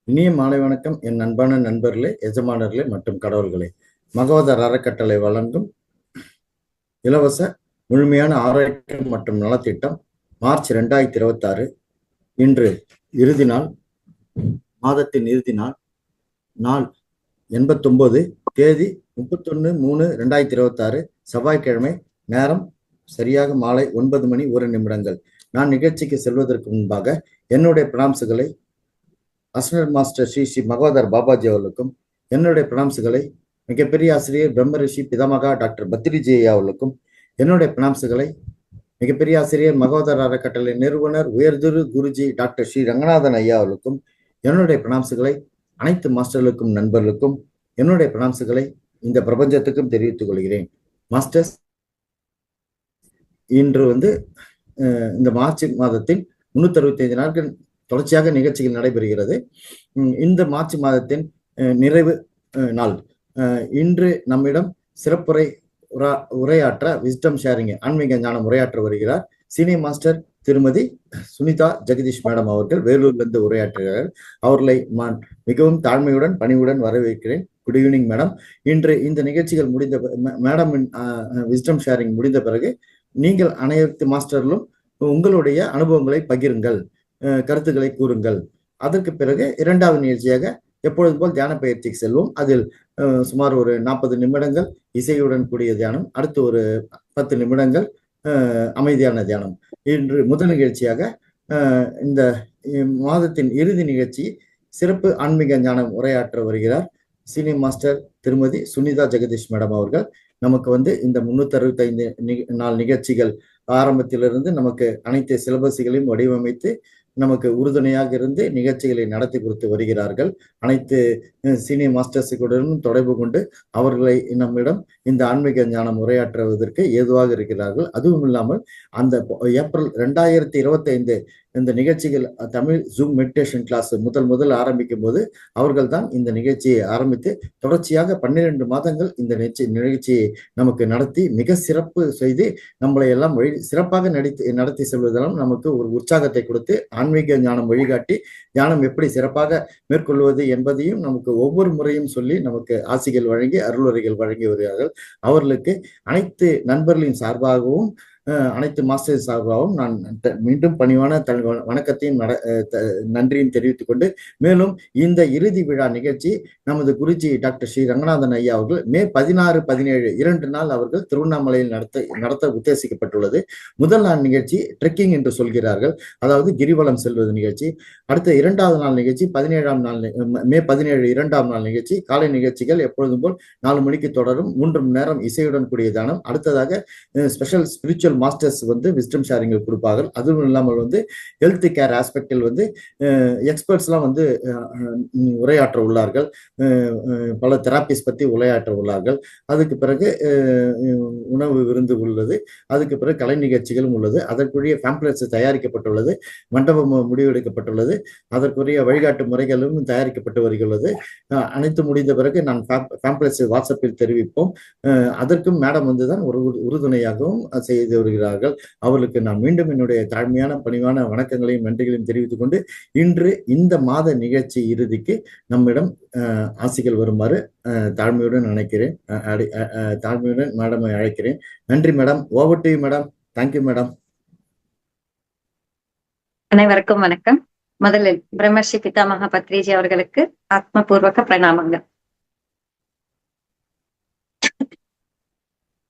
இனிய மாலை வணக்கம் என் அன்பான நண்பர்களே, எஜமானர்களே மற்றும் கடவுள்களே. மகோதர் அறக்கட்டளை வழங்கும் இலவச முழுமையான ஆரோக்கியம் மற்றும் நலத்திட்டம் மார்ச் 2026. இன்று இறுதி நாள், மாதத்தின் இறுதி நாள். நாள் 89, தேதி 31/3/2026, செவ்வாய்க்கிழமை. நேரம் சரியாக மாலை 9:01. நான் நிகழ்ச்சிக்கு செல்வதற்கு முன்பாக என்னுடைய பிராம்சுகளை அஸ்னர் மாஸ்டர் ஸ்ரீ ஸ்ரீ மகோதர் பாபாஜி அவர்களுக்கும், என்னுடைய பிராம்சுகளை மிகப்பெரிய ஆசிரியர் பிரம்மரிஷி பிதாமகா டாக்டர் பத்ரிஜி ஐயா அவர்களுக்கும், என்னுடைய பிராம்சுகளை மிகப்பெரிய ஆசிரியர் மகோதர் அறக்கட்டளை நிறுவனர் உயர்திரு குருஜி டாக்டர் ஸ்ரீ ரங்கநாதன் ஐயா அவர்களுக்கும், என்னுடைய பிராம்சுகளை அனைத்து மாஸ்டர்களுக்கும் நண்பர்களுக்கும், என்னுடைய பிராம்சுகளை இந்த பிரபஞ்சத்துக்கும் தெரிவித்துக் கொள்கிறேன். மாஸ்டர்ஸ், இன்று இந்த மார்ச் மாதத்தின் 365 நாட்கள் தொடர்ச்சியாக நிகழ்ச்சிகள் நடைபெறுகிறது. இந்த மார்ச் மாதத்தின் நிறைவு நாள். இன்று நம்மிடம் சிறப்புரை உரையாற்ற விஸ்டம் ஷேரிங் ஆன்மீக ஞானம் உரையாற்ற வருகிறார் சீனியர் மாஸ்டர் திருமதி சுனிதா ஜெகதீஷ் மேடம் அவர்கள். வேலூர்லிருந்து உரையாற்றுகிறார்கள். அவர்களை நான் மிகவும் தாழ்மையுடன் பணிவுடன் வரவேற்கிறேன். Good evening madam. இன்று இந்த நிகழ்ச்சிகள் முடிந்த மேடம் விஸ்டம் ஷேரிங் முடிந்த பிறகு நீங்கள் அனைத்து மாஸ்டர்களும் உங்களுடைய அனுபவங்களை பகிருங்கள், கருத்துக்களை கூறுங்கள். அதற்கு பிறகு இரண்டாவது நிகழ்ச்சியாக எப்பொழுது போல் தியான பயிற்சிக்கு செல்வோம். அதில் சுமார் ஒரு 40 நிமிடங்கள் இசையுடன் கூடிய தியானம், அடுத்து ஒரு 10 நிமிடங்கள் அமைதியான தியானம். இன்று முதல் நிகழ்ச்சியாக இந்த மாதத்தின் இறுதி நிகழ்ச்சி சிறப்பு ஆன்மீக ஞானம் உரையாற்ற வருகிறார் சீனியர் மாஸ்டர் திருமதி சுனிதா ஜெகதீஷ் மேடம் அவர்கள். நமக்கு இந்த 365 நாள் நிகழ்ச்சிகள் ஆரம்பத்திலிருந்து நமக்கு அனைத்து சிலபஸுகளையும் வடிவமைத்து நமக்கு உறுதுணையாக இருந்து நிகழ்ச்சிகளை நடத்தி கொடுத்து வருகிறார்கள். அனைத்து சீனியர் மாஸ்டர்ஸுடன் தொடர்பு கொண்டு அவர்களை நம்மிடம் இந்த ஆன்மீக ஞானம் உரையாற்றுவதற்கு ஏதுவாக இருக்கிறார்கள். அதுவும் இல்லாமல் அந்த ஏப்ரல் 2025 இந்த நிகழ்ச்சிகள் தமிழ் ஜூம் மெடிடேஷன் கிளாஸ் முதல் ஆரம்பிக்கும் போது அவர்கள் தான் இந்த நிகழ்ச்சியை ஆரம்பித்து தொடர்ச்சியாக 12 மாதங்கள் இந்த நிகழ்ச்சியை நமக்கு நடத்தி மிக சிறப்பு செய்து நம்மளை எல்லாம் சிறப்பாக நடத்தி செல்வதெல்லாம் நமக்கு ஒரு உற்சாகத்தை கொடுத்து ஆன்மீக ஞானம் வழிகாட்டி ஞானம் எப்படி சிறப்பாக மேற்கொள்வது என்பதையும் நமக்கு ஒவ்வொரு முறையும் சொல்லி நமக்கு ஆசிகள் வழங்கி அருளுரைகள் வழங்கி வருகிறார்கள். அவர்களுக்கு அனைத்து நண்பர்களின் சார்பாகவும் அனைத்து மாஸ்டர் சார்பாகவும் நான் மீண்டும் பணிவான வணக்கத்தையும் நன்றியும் தெரிவித்துக் கொண்டு, மேலும் இந்த இறுதி விழா நிகழ்ச்சி நமது குருஜி டாக்டர் ஸ்ரீ ரங்கநாதன் ஐயா அவர்கள் மே 16, 17 2 நாள் அவர்கள் திருவண்ணாமலையில் நடத்த உத்தேசிக்கப்பட்டுள்ளது. முதல் நாள் நிகழ்ச்சி ட்ரெக்கிங் என்று சொல்கிறார்கள், அதாவது கிரிவலம் செல்வது நிகழ்ச்சி. அடுத்த இரண்டாவது நாள் நிகழ்ச்சி மே 17 2ஆம் நாள் நிகழ்ச்சி. காலை நிகழ்ச்சிகள் எப்பொழுதும் போல் 4 மணிக்கு தொடரும். 3 மணி நேரம் இசையுடன் கூடிய தானம். அடுத்ததாக special spiritual masters wisdom sharing கொடுப்பார்கள். அதுவும் இல்லாமல் ஹெல்த் கேர் ஆஸ்பெக்டில் எக்ஸ்பர்ட்ஸ் எல்லாம் உரையாற்ற உள்ளார்கள். பல தெராபிஸ் பத்தி உரையாற்ற உள்ளார்கள். அதுக்கு பிறகு உணவு விருந்து உள்ளது. அதுக்கு பிறகு கலை நிகழ்ச்சிகளும் உள்ளது. அதற்குரிய பேம்ப்ளெட்ஸ் தயாரிக்கப்பட்டுள்ளது. மண்டபம் முடிவெடுக்கப்பட்டுள்ளது. அதற்குரிய வழிகாட்டு முறைகளும் தயாரிக்கப்பட்டு வருகிறது. அனைத்து முடிந்த பிறகு நான் பேம்ப்ளெட்ஸ் வாட்ஸ்அப்பில் தெரிவிப்போம். அதற்கும் மேடம் தான் ஒரு உறுதுணையாகவும் செய்து வருகிறார்கள். அவர்களுக்கு நான் மீண்டும் என்னுடைய தாழ்மையான பணிவான வணக்கங்களையும் நன்றிகளையும் தெரிவித்துக் கொண்டு, இன்று இந்த மாத நிகழ்ச்சி இறுதிக்கு நம்மிடம் ஆசிகள் வருமாறு தாழ்மையுடன் மேடமை அழைக்கிறேன். நன்றி madam. Over to you madam. Thank you madam. அனைவருக்கும் வணக்கம். முதலில் பிரம்மர்ஷி பிதாமகா பத்ரிஜி அவர்களுக்கு ஆத்மபூர்வக பிரணாமங்கள்.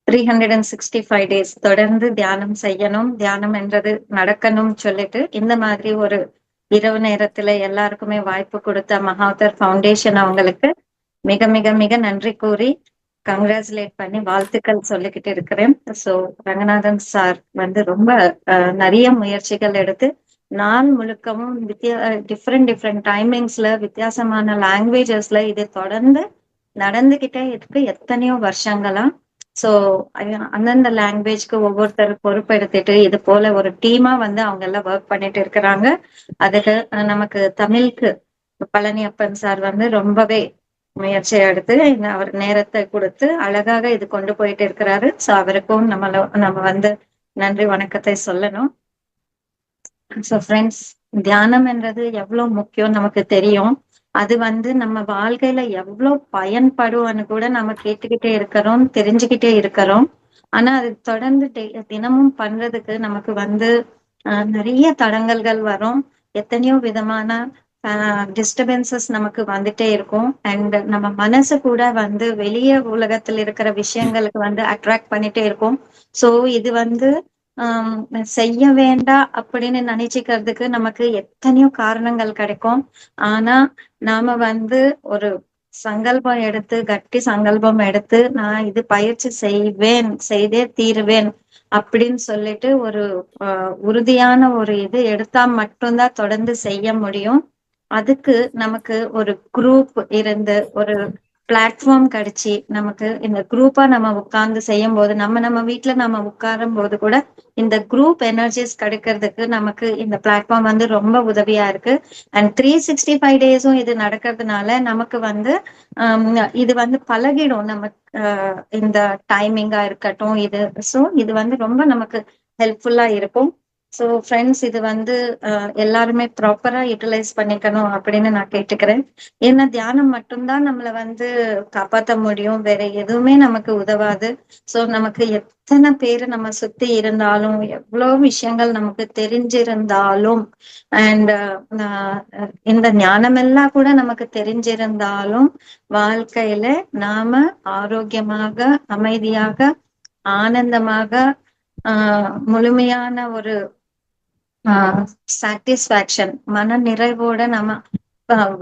365 days தொடர்ந்து தியானம் செய்யணும், தியானம் என்றது நடக்கணும் சொல்லிட்டு இந்த மாதிரி ஒரு இரவு நேரத்துல எல்லாருக்குமே வாய்ப்பு கொடுத்த மகோதர் ஃபவுண்டேஷன் அவங்களுக்கு மிக மிக மிக நன்றி கூறி கங்க்ராச்சுலேட் பண்ணி வாழ்த்துக்கள் சொல்லிக்கிட்டு இருக்கிறேன். ஸோ ரங்கநாதன் சார் ரொம்ப நிறைய முயற்சிகள் எடுத்து நாள் முழுக்கவும் டிஃப்ரெண்ட் டைமிங்ஸ்ல வித்தியாசமான லாங்குவேஜஸ்ல இது தொடர்ந்து நடந்துகிட்டே இருக்கு எத்தனையோ வருஷங்களா. ஸோ அந்தந்த லாங்குவேஜ்க்கு ஒவ்வொருத்தர் பொறுப்பெடுத்துட்டு இது போல ஒரு டீமா அவங்க எல்லாம் ஒர்க் பண்ணிட்டு இருக்கிறாங்க. அதுக்கு நமக்கு தமிழுக்கு பழனியப்பன் சார் ரொம்பவே முயற்சி எடுத்து அவர் நேரத்தை கொடுத்து அழகாக இது கொண்டு போயிட்டு இருக்கிறாரு. ஸோ அவருக்கும் நம்ம நன்றி வணக்கத்தை சொல்லணும். ஸோ ஃப்ரெண்ட்ஸ், தியானம் என்றது எவ்வளவு முக்கியம் நமக்கு தெரியும். அது வந்து நம்ம வாழ்க்கையில எவ்வளவு பயன்படும்னு கூட நம்ம கேட்டுக்கிட்டே இருக்கிறோம், தெரிஞ்சுக்கிட்டே இருக்கிறோம். ஆனா அது தொடர்ந்து தினமும் பண்றதுக்கு நமக்கு வந்து நிறைய தடங்கல்கள் வரும். எத்தனையோ விதமான டிஸ்டர்பன்சஸ் நமக்கு வந்துட்டே இருக்கும். அண்ட் நம்ம மனசு கூட வந்து வெளிய உலகத்துல இருக்கிற விஷயங்களுக்கு வந்து அட்ராக்ட் பண்ணிட்டே இருக்கும். சோ இது வந்து ஆஹ் செய்ய வேண்டாம் அப்படின்னு நினைச்சுக்கிறதுக்கு நமக்கு எத்தனையோ காரணங்கள் கிடைக்கும். ஆனா நாம வந்து ஒரு சங்கல்பம் எடுத்து, கட்டி சங்கல்பம் எடுத்து, நான் இது பயிற்சி செய்வேன், செய்தே தீருவேன் அப்படின்னு சொல்லிட்டு ஒரு உறுதியான ஒரு இது எடுத்தா மட்டும்தான் தொடர்ந்து செய்ய முடியும். அதுக்கு நமக்கு ஒரு குரூப் இருந்து, ஒரு பிளாட்ஃபார்ம் கிடைச்சி, நமக்கு இந்த குரூப்பா நம்ம உட்கார்ந்து செய்யும் போது, நம்ம வீட்டுல நம்ம உட்காரும் போது கூட இந்த குரூப் எனர்ஜிஸ் கிடைக்கிறதுக்கு நமக்கு இந்த பிளாட்ஃபார்ம் வந்து ரொம்ப உதவியா இருக்கு. அண்ட் 365 days இது நடக்கிறதுனால நமக்கு வந்து இது வந்து பழகிடும். நமக்கு இந்த டைமிங்கா இருக்கட்டும் இது. ஸோ இது வந்து ரொம்ப நமக்கு ஹெல்ப்ஃபுல்லா இருக்கும். ஸோ ஃப்ரெண்ட்ஸ், இது வந்து எல்லாருமே ப்ராப்பரா யூட்டிலைஸ் பண்ணிக்கணும் அப்படின்னு நான் கேட்டுக்கிறேன். ஏன்னா தியானம் மட்டும்தான் நம்மள வந்து காப்பாற்ற முடியும், வேற எதுவுமே நமக்கு உதவாது. ஸோ நமக்கு எத்தனை பேரு நம்ம சுத்தி இருந்தாலும், எவ்வளவு விஷயங்கள் நமக்கு தெரிஞ்சிருந்தாலும், அண்ட் இந்த ஞானம் எல்லாம் கூட நமக்கு தெரிஞ்சிருந்தாலும், வாழ்க்கையில நாம ஆரோக்கியமாக, அமைதியாக, ஆனந்தமாக, முழுமையான ஒரு சாட்டிஸ்பாக்சன், மன நிறைவோட நம்ம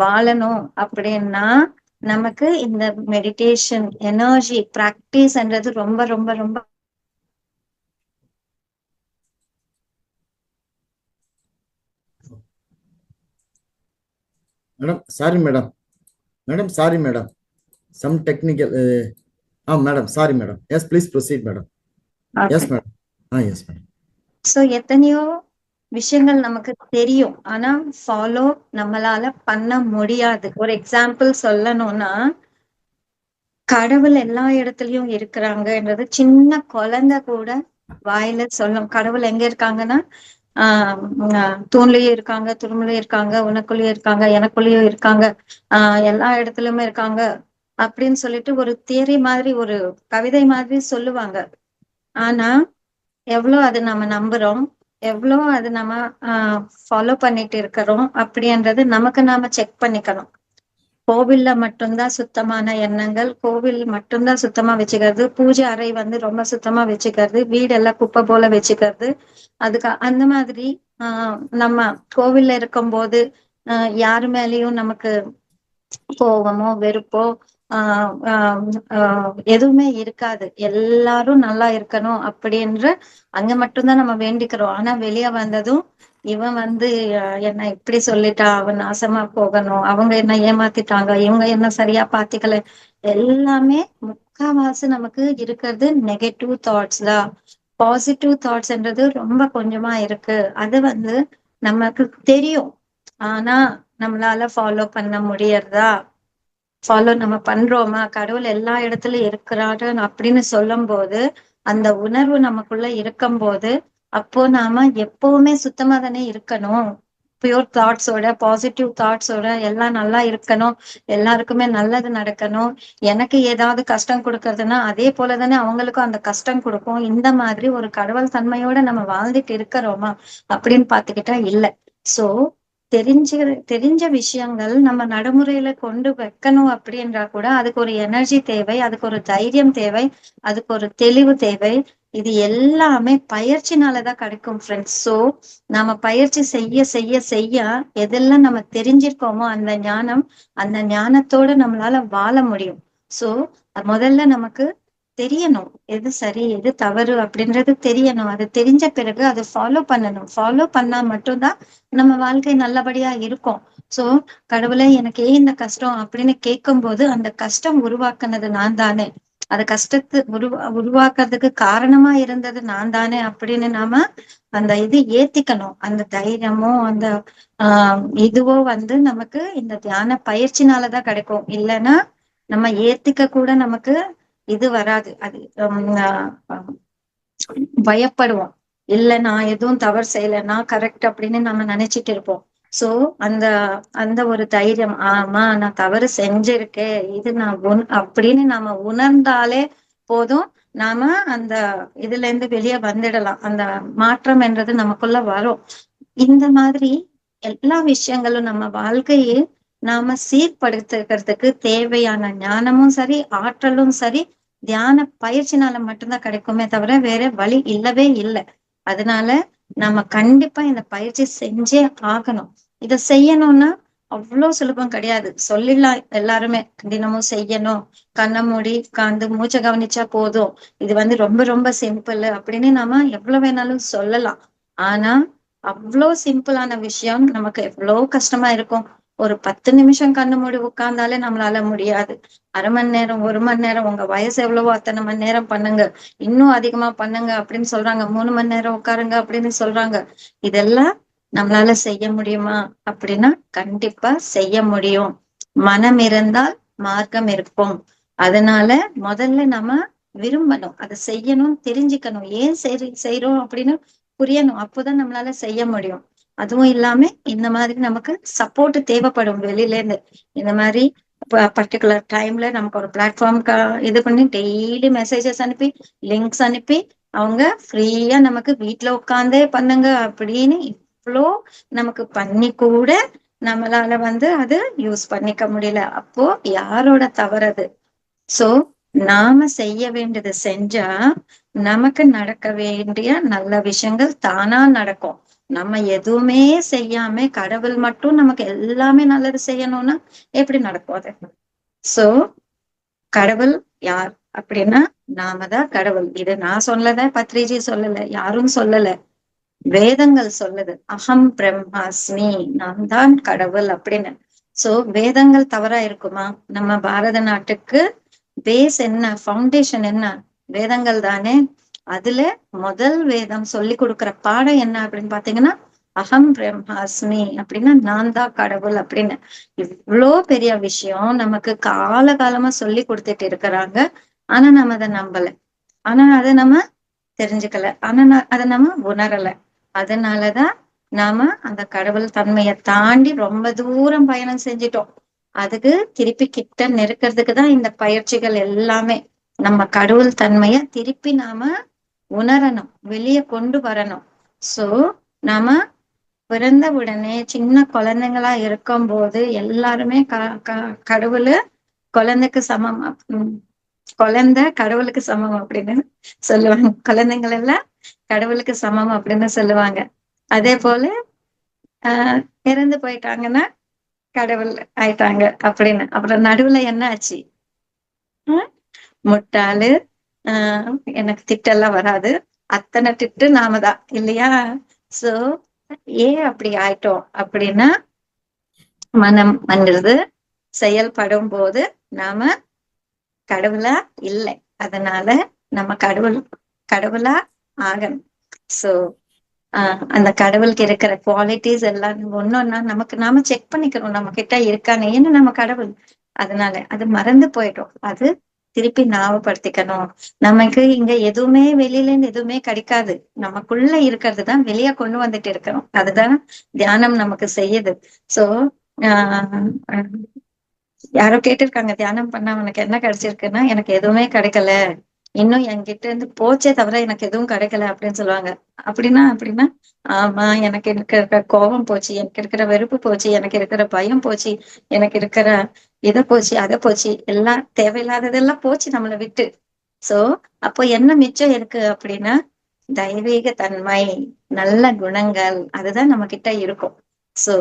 வாழணும் அப்படின்னா நமக்கு இந்த மெடிடேஷன் எனர்ஜி பிராக்டிஸ்ன்றது ரொம்ப ரொம்ப ரொம்ப madam sorry madam. Madam sorry madam, some technical. Madam sorry madam. Yes please proceed madam. Yes madam. Yes madam. So எத்தனையோ விஷயங்கள் நமக்கு தெரியும், ஆனா ஃபாலோ நம்மளால பண்ண முடியாது. ஒரு எக்ஸாம்பிள் சொல்லணும்னா, கடவுள் எல்லா இடத்துலயும் இருக்கிறாங்கன்றது சின்ன குழந்தை கூட வாயில சொல்லும். கடவுள் எங்க இருக்காங்கன்னா, தூண்லயும் இருக்காங்க, துரும்புலயும் இருக்காங்க, உனக்குள்ளயும் இருக்காங்க, எனக்குள்ளயும் இருக்காங்க, எல்லா இடத்துலயுமே இருக்காங்க அப்படின்னு சொல்லிட்டு ஒரு தியரி மாதிரி, ஒரு கவிதை மாதிரி சொல்லுவாங்க. ஆனா எவ்வளவு அது நம்ம நம்புறோம், எவ்வளவு அது நம்ம ஃபாலோ பண்ணிட்டு இருக்கிறோம் அப்படின்றது நமக்கு நாம செக் பண்ணிக்கணும். கோவில்ல மட்டும்தான் சுத்தமான எண்ணங்கள், கோவில் மட்டும்தான் சுத்தமா வச்சுக்கிறது, பூஜை அறை வந்து ரொம்ப சுத்தமா வச்சுக்கிறது, வீடெல்லாம் குப்பை போல வச்சுக்கிறது. அதுக்கு அந்த மாதிரி நம்ம கோவில்ல இருக்கும் போது யாரு மேலயும் நமக்கு கோபமோ வெறுப்போ எதுவுமே இருக்காது. எல்லாரும் நல்லா இருக்கணும் அப்படின்ற அங்க மட்டும்தான் நம்ம வேண்டிக்கிறோம். ஆனா வெளியே வந்ததும் இவன் வந்து என்ன இப்படி சொல்லிட்டா, அவன் நாசமா போகணும், அவங்க என்ன ஏமாத்திட்டாங்க, இவங்க என்ன சரியா பாத்துக்கல, எல்லாமே முக்காவாசி நமக்கு இருக்கிறது நெகட்டிவ் தாட்ஸ் தான். பாசிட்டிவ் தாட்ஸ்ன்றது ரொம்ப கொஞ்சமா இருக்கு. அது வந்து நமக்கு தெரியும், ஆனா நம்மளால ஃபாலோ பண்ண முடியறதா, ஃபாலோ நம்ம பண்றோமா, கடவுள் எல்லா இடத்துலயும் இருக்கிறாரு அப்படின்னு சொல்லும் போது, அந்த உணர்வு நமக்குள்ள இருக்கும் போது, அப்போ நாம எப்பவுமே சுத்தமா தானே இருக்கணும், பியூர் தாட்ஸோட, பாசிட்டிவ் தாட்ஸோட, எல்லாம் நல்லா இருக்கணும், எல்லாருக்குமே நல்லது நடக்கணும், எனக்கு ஏதாவது கஷ்டம் கொடுக்கறதுன்னா அதே போலதானே அவங்களுக்கும் அந்த கஷ்டம் கொடுக்கும். இந்த மாதிரி ஒரு கடவுள் தன்மையோட நம்ம வாழ்ந்துட்டு இருக்கிறோமா அப்படின்னு பாத்துக்கிட்டா இல்ல. சோ தெரிஞ்ச விஷயங்கள் நம்ம நடைமுறையில கொண்டு வைக்கணும் அப்படின்றா கூட அதுக்கு ஒரு எனர்ஜி தேவை, அதுக்கு ஒரு தைரியம் தேவை, அதுக்கு ஒரு தெளிவு தேவை. இது எல்லாமே பயிற்சினாலதான் கிடைக்கும் ஃப்ரெண்ட்ஸ். சோ நாம பயிற்சி செய்ய செய்ய செய்ய எதெல்லாம் நம்ம தெரிஞ்சிருக்கோமோ அந்த ஞானத்தோட நம்மளால வாழ முடியும். சோ முதல்ல நமக்கு தெரியணும் எது சரி எது தவறு அப்படின்றது தெரியணும். அது தெரிஞ்ச பிறகு அதை ஃபாலோ பண்ணணும். ஃபாலோ பண்ணா மட்டும்தான் நம்ம வாழ்க்கை நல்லபடியா இருக்கும். சோ கடவுளே எனக்கு ஏன் இந்த கஷ்டம் அப்படின்னு கேட்கும் போது, அந்த கஷ்டம் உருவாக்குனது நான் தானே, அந்த கஷ்டத்து உருவாக்குறதுக்கு காரணமா இருந்தது நான் தானே அப்படின்னு நாம அந்த இது ஏத்திக்கணும். அந்த தைரியமும் அந்த இதுவோ வந்து நமக்கு இந்த தியான பயிற்சினாலதான் கிடைக்கும். இல்லைன்னா நம்ம ஏத்திக்க கூட நமக்கு இது வராது. அது பயப்படுவோம். இல்ல நான் எதுவும் தவறு செய்யல, நான் கரெக்ட் அப்படின்னு நம்ம நினைச்சிட்டு இருப்போம். சோ அந்த அந்த ஒரு தைரியம், ஆமா நான் தவறு செஞ்சிருக்கேன், இது நான் அப்படின்னு நாம உணர்ந்தாலே போதும். நாம அந்த இதுல இருந்து வெளியே வந்துடலாம். அந்த மாற்றம் என்றது நமக்குள்ள வரும். இந்த மாதிரி எல்லா விஷயங்களும் நம்ம வாழ்க்கையை நாம சீர்படுத்துறதுக்கு தேவையான ஞானமும் சரி, ஆற்றலும் சரி, தியான பயிற்சினால மட்டும்தான் கிடைக்குமே தவிர வேற வழி இல்லவே இல்லை. அதனால நம்ம கண்டிப்பா இந்த பயிற்சி செஞ்சே ஆகணும். இத செய்யணும்னா அவ்வளவு சுலபம் கிடையாது. சொல்லிடலாம் எல்லாருமே, தினமும் செய்யணும், கண்ணை மூடி உட்கார்ந்து மூச்சை கவனிச்சா போதும், இது ரொம்ப ரொம்ப சிம்பிள் அப்படின்னு நாம எவ்வளவு வேணாலும் சொல்லலாம். ஆனா அவ்வளோ சிம்பிளான விஷயம் நமக்கு எவ்வளோ கஷ்டமா இருக்கும். ஒரு 10 நிமிஷம் கண்ணு மூடி உட்கார்ந்தாலே நம்மளால முடியாது. அரை மணி நேரம், 1 மணி நேரம், உங்க வயசு எவ்வளவோ அத்தனை மணி நேரம் பண்ணுங்க, இன்னும் அதிகமா பண்ணுங்க அப்படின்னு சொல்றாங்க. 3 மணி நேரம் உட்காருங்க அப்படின்னு சொல்றாங்க. இதெல்லாம் நம்மளால செய்ய முடியுமா அப்படின்னா கண்டிப்பா செய்ய முடியும். மனம் இருந்தால் மார்க்கம் இருக்கும். அதனால முதல்ல நம்ம விரும்பணும், அதை செய்யணும், தெரிஞ்சுக்கணும், ஏன் செய்யறோம் அப்படின்னு புரியணும். அப்போதான் நம்மளால செய்ய முடியும். அதுவும் இல்லாம இந்த மாதிரி நமக்கு சப்போர்ட் தேவைப்படும் வெளியில இருந்து. இந்த மாதிரி பர்டிகுலர் டைம்ல நமக்கு ஒரு பிளாட்ஃபார்ம் இது பண்ணி டெய்லி மெசேஜஸ் அனுப்பி, லிங்க்ஸ் அனுப்பி, அவங்க ஃப்ரீயா நமக்கு வீட்டுல உட்காந்தே பண்ணுங்க அப்படின்னு இவ்வளோ நமக்கு பண்ணி கூட நம்மளால அது யூஸ் பண்ணிக்க முடியல. அப்போ யாரோட தவறது? சோ நாம செய்ய வேண்டியது செஞ்சா நமக்கு நடக்க வேண்டிய நல்ல விஷயங்கள் தானா நடக்கும். நம்ம எதுவுமே செய்யாம கடவுள் மட்டும் நமக்கு எல்லாமே நல்லது செய்யணும்னா எப்படி நடக்கும் அது? சோ கடவுள் யார் அப்படின்னா நாம தான் கடவுள். இது நான் சொல்லல, பத்ரிஜி சொல்லல, யாரும் சொல்லல, வேதங்கள் சொல்லுது. அகம் பிரம்மாஸ்மி, நான் தான் கடவுள் அப்படின்னு. சோ வேதங்கள் தவறா இருக்குமா? நம்ம பாரத நாட்டுக்கு பேஸ் என்ன, ஃபவுண்டேஷன் என்ன? வேதங்கள் தானே. அதுல முதல் வேதம் சொல்லி கொடுக்கிற பாடம் என்ன அப்படின்னு பாத்தீங்கன்னா அகம் பிரம்மாஸ்மி அப்படின்னா நான் தான் கடவுள் அப்படின்னு. இவ்வளோ பெரிய விஷயம் நமக்கு காலகாலமா சொல்லி கொடுத்துட்டு இருக்கிறாங்க. ஆனா நம்ம அதை நம்பல, ஆனா அதை நம்ம தெரிஞ்சுக்கல, ஆனா அதை நம்ம உணரல. அதனாலதான் நாம அந்த கடவுள் தன்மையை தாண்டி ரொம்ப தூரம் பயணம் செஞ்சிட்டோம். அதுக்கு திருப்பி கிட்ட நெருக்கிறதுக்கு தான் இந்த பயிற்சிகள் எல்லாமே. நம்ம கடவுள் தன்மைய திருப்பி நாம உணரணும், வெளியே கொண்டு வரணும். சோ நாம பிறந்த உடனே சின்ன குழந்தைங்களா இருக்கும் போது எல்லாருமே கடவுளு குழந்தைக்கு சமம், குழந்தை கடவுளுக்கு சமம் அப்படின்னு சொல்லுவாங்க. குழந்தைங்கள் எல்லாம் கடவுளுக்கு சமம் அப்படின்னு சொல்லுவாங்க. அதே போல இறந்து போயிட்டாங்கன்னா கடவுள் ஆயிட்டாங்க அப்படின்னு. அப்புறம் நடுவுல என்ன ஆச்சு? முட்டாளு, எனக்கு திட்டெல்லாம் வராது, அத்தனை திட்டு நாம தான் இல்லையா? சோ ஏன் அப்படி ஆயிட்டோம் அப்படின்னா மனம் செயல்படும் போது நாம கடவுளா இல்லை. அதனால நம்ம கடவுளா ஆகணும். சோ அந்த கடவுளுக்கு இருக்கிற குவாலிட்டிஸ் எல்லாம் ஒன்னொன்னா நமக்கு நாம செக் பண்ணிக்கணும், நம்ம கிட்ட இருக்கான்னு. ஏன்னா நம்ம கடவுள், அதனால அது மறந்து போயிடும். அது திருப்பி ஞாபகப்படுத்திக்கணும். நமக்கு இங்க எதுவுமே வெளியில இருந்து எதுவுமே கிடைக்காது, நமக்குள்ள இருக்கிறது தான் வெளியே கொண்டு வந்துட்டு இருக்கிறோம். அதுதான் தியானம் நமக்கு செய்யுது. சோ ஆஹ் யாரோ கேட்டிருக்காங்க, தியானம் பண்ணா உனக்கு என்ன கிடைச்சிருக்குன்னா, எனக்கு எதுவுமே கிடைக்கல, இன்னும் என்கிட்ட இருந்து போச்சே தவிர எனக்கு எதுவும் கிடைக்கல அப்படின்னு சொல்லுவாங்க. அப்படின்னா ஆமா, எனக்கு இருக்கிற கோபம் போச்சு, எனக்கு இருக்கிற வெறுப்பு போச்சு, எனக்கு இருக்கிற பயம் போச்சு, எனக்கு இருக்கிற இதை போச்சு, அதை போச்சு, எல்லாம் தேவையில்லாததெல்லாம் போச்சு நம்மளை விட்டு. சோ அப்போ என்ன மிச்சம் இருக்கு அப்படின்னா தெய்வீக தன்மை, நல்ல குணங்கள், அதுதான் நம்ம கிட்ட இருக்கும். சோ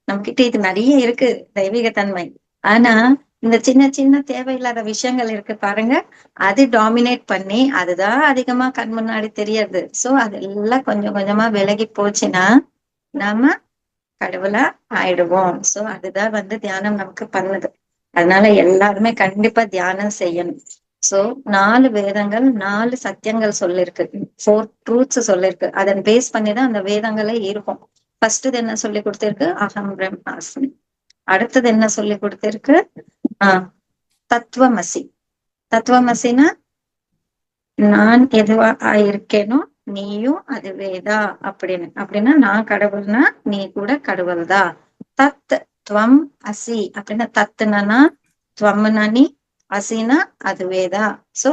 நம்ம கிட்ட இது நிறைய இருக்கு, தெய்வீக தன்மை. ஆனா இந்த சின்ன சின்ன தேவையில்லாத விஷயங்கள் இருக்கு பாருங்க, அது டாமினேட் பண்ணி அதுதான் அதிகமா கண் முன்னாடி தெரியறது. சோ அதெல்லாம் கொஞ்சம் கொஞ்சமா விலகி போச்சுன்னா நாம கடவுளா ஆயிடுவோம். சோ அதுதான் தியானம் நமக்கு பண்ணுது. அதனால எல்லாருமே கண்டிப்பா தியானம் செய்யணும். சோ 4 வேதங்கள், 4 சத்தியங்கள் சொல்லிருக்கு, 4 ட்ரூத்ஸ் சொல்லிருக்கு. அதன் பேஸ் பண்ணிதான் அந்த வேதங்களே இருக்கும். ஃபர்ஸ்ட் என்ன சொல்லி கொடுத்திருக்கு? அகம் பிரம்மாஸ்மி. அடுத்தது என்ன சொல்லி கொடுத்திருக்கு? தத்துவமசி. தத்துவமசினா நான் எதுவா இருக்கேனோ நீயும் அதுவேதான் அப்படின்னு. அப்படின்னா நான் கடவுள்னா நீ கூட கடவுள் தான். தத் துவம் அசி அப்படின்னா தத்துனா துவம்னா நீ, அசினா அதுவேதான். சோ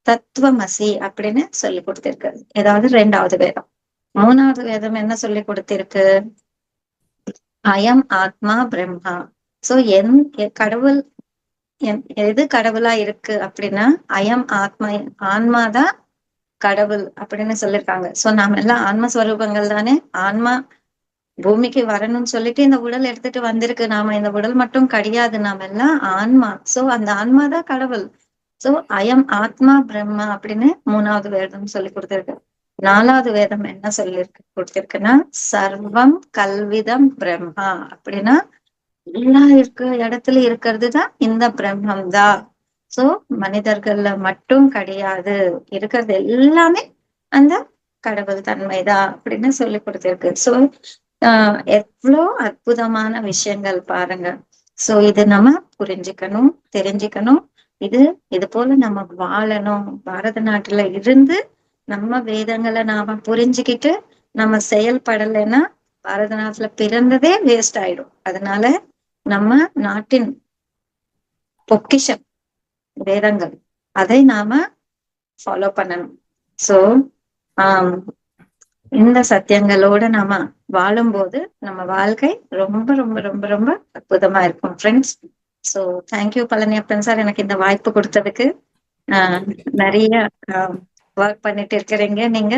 தத்துவமசி அப்படின்னு சொல்லி கொடுத்திருக்கு. ஏதாவது 2வது வேதம். 3வது வேதம் என்ன சொல்லி கொடுத்திருக்கு? அயம் ஆத்மா பிரம்மா. சோ கடவுள் எது கடவுளா இருக்கு அப்படின்னா அயம் ஆத்மா, ஆன்மாதான் கடவுள் அப்படின்னு சொல்லியிருக்காங்க. சோ நாம எல்லாம் ஆன்ம ஸ்வரூபங்கள் தானே. ஆன்மா பூமிக்கு வரணும்னு சொல்லிட்டு இந்த உடல் எடுத்துட்டு வந்திருக்கு. நாம இந்த உடல் மட்டும் கிடையாது, நாம எல்லாம் ஆன்மா. சோ அந்த ஆன்மா தான் கடவுள். சோ அயம் ஆத்மா பிரம்மா அப்படின்னு 3வது வேதம் சொல்லி கொடுத்திருக்கு. 4வது வேதம் என்ன கொடுத்திருக்குன்னா சர்வம் கல்விதம் பிரம்மா அப்படின்னா எல்லா இடத்துல இருக்கிறது தான் இந்த பிரம்மம் தான். சோ மனிதர்கள்ல மட்டும் கிடையாது, இருக்கிறது எல்லாமே அந்த கடவுள் தன்மைதான் அப்படின்னு சொல்லி கொடுத்திருக்கு. சோ எவ்வளோ அற்புதமான விஷயங்கள் பாருங்க. சோ இது நம்ம புரிஞ்சுக்கணும், தெரிஞ்சுக்கணும். இது போல நம்ம வாழணும். பாரத நாட்டுல இருந்து நம்ம வேதங்களை நாம புரிஞ்சுக்கிட்டு நம்ம செயல்படலைன்னா பாரத நாட்டுல பிறந்ததே வேஸ்ட் ஆயிடும். அதனால நம்ம நாட்டின் பொக்கிஷம் வேதங்கள், அதை நாம ஃபாலோ பண்ணணும். சோ இந்த சத்தியங்களோட நாம வாழும்போது நம்ம வாழ்க்கை ரொம்ப ரொம்ப ரொம்ப ரொம்ப அற்புதமா இருக்கும் friends. So thank you Palaniappan sir, எனக்கு இந்த வாய்ப்பு கொடுத்ததுக்கு. நிறைய ஒர்க் பண்ணிட்டு இருக்கிறீங்க நீங்க,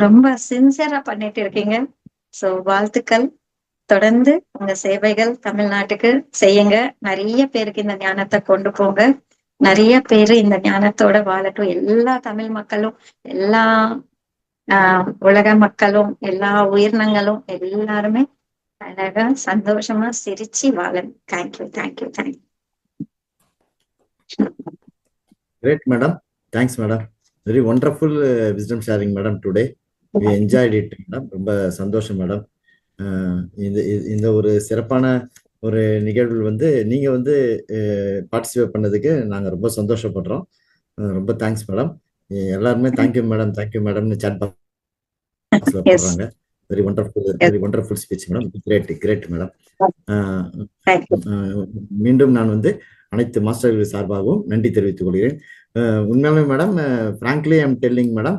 ரொம்ப சின்சியரா பண்ணிட்டு இருக்கீங்க. சோ வாழ்த்துக்கள். தொடர்ந்து உங்க சேவைகள் தமிழ்நாட்டுக்கு செய்யுங்க. நிறைய பேருக்கு இந்த ஞானத்தை கொண்டு போங்க. நிறைய பேரு இந்த ஞானத்தோட வாழட்டும். எல்லா தமிழ் மக்களும், எல்லா உலக மக்களும், எல்லா உயிரினங்களும் எல்லாருமே அழகா சந்தோஷமா சிரிச்சு வாழணும். Thank you thank you thank you. Great, madam. Thanks, madam. Very wonderful wisdom sharing, madam, today. We enjoyed it, madam. ரொம்ப சந்தோஷம், மேடம். இந்த ஒரு சிறப்பான ஒரு நிகழ்வில் வந்து நீங்க வந்து பார்ட்டிசிபேட் பண்ணதுக்கு நாங்க ரொம்ப சந்தோஷப்படுறோம். ரொம்ப தேங்க்ஸ், மேடம். எல்லாருமே தேங்க்யூ மேடம், தேங்க்யூ மேடம்னு சாட் பாக்ஸ்ல போடுறாங்க. Very wonderful speech madam. Great madam. மீண்டும் நான் வந்து அனைத்து மாஸ்டர்கள் சார்பாகவும் நன்றி தெரிவித்துக் கொள்கிறேன். உண்மையாலுமே madam, frankly I am telling madam,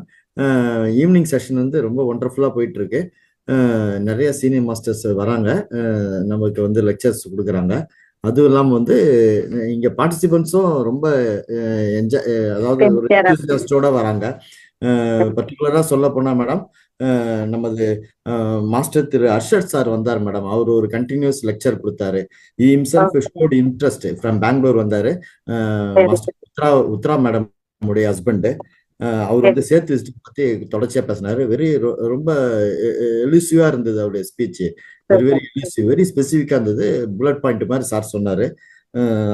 evening session வந்து ரொம்ப ஒண்டர்ஃபுல்லா போயிட்டு இருக்கு. நிறைய சீனியர் மாஸ்டர்ஸ் வராங்க, நமக்கு வந்து லெக்சர்ஸ் கொடுக்குறாங்க. அதுவும் இல்லாமல் வந்து இங்க பார்ட்டிசிபென்ட்ஸும் ரொம்ப என்ஜாய், அதாவது ஒரு என்தூசியாஸ்டோட வராங்க. பர்டிகுலரா சொல்ல போனா மேடம், நமது மாஸ்டர் திரு அர்ஷத் சார் வந்தார் மேடம். அவர் ஒரு கண்டினியூஸ் லெக்சர் கொடுத்தாரு. He himself showed interest from Bangalore வந்தாரு. மாஸ்டர் உத்ரா மேடம் உடைய ஹஸ்பண்ட், அவர் வந்து சேர்த்து விசிட் பத்தி தொடர்ச்சியா பேசினாரு. ரொம்ப எலிசிவா இருந்தது அவருடைய ஸ்பீச். வெரி எலிசிவ், வெரி ஸ்பெசிபிக்கா இருந்தது. புல்லட் பாயிண்ட் மாதிரி சார் சொன்னாரு.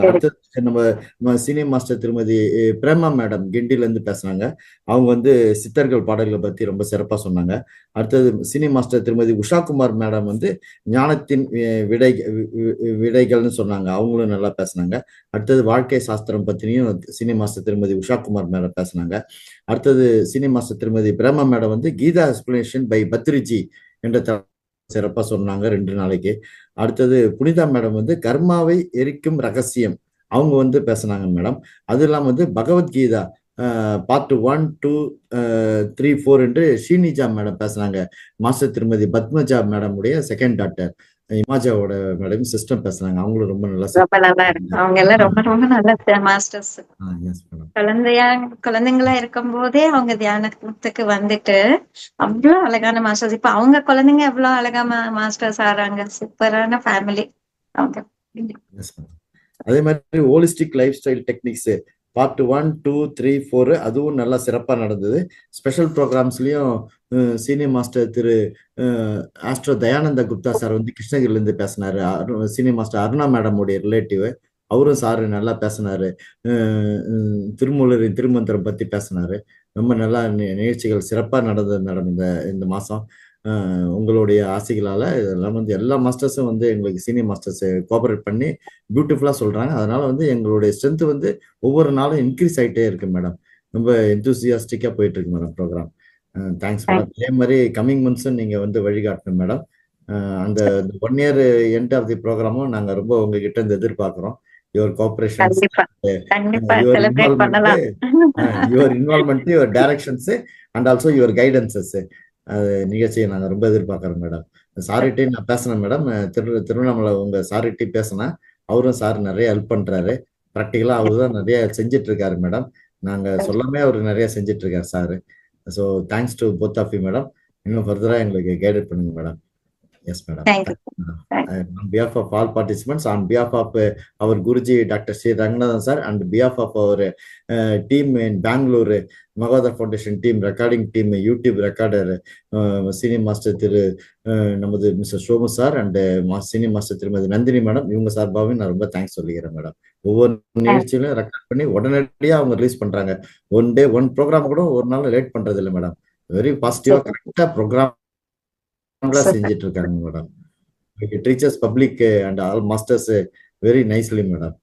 அடுத்தது நம்ம சீனியர் மாஸ்டர் திருமதி பிரேமா மேடம் கிண்டில இருந்து பேசுனாங்க. அவங்க வந்து சித்தர்கள் பாடல்களை பத்தி ரொம்ப சிறப்பா சொன்னாங்க. அடுத்தது சீனியர் மாஸ்டர் திருமதி உஷாகுமார் மேடம் வந்து ஞானத்தின் விடைகள்னு சொன்னாங்க. அவங்களும் நல்லா பேசினாங்க. அடுத்தது வாழ்க்கை சாஸ்திரம் பத்தினியும் சீனியர் மாஸ்டர் திருமதி உஷாகுமார் மேடம் பேசினாங்க. அடுத்தது சீனியர் மாஸ்டர் திருமதி பிரேமா மேடம் வந்து கீதா எக்ஸ்பிளனேஷன் பை பத்ரிஜி என்ற சிறப்பா சொன்னாங்க 2 நாளைக்கு. அடுத்தது புனிதா மேடம் வந்து கர்மாவை எரிக்கும் ரகசியம் அவங்க வந்து பேசினாங்க மேடம். அது இல்லாம வந்து பகவத்கீதா பார்ட் 1, 2, 3, 4 என்று ஸ்ரீனிஜா மேடம் பேசினாங்க. மாஸ்டர் திருமதி பத்மஜா மேடம் உடைய செகண்ட் டாக்டர் இமாஜாவோட மேடம் சிஸ்டம் பேசுறாங்க. அவங்களும் ரொம்ப நல்லா அவங்க எல்லாம் ரொம்ப ரொம்ப நல்ல மாஸ்டர்ஸ். குழந்தைங்களா இருக்கும் போதே அவங்க தியானத்துக்கு வந்துட்டு அவ்வளவு அழகான மாஸ்டர்ஸ். இப்ப அவங்க குழந்தைங்க எவ்வளவு அழகா மாஸ்டர்ஸ் ஆறாங்க. சூப்பரான ஃபேமிலி அவங்க. அதே மாதிரி holistic life style techniques part 1, 2, 3, 4 அதுவும் நல்லா சிறப்பா நடந்தது. ஸ்பெஷல் ப்ரோக்ராம்ஸ்லயும் சீனியர் மாஸ்டர் திரு ஆஸ்ட்ரோ தயானந்த குப்தா சார் வந்து கிருஷ்ணகிரில இருந்து பேசினாரு. சீனியர் மாஸ்டர் அருணா மேடம் உடைய ரிலேட்டிவ், அவரும் சாரு நல்லா பேசினாரு. திருமூலரின் திருமந்திரம் பத்தி பேசினாரு. ரொம்ப நல்லா நிகழ்ச்சிகள் சிறப்பா நடந்தது மேடம் இந்த மாசம். உங்களுடைய ஆசைகளால இதெல்லாம் வந்து எல்லா மாஸ்டர்ஸும் வந்து எங்களுக்கு சீனியர் மாஸ்டர்ஸ் கோஆபரேட் பண்ணி பியூட்டிஃபுல்லா சொல்றாங்க. அதனால வந்து எங்களுடைய ஸ்ட்ரென்த் வந்து ஒவ்வொரு நாளும் இன்க்ரீஸ் ஆகிட்டே இருக்கு மேடம். ரொம்ப எந்தூசியாஸ்டிக்கா போயிட்டு இருக்கு மேடம் ப்ரோக்ராம். Thanks madam. இதே மாதிரி கம்மிங் மந்த்ஸும் நீங்க வந்து வழிகாட்டணும் மேடம். அந்த 1 இயர் எண்ட் ஆஃப் தி ப்ரோக்ராமும் நாங்க ரொம்ப உங்ககிட்ட இருந்து எதிர்பார்க்கிறோம். யுவர் கோஆபரேஷன்ஸ், கண்டிப்பா கண்டிப்பா யுவர் செலிப்ரேட் இன்வால்மெண்ட், பண்ணலாம். Your directions and also your guidances, அது நிகழ்ச்சியை நாங்க ரொம்ப எதிர்பார்க்கிறோம் மேடம். சாரிட்டி நான் பேசினேன் மேடம். திருவண்ணாமலை உங்க சாரிட்டி பேசினேன். அவரும் சார் நிறைய ஹெல்ப் பண்றாரு. ப்ராக்டிக்கலா அவரு தான் நிறைய செஞ்சுட்டு இருக்காரு மேடம். நாங்க சொல்லாமே அவர் நிறைய செஞ்சுட்டு இருக்காரு sir. So thanks to both of you madam. இன்னும் ஃபர்தரா எங்களுக்கு கைடட் பண்ணுங்க madam. Yes, madam. Thank you. On behalf of all participants, on behalf of our Guruji, Dr. Sri Ranganathan sir, and behalf of our team in Bangalore, Magadha Foundation team, recording team, YouTube recorder, senior master திரு நமது mister Somu sir and senior master திருமதி Nandini madam, இவங்க சார்பாகவே நான் ரொம்ப thanks சொல்லிக்கிறேன் madam. ஒவ்வொரு நிகழ்ச்சியிலும் record பண்ணி உடனடியாக அவங்க ரிலீஸ் பண்றாங்க. ஒன் டே ஒன் ப்ரோக்ராம் கூட ஒரு நாள் லேட் பண்றது இல்லை மேடம். வெரி பாசிட்டிவா கரெக்டா ப்ரோக்ராம் செஞ்சிட்டு இருக்காங்க madam. Teachers public and all masters very nicely madam.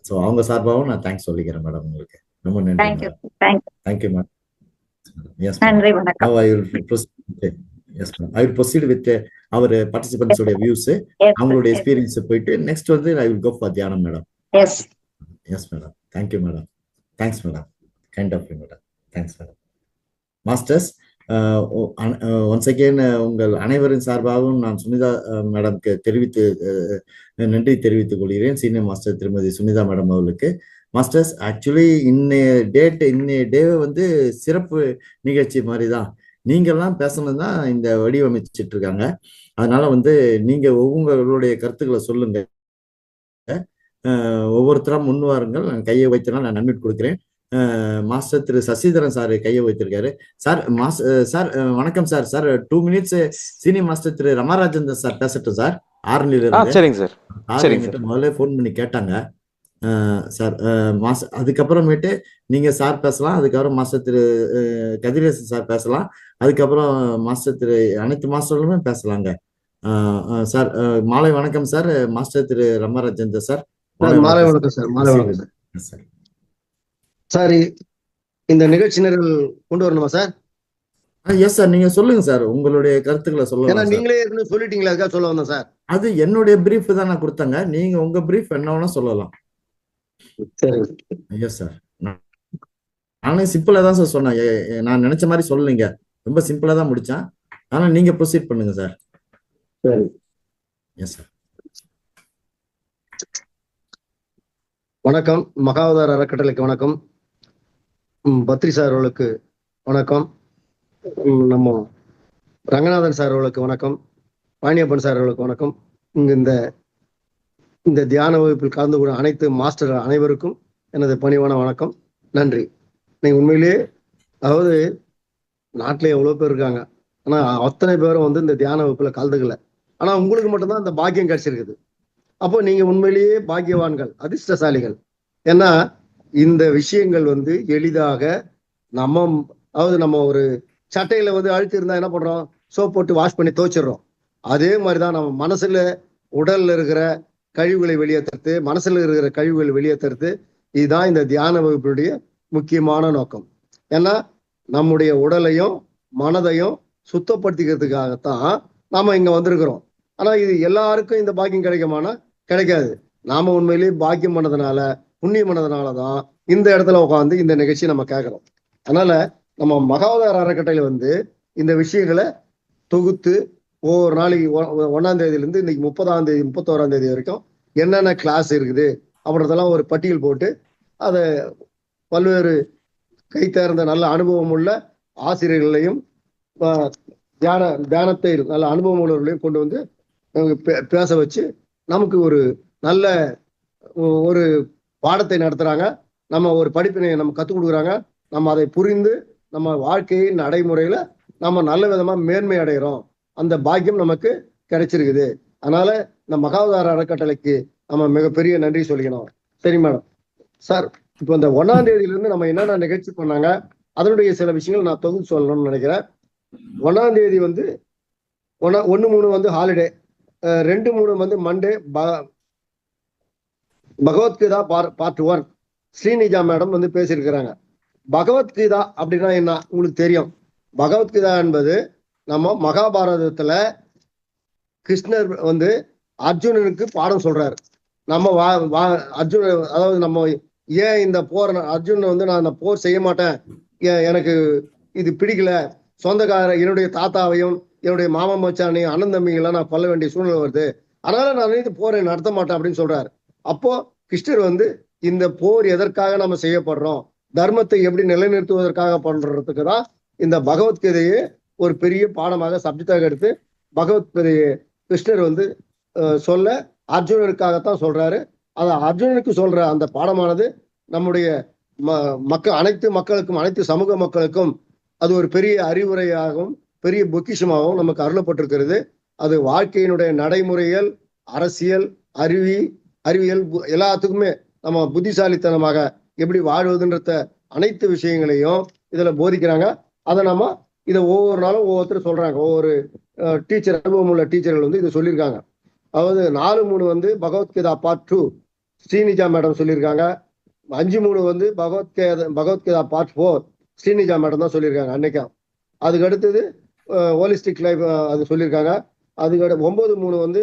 So அவங்க சார்பாகவும் நான் தேங்க்ஸ் சொல்லிக்கிறேன் மேடம். உங்களுக்கு ரொம்ப நன்றி madam. Thank you madam. Yes madam. Now I will proceed. Yes madam. I will proceed with our participants உடைய வியூஸ், அவங்களுடைய எக்ஸ்பீரியன்ஸ் போயிட்டு நெக்ஸ்ட் வந்து ஐ வில் கோ ஃபார் தியானம் madam. Yes madam. Thank you madam. Thanks madam. Kind of you madam. Thanks madam. Masters, once again உங்கள் அனைவரின் சார்பாகவும் நான் சுனிதா மேடம்க்கு நன்றி தெரிவித்துக் கொள்கிறேன். சீனியர் மாஸ்டர் திருமதி சுனிதா மேடம் அவர்களுக்கு. மாஸ்டர்ஸ், ஆக்சுவலி இன்னைய டே வந்து சிறப்பு நிகழ்ச்சி மாதிரி தான். நீங்கள்லாம் பேசணும் தான் இந்த வடிவமைச்சிட்டு இருக்காங்க. அதனால வந்து நீங்க உங்களுடைய கருத்துக்களை சொல்லுங்க. ஒவ்வொருத்தரா முன் வாருங்கள். நான் கையை வைத்தனால் நான் அன்மியூட் கொடுக்கிறேன். மாஸ்டர் திரு சசிதரன் சார் கையை வைத்திருக்காரு. சார் சார் வணக்கம் sir. Sir 2 minutes senior master திரு ரமாராஜன் சார் பேசட்டும் சார். ஆர்னில இருந்து. சரிங்க சார். சரிங்க சார். முதல்ல ஃபோன் பண்ணி கேட்டாங்க சார். அதுக்கப்புறமேட்டு நீங்க சார் பேசலாம். அதுக்கப்புறம் மாஸ்டர் திரு கதிரேசன் சார் பேசலாம். அதுக்கப்புறம் மாஸ்டர் திரு அனைத்து மாஸ்டர்களுமே பேசலாங்க. சார் மாலை வணக்கம் சார். மாஸ்டர் திரு ரமாராஜேந்தர் சார் மாலை வணக்கம் சார். மாலை வணக்கம் சார். சார் இந்த நிகழ்ச்சி நிரல் கொண்டு வரணுமா சார்? எஸ் சார், நீங்க சொல்லுங்க சார், உங்களுடைய கருத்துக்களை சொல்லுங்க. நீங்களே ஏற்கனவே சொல்லிட்டீங்களா? அதுக்காக சொல்ல வந்தேன் சார். அது என்னுடைய பிரீஃப் தான் நான் கொடுத்தேங்க. நீங்க உங்க பிரீஃப் என்ன வேணா சொல்லலாம். Yes sir. நானே சிம்பிளா தான் சார் சொன்னேன். நான் நினைச்ச மாதிரி சொல்லலைங்க. ரொம்ப சிம்பிளா தான் முடிச்சேன். ஆனா நீங்க ப்ரொசீட் பண்ணுங்க சார். சரி. S sir. வணக்கம். மகாவதார அறக்கட்டளைக்கு வணக்கம். பத்ரி சார் அவர்களுக்கு வணக்கம். நம்ம ரங்கநாதன் சார் அவர்களுக்கு வணக்கம். பாணியப்பன் சார் அவர்களுக்கு வணக்கம். இங்க இந்த தியான வகுப்பில் கலந்து கொண்ட அனைத்து மாஸ்டர் அனைவருக்கும் எனது பணிவான வணக்கம், நன்றி. நீங்க உண்மையிலேயே, அதாவது நாட்டில் எவ்வளோ பேர் இருக்காங்க, ஆனா அத்தனை பேரும் வந்து இந்த தியான வகுப்புல கலந்துக்கல. ஆனா உங்களுக்கு மட்டும்தான் இந்த பாக்கியம் கிடைச்சிருக்குது. அப்போ நீங்க உண்மையிலேயே பாக்கியவான்கள், அதிர்ஷ்டசாலிகள். ஏன்னா இந்த விஷயங்கள் வந்து எளிதாக நம்ம ஒரு சட்டையில வந்து அழுத்தி இருந்தா என்ன பண்றோம்? சோப் போட்டு வாஷ் பண்ணி துவைச்சிடுறோம். அதே மாதிரிதான் நம்ம மனசுல, உடல்ல இருக்கிற கழிவுகளை வெளியேற்றுறது, மனசுல இருக்கிற கழிவுகளை வெளியேற்றுறது, இதுதான் இந்த தியான வகுப்புடைய முக்கியமான நோக்கம். ஏன்னா நம்முடைய உடலையும் மனதையும் சுத்தப்படுத்திக்கிறதுக்காகத்தான் நாம இங்க வந்திருக்கிறோம். ஆனா இது எல்லாருக்கும் இந்த பாக்கியம் கிடைக்குமானா கிடைக்காது. நாம உண்மையிலேயே பாக்கியம் பண்ணதுனால, புண்ணியம் பண்ணதுனாலதான் இந்த இடத்துல உட்காந்து இந்த நிகழ்ச்சி நம்ம கேட்கிறோம். அதனால நம்ம மகாவதார அறக்கட்டையில வந்து இந்த விஷயங்களை தொகுத்து ஒவ்வொரு நாளைக்கு 1ஆம் தேதியிலிருந்து இன்னைக்கு 30ஆம் தேதி 31ஆம் தேதி வரைக்கும் என்னென்ன கிளாஸ் இருக்குது அப்படின்றதெல்லாம் ஒரு பட்டியல் போட்டு அதை பல்வேறு கை தேர்ந்த நல்ல அனுபவம் உள்ள ஆசிரியர்களையும் தியானத்தை நல்ல அனுபவம் உள்ளவர்களையும் கொண்டு வந்து பேச வச்சு நமக்கு ஒரு நல்ல ஒரு பாடத்தை நடத்துறாங்க. நம்ம ஒரு படிப்பினை நம்ம கற்றுக் கொடுக்குறாங்க. நம்ம அதை புரிந்து நம்ம வாழ்க்கையின் நடைமுறையில நம்ம நல்ல விதமா மேன்மை அடைகிறோம். அந்த பாக்கியம் நமக்கு கிடைச்சிருக்குது. அதனால இந்த மகாவதார அறக்கட்டளைக்கு நம்ம மிகப்பெரிய நன்றி சொல்லிக்கணும். சரி மேடம். சார், இப்போ இந்த 1ஆம் தேதியிலிருந்து நம்ம என்னென்ன நிகழ்ச்சி பண்ணாங்க அதனுடைய சில விஷயங்கள் நான் தொகுத்து சொல்லணும்னு நினைக்கிறேன். 1ஆம் தேதி வந்து 1-3 வந்து ஹாலிடே, 2-3 வந்து மண்டே பகவத்கீதா பார்ட் 1 ஸ்ரீநிஜா மேடம் வந்து பேசியிருக்கிறாங்க. பகவத்கீதா அப்படின்னா என்ன உங்களுக்கு தெரியும். பகவத்கீதா என்பது நம்ம மகாபாரதத்துல கிருஷ்ணர் வந்து அர்ஜுனனுக்கு பாடம் சொல்றாரு. நம்ம அர்ஜுன, அதாவது நம்ம ஏன் இந்த போர், அர்ஜுனன் வந்து நான் இந்த போர் செய்ய மாட்டேன், எனக்கு இது பிடிக்கல, சொந்தக்கார என்னுடைய தாத்தாவையும் என்னுடைய மாமா மச்சானையும் அண்ணன் தம்பிங்கெல்லாம் நான் கொல்ல வேண்டிய சூழ்நிலை வருது, அதனால நான் இது போரை நடத்த மாட்டேன் அப்படின்னு சொல்றாரு. அப்போ கிருஷ்ணர் வந்து இந்த போர் எதற்காக நம்ம செய்யப்படுறோம், தர்மத்தை எப்படி நிலைநிறுத்துவதற்காக பண்றதுக்கு தான் இந்த பகவத்கீதையை ஒரு பெரிய பாடமாக சப்ஜெக்டாக எடுத்து பகவத்கீதையை கிருஷ்ணர் வந்து சொல்ல அர்ஜுனனுக்காகத்தான் சொல்றாரு. அது அர்ஜுனனுக்கு சொல்ற அந்த பாடமானது நம்முடைய அனைத்து மக்களுக்கும், அனைத்து சமூக மக்களுக்கும் அது ஒரு பெரிய அறிவுரையாகவும் பெரிய பொக்கிஷமாகவும் நமக்கு அருளப்பட்டிருக்கிறது. அது வாழ்க்கையினுடைய நடைமுறைகள், அரசியல், அறிவியல் எல்லாத்துக்குமே நம்ம புத்திசாலித்தனமாக எப்படி வாழ்வதுன்றத அனைத்து விஷயங்களையும் இதுல போதிக்கிறாங்க. அதை நம்ம இதை ஒவ்வொரு நாளும் ஒவ்வொருத்தர் சொல்றாங்க. ஒவ்வொரு டீச்சர், அனுபவம் உள்ள டீச்சர்கள் வந்து இதை சொல்லியிருக்காங்க. அதாவது 4:3 வந்து பகவத்கீதா பார்ட் 2 ஸ்ரீனிஜா மேடம் சொல்லியிருக்காங்க. 5:3 வந்து பகவத்கீதா பார்ட் 4 ஸ்ரீனிஜா மேடம் தான் சொல்லியிருக்காங்க அன்னைக்கும். அதுக்கு அடுத்தது ஹோலிஸ்டிக் லைஃப் அது சொல்லியிருக்காங்க. அதுக்கு 9:3 வந்து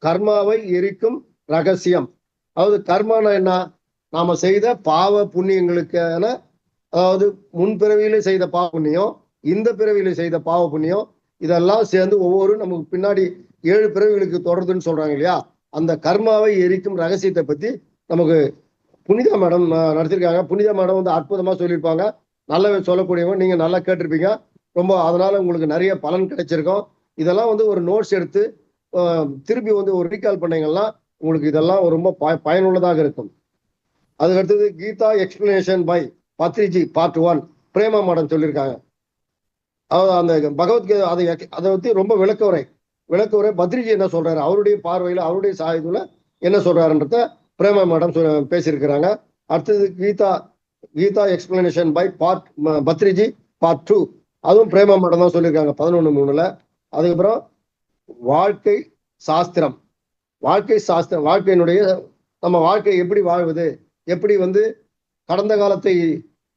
கர்மாவை எரிக்கும் ரகசியம். அதாவது கர்மானா என்ன, நாம செய்த பாவ புண்ணியங்களுக்கான, அதாவது முன்பிறவியில செய்த பாவ புண்ணியம், இந்த பிறவியில செய்த பாவ புண்ணியம், இதெல்லாம் சேர்ந்து ஒவ்வொரு நமக்கு பின்னாடி 7 பிறவிகளுக்கு தொடருதுன்னு சொல்றாங்க இல்லையா, அந்த கர்மாவை எரிக்கும் ரகசியத்தை பத்தி நமக்கு புனிதா மேடம் நடத்திருக்காங்க. புனிதா மேடம் வந்து அற்புதமா சொல்லியிருப்பாங்க, நல்லா சொல்லக்கூடியவங்க, நீங்க நல்லா கேட்டிருப்பீங்க ரொம்ப. அதனால உங்களுக்கு நிறைய பலன் கிடைச்சிருக்கும். இதெல்லாம் வந்து ஒரு நோட்ஸ் எடுத்து திருப்பி வந்து ஒரு ரீகால் பண்ணீங்கன்னா உங்களுக்கு இதெல்லாம் ரொம்ப பயனுள்ளதாக இருக்கும். அதுக்கு அடுத்தது Gita explanation by Patriji part 1 Prema madam சொல்லியிருக்காங்க. அதாவது அந்த பகவத்கீதை அதை பத்தி ரொம்ப விளக்குரை பத்ரிஜி என்ன சொல்றாரு, அவருடைய பார்வையில அவருடைய சாயுதுல என்ன சொல்றாருன்றத பிரேமா மேடம் பேசியிருக்கிறாங்க. அடுத்தது Gita explanation by Patriji part 2, அதுவும் பிரேமா மேடம் தான் சொல்லியிருக்காங்க 11:3. அதுக்கப்புறம் வாழ்க்கை சாஸ்திரம், வாழ்க்கையினுடைய நம்ம வாழ்க்கை எப்படி வாழ்வது, எப்படி வந்து கடந்த காலத்தை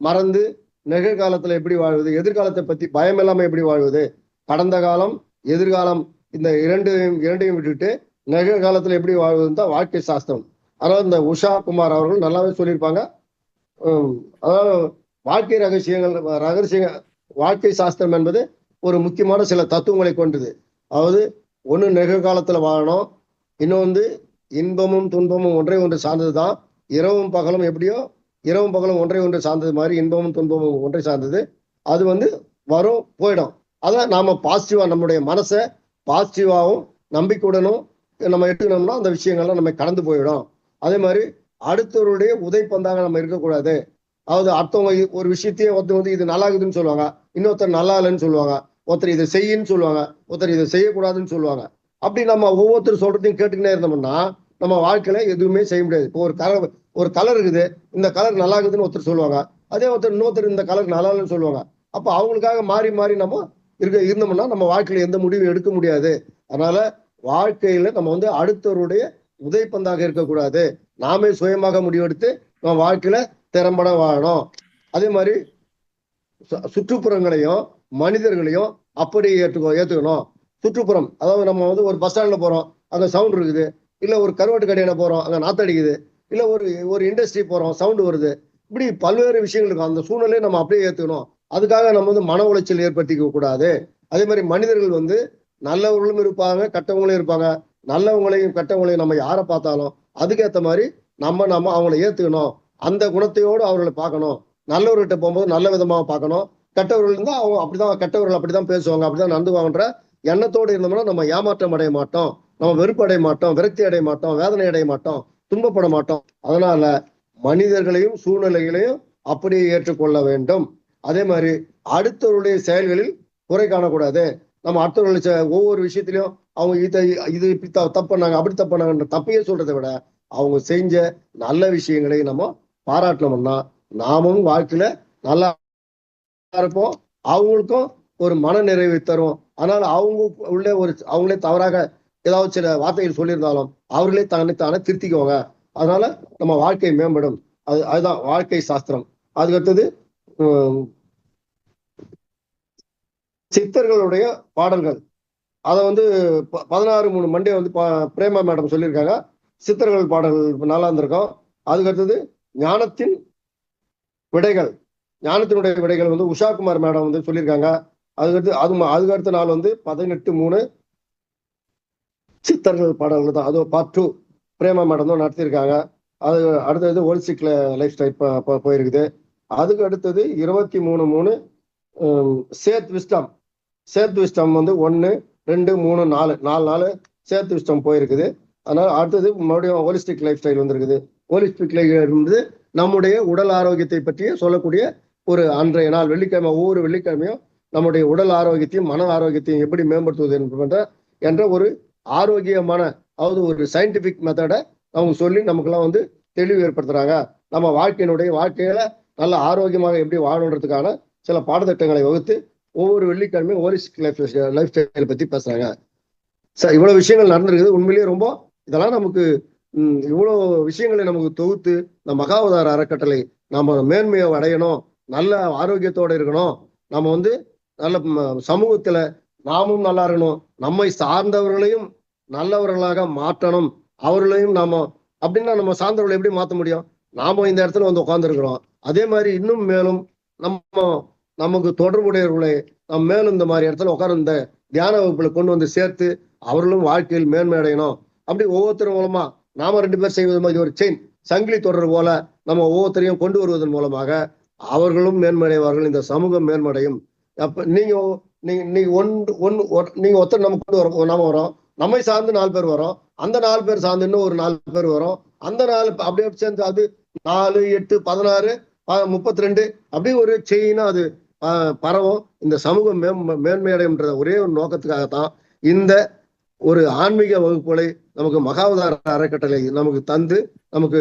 மறந்து நிகழ்காலத்துல எப்படி வாழ்வது, எதிர்காலத்தை பத்தி பயம் இல்லாம எப்படி வாழ்வது, கடந்த காலம் எதிர்காலம் இந்த இரண்டையும் விட்டுட்டு நிகழ்காலத்துல எப்படி வாழ்வதுன்னு தான் வாழ்க்கை சாஸ்திரம். அதாவது இந்த உஷா குமார் அவர்கள் நல்லாவே சொல்லியிருப்பாங்க. அதாவது வாழ்க்கை சாஸ்திரம் என்பது ஒரு முக்கியமான சில தத்துவங்களை கொண்டது. அதாவது ஒண்ணு நிகழ்காலத்துல வாழணும், இன்னொன்று இன்பமும் துன்பமும் ஒன்றை ஒன்று சார்ந்ததுதான். இரவும் பகலும் எப்படியோ இரவும் பகலும் ஒன்றை ஒன்று சார்ந்தது மாதிரி இன்பமும் துன்பமும் ஒன்றை சார்ந்தது. அது வந்து வரும் போயிடும். அதை நாம பாசிட்டிவா, நம்முடைய மனசை பாசிட்டிவாகவும் நம்பிக்கையுடனும் நம்ம எடுத்துக்கணும்னா அந்த விஷயங்கள்லாம் நம்ம கடந்து போயிடும். அதே மாதிரி அடுத்தவருடைய உதைப்பந்தாக நம்ம இருக்கக்கூடாது. அதாவது அடுத்தவங்க ஒரு விஷயத்தையே ஒருத்தர் வந்து இது நல்லா இருக்குதுன்னு சொல்லுவாங்க, இன்னொருத்தர் நல்லா இல்லைன்னு சொல்லுவாங்க, ஒருத்தர் இதை செய்யின்னு சொல்லுவாங்க, ஒருத்தர் இதை செய்யக்கூடாதுன்னு சொல்லுவாங்க. அப்படி நம்ம ஒவ்வொருத்தர் சொல்றதையும் கேட்டுக்கிட்டே இருந்தோம்னா நம்ம வாழ்க்கையில எதுவுமே செய்ய முடியாது. இப்போ ஒரு கலர் இருக்குது, இந்த கலர் நல்லா இருக்குதுன்னு ஒருத்தர் சொல்லுவாங்க, அதே ஒருத்தர் இன்னொருத்தர் இந்த கலர் நல்லா இல்லைன்னு சொல்லுவாங்க. அப்ப அவங்களுக்காக மாறி மாறி நம்ம இருந்தோம்னா நம்ம வாழ்க்கையில எந்த முடிவும் எடுக்க முடியாது. அதனால வாழ்க்கையில நம்ம வந்து அடுத்தவருடைய உதைப்பந்தாக இருக்கக்கூடாது, நாமே சுயமாக முடிவெடுத்து நம்ம வாழ்க்கையில திறம்பட வாழணும். அதே மாதிரி சுற்றுப்புறங்களையும் மனிதர்களையும் அப்படி ஏத்துக்கணும். சுற்றுப்புறம், அதாவது நம்ம வந்து ஒரு பஸ் ஸ்டாண்ட்ல போறோம், அங்க சவுண்ட் இருக்குது, இல்ல ஒரு கருவாட்டு கடையில போறோம், அங்க நாத்தடிக்குது, இல்ல ஒரு இண்டஸ்ட்ரி போறோம், சவுண்ட் வருது, இப்படி பல்வேறு விஷயங்கள் இருக்கும். அந்த சூழ்நிலையை நம்ம அப்படியே ஏத்துக்கணும். அதுக்காக நம்ம வந்து மன உளைச்சல் ஏற்படுத்திக்க கூடாது. அதே மாதிரி மனிதர்கள் வந்து நல்லவர்களும் இருப்பாங்க, கெட்டவங்களும் இருப்பாங்க. நல்லவங்களையும் கெட்டவங்களையும் நம்ம யாரை பார்த்தாலும் அதுக்கேற்ற மாதிரி நம்ம அவங்கள ஏத்துக்கணும். அந்த குணத்தையோடு அவர்களை பார்க்கணும். நல்லவர்கிட்ட போகும்போது நல்ல விதமாக பார்க்கணும். கெட்டவர்கள் இருந்தால் அவங்க அப்படிதான், கெட்டவர்கள் அப்படிதான் பேசுவாங்க, அப்படிதான் நடந்துவாங்கன்ற எண்ணத்தோடு இருந்தோம்னா நம்ம ஏமாற்றம் அடைய மாட்டோம், நம்ம வெறுப்பு அடைய மாட்டோம், விரக்தி அடைய மாட்டோம், வேதனை அடைய மாட்டோம், துன்பப்பட மாட்டோம். அதனால மனிதர்களையும் சூழ்நிலைகளையும் அப்படியே ஏற்றுக்கொள்ள வேண்டும். அதே மாதிரி அடுத்தவருடைய செயல்களில் குறை காணக்கூடாது. நம்ம அடுத்தவர்களுடைய ஒவ்வொரு விஷயத்திலையும் அவங்க இது இப்படி தப்பு பண்ணாங்க, அப்படி தப்பு பண்ணாங்கன்ற தப்பையே சொல்றதை விட அவங்க செஞ்ச நல்ல விஷயங்களை நம்ம பாராட்டணும்னா நாமும் வாழ்க்கையில நல்லா இருப்போம், அவங்களுக்கும் ஒரு மன நிறைவை தரும். அதனால அவங்க அவங்களே தவறாக ஏதாவது சில வார்த்தைகள் சொல்லியிருந்தாலும் அவர்களே தானே திருத்திக்குவாங்க. அதனால நம்ம வாழ்க்கை மேம்படும். அதுதான் வாழ்க்கை சாஸ்திரம். அதுக்கடுத்தது சித்தர்களுடைய பாடல்கள். அதை வந்து 16/3 மண்டே வந்து பிரேமா மேடம் சொல்லியிருக்காங்க. சித்தர்கள் பாடல்கள் நல்லா இருந்திருக்கும். அதுக்கு அடுத்தது ஞானத்தின் விடைகள், ஞானத்தினுடைய விடைகள் வந்து உஷாகுமார் மேடம் வந்து சொல்லியிருக்காங்க. அதுக்கு அடுத்த நாள் வந்து 18/3 சித்தர்கள் பாடல்கள் தான். அது பார்ட் 2 பிரேமா மேடம் தான் நடத்தியிருக்காங்க. அது அடுத்தது ஹோலிஸ்டிக் லைஃப் ஸ்டைல் போயிருக்குது. அதுக்கு அடுத்தது 23/3 சேத் விஸ்டம் வந்து 1, 2, 3, 4 நாள் சேத் விஸ்டம் போயிருக்குது. அதனால அடுத்தது மறுபடியும் ஹோலிஸ்டிக் லைஃப் ஸ்டைல் வந்துருக்குது. ஹோலிஸ்டிக் லைஃப் வந்து நம்முடைய உடல் ஆரோக்கியத்தை பற்றி சொல்லக்கூடிய ஒரு அன்றைய நாள் வெள்ளிக்கிழமை, ஒவ்வொரு வெள்ளிக்கிழமையும் நம்முடைய உடல் ஆரோக்கியத்தையும் மன ஆரோக்கியத்தையும் எப்படி மேம்படுத்துவது என்ற ஒரு ஆரோக்கியமான, அதாவது ஒரு சயின்டிபிக் மெத்தடை அவங்க சொல்லி நமக்கெல்லாம் வந்து தெளிவு ஏற்படுத்துறாங்க. நம்ம வாழ்க்கையில நல்ல ஆரோக்கியமாக எப்படி வாழணுன்றதுக்கான சில பாடத்திட்டங்களை வகுத்து ஒவ்வொரு வெள்ளிக்கிழமையும் ஹோலிஸ்டிக் லைஃப் ஸ்டைலை பத்தி பேசுறாங்க. சார், இவ்வளவு விஷயங்கள் நடந்திருக்குது. உண்மையிலேயே ரொம்ப இதெல்லாம் நமக்கு இவ்வளவு விஷயங்களை நமக்கு தொகுத்து இந்த மகாவதார அறக்கட்டளை நம்ம மேன்மையை அடையணும், நல்ல ஆரோக்கியத்தோட இருக்கணும், நம்ம வந்து நல்ல சமூகத்துல நாமும் நல்லா இருக்கணும், நம்மை சார்ந்தவர்களையும் நல்லவர்களாக மாற்றணும், அவர்களையும் அப்படின்னா நம்ம சார்ந்தவர்களை எப்படி மாற்ற முடியும்? நாம இந்த இடத்துல வந்து உட்கார்ந்துருக்கிறோம். அதே மாதிரி இன்னும் மேலும் நமக்கு தொடர்புடையவர்களை நம்ம மேலும் இந்த மாதிரி இடத்துல உட்கார்ந்து இந்த தியான வகுப்புல கொண்டு வந்து சேர்த்து அவர்களும் வாழ்க்கையில் மேன்மை அடையணும். அப்படி ஒவ்வொருத்தரும் மூலமா நாம 2 பேர் செய்வது மாதிரி ஒரு செயின் சங்கிலி தொடர் போல நம்ம ஒவ்வொருத்தரையும் கொண்டு வருவதன் மூலமாக அவர்களும் மேன்மடைவார்கள், இந்த சமூகம் மேன்மடையும். அப்ப நீங்க ஒருத்தர் நம்ம கொண்டு வரோம், நாம வரோம், நம்மை சார்ந்து 4 பேர் வரோம், அந்த 4 பேர் சார்ந்து இன்னும் ஒரு 4 பேர் வரும், அந்த 4 அப்படியே சேர்ந்து அது 4, 8, 16, 32 அப்படி ஒரு செயினா அது பரவும். இந்த சமூகம் மேன்மையடைன்ற ஒரே ஒரு நோக்கத்துக்காகத்தான் இந்த ஒரு ஆன்மீக வகுப்புகளை நமக்கு மகாவதார அறக்கட்டளை நமக்கு தந்து நமக்கு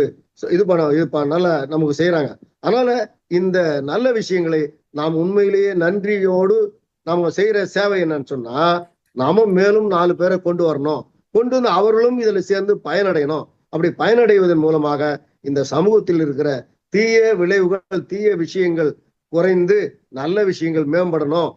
நல்ல நமக்கு செய்யறாங்க. அதனால இந்த நல்ல விஷயங்களை நாம் உண்மையிலேயே நன்றியோடு நம்ம செய்யற சேவை என்னன்னு சொன்னா, நாம மேலும் 4 பேரை கொண்டு வரணும், கொண்டு வந்து அவர்களும் இதுல சேர்ந்து பயனடையணும். அப்படி பயனடைவதன் மூலமாக இந்த சமூகத்தில் இருக்கிற தீய விளைவுகள், தீய விஷயங்கள் குறைந்து நல்ல விஷயங்கள் மேம்படணும்.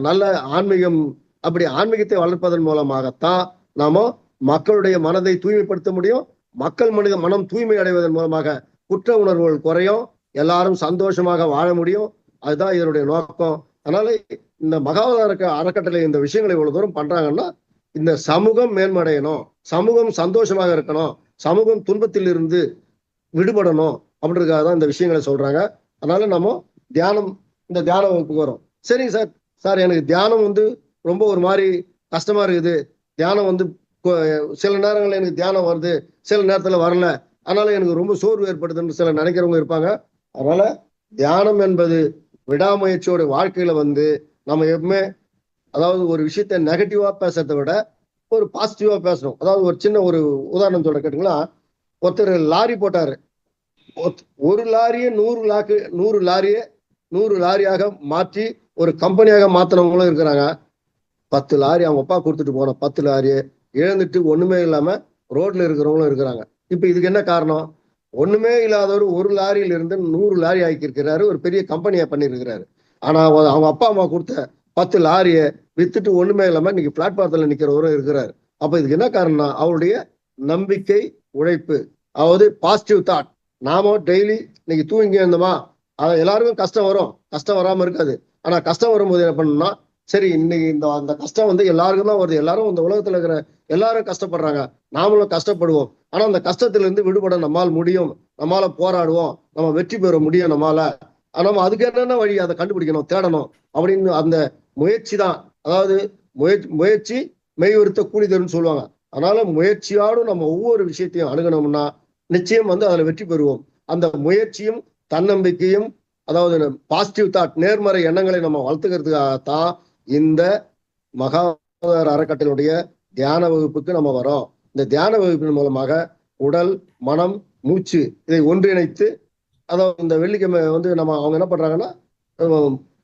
நல்ல ஆன்மீகம், அப்படி ஆன்மீகத்தை வளர்ப்பதன் மூலமாகத்தான் நாம மக்களுடைய மனதை தூய்மைப்படுத்த முடியும். மக்கள் மனம் தூய்மை அடைவதன் மூலமாக குற்ற உணர்வுகள் குறையும், எல்லாரும் சந்தோஷமாக வாழ முடியும். அதுதான் இதனுடைய நோக்கம். அதனால இந்த மகாவதார அறக்கட்டளை இந்த விஷயங்களை இவ்வளவு தூரம் பண்றாங்கன்னா, இந்த சமூகம் மேன்மடையணும், சமூகம் சந்தோஷமாக இருக்கணும், சமூகம் துன்பத்தில் இருந்து விடுபடணும் அப்படின்றதுக்காக தான் இந்த விஷயங்களை சொல்றாங்க. அதனால நம்ம இந்த தியான வகுப்புக்கு வரோம். சரிங்க சார், எனக்கு தியானம் வந்து ரொம்ப ஒரு மாதிரி கஷ்டமா இருக்குது, தியானம் வந்து சில நேரங்கள்ல எனக்கு தியானம் வருது, சில நேரத்துல வரல, அதனால எனக்கு ரொம்ப சோர்வு ஏற்படுதுன்னு சில நினைக்கிறவங்க இருப்பாங்க. அதனால தியானம் என்பது விடாமுயற்சியோட வாழ்க்கையில வந்து நம்ம எப்பவுமே, அதாவது ஒரு விஷயத்த நெகட்டிவா பேசுறதை விட ஒரு பாசிட்டிவா பேசணும். அதாவது ஒரு சின்ன ஒரு உதாரணம் சொல்ற கேட்டீங்களா, ஒருத்தர் லாரி போட்டாரு, ஒரு லாரியை 100 லாரியாக மாற்றி ஒரு கம்பெனியாக மாத்தினவங்களும் இருக்கிறாங்க. 10 லாரி அவங்க அப்பா கொடுத்துட்டு போன 10 லாரியை இழந்துட்டு ஒண்ணுமே இல்லாம ரோட்ல இருக்கிறவங்களும் இருக்கிறாங்க. இப்ப இதுக்கு என்ன காரணம்? ஒண்ணுமே இல்லாதவர் ஒரு லாரியில இருந்து 100 லாரி ஆக்கியிருக்கிறாரு, ஒரு பெரிய கம்பெனியா பண்ணிருக்கிறாரு. ஆனா அவங்க அப்பா அம்மா கொடுத்த 10 லாரியை வித்துட்டு ஒண்ணுமே இல்லாம இன்னைக்கு பிளாட்பாரத்துல நிக்கிறவரும் இருக்கிறாரு. அப்ப இதுக்கு என்ன காரணம்னா அவருடைய நம்பிக்கை, உழைப்பு, அதாவது பாசிட்டிவ் தாட். நாம டெய்லி இன்னைக்கு தூங்கி இருந்தோமா, எல்லாருக்கும் கஷ்டம் வரும், கஷ்டம் வராம இருக்காது. ஆனா கஷ்டம் வரும்போது என்ன பண்ணணும்னா, சரி இன்னைக்கு அந்த கஷ்டம் வந்து எல்லாருக்கும் தான் வருது, எல்லாரும் இந்த உலகத்துல இருக்கிற எல்லாரும் கஷ்டப்படுறாங்க, நாமளும் கஷ்டப்படுவோம். ஆனா அந்த கஷ்டத்துல இருந்து விடுபட நம்மால் முடியும், நம்மால போராடுவோம், நம்ம வெற்றி பெற முடியும் நம்மால. நம்ம அதுக்கு என்னென்ன வழி அதை கண்டுபிடிக்கணும், தேடணும் அப்படின்னு அந்த முயற்சி தான். அதாவது முயற்சி மெய்வருத்த கூலி தரும்னு சொல்லுவாங்க. அதனால முயற்சியோடு நம்ம ஒவ்வொரு விஷயத்தையும் அணுகணும்னா நிச்சயம் வந்து அதுல வெற்றி பெறுவோம். அந்த முயற்சியும் தன்னம்பிக்கையும், அதாவது பாசிட்டிவ் தாட், நேர்மறை எண்ணங்களை நம்ம வளர்த்துக்கிறதுக்காகத்தான் இந்த மகாவதார அறக்கட்டளையுடைய தியான வகுப்புக்கு நம்ம வரோம். இந்த தியான வகுப்பின் மூலமாக உடல், மனம், மூச்சு இதை ஒன்றிணைத்து, அதாவது இந்த வெள்ளிக்கிழமை வந்து அவங்க என்ன பண்றாங்கன்னா,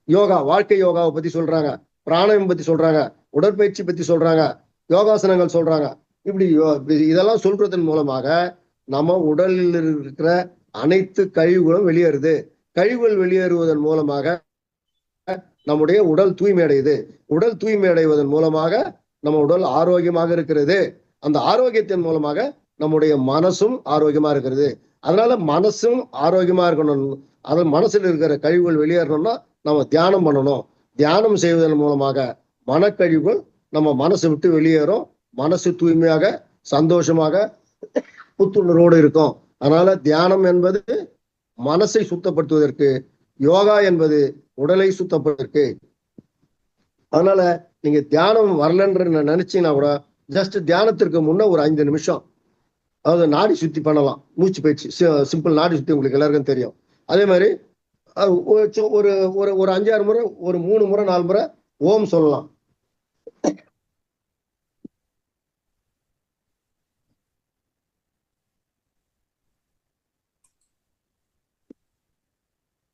யோகா, வாழ்க்கை யோகாவை பத்தி சொல்றாங்க, பிராணாயம் பத்தி சொல்றாங்க, உடற்பயிற்சி பத்தி சொல்றாங்க, யோகாசனங்கள் சொல்றாங்க. இப்படி இதெல்லாம் சொல்றதன் மூலமாக நம்ம உடலில் இருக்கிற அனைத்து கழிவுகளும் வெளியேறுது. கழிவுகள் வெளியேறுவதன் மூலமாக நம்முடைய உடல் தூய்மை அடையுது. உடல் தூய்மை அடைவதன் மூலமாக நம்ம உடல் ஆரோக்கியமாக இருக்கிறது. அந்த ஆரோக்கியத்தின் மூலமாக நம்முடைய மனசும் ஆரோக்கியமா இருக்கிறது. அதனால மனசும் ஆரோக்கியமா இருக்கணும். அதில் மனசுல இருக்கிற கழிவுகள் வெளியேறணும்னா நம்ம தியானம் பண்ணணும். தியானம் செய்வதன் மூலமாக மனக்கழிவுகள் நம்ம மனசை விட்டு வெளியேறும். மனசு தூய்மையாக சந்தோஷமாக புத்துணர்வோடு இருக்கும். அதனால தியானம் என்பது மனசை சுத்தப்படுத்துவதற்கு, யோகா என்பது உடலை சுத்தப்படுவதற்கு. அதனால நீங்க தியானம் வரலன்ற நினைச்சீங்கன்னா கூட ஜஸ்ட் தியானத்திற்கு முன்ன ஒரு 5 நிமிஷம் அதாவது நாடி சுத்தி பண்ணலாம். மூச்சு பயிற்சி, சிம்பிள் நாடி சுத்தி உங்களுக்கு எல்லாருக்கும் தெரியும். அதே மாதிரி ஒரு ஒரு 5-6 முறை, ஒரு 3 முறை 4 முறை ஓம் சொல்லலாம்.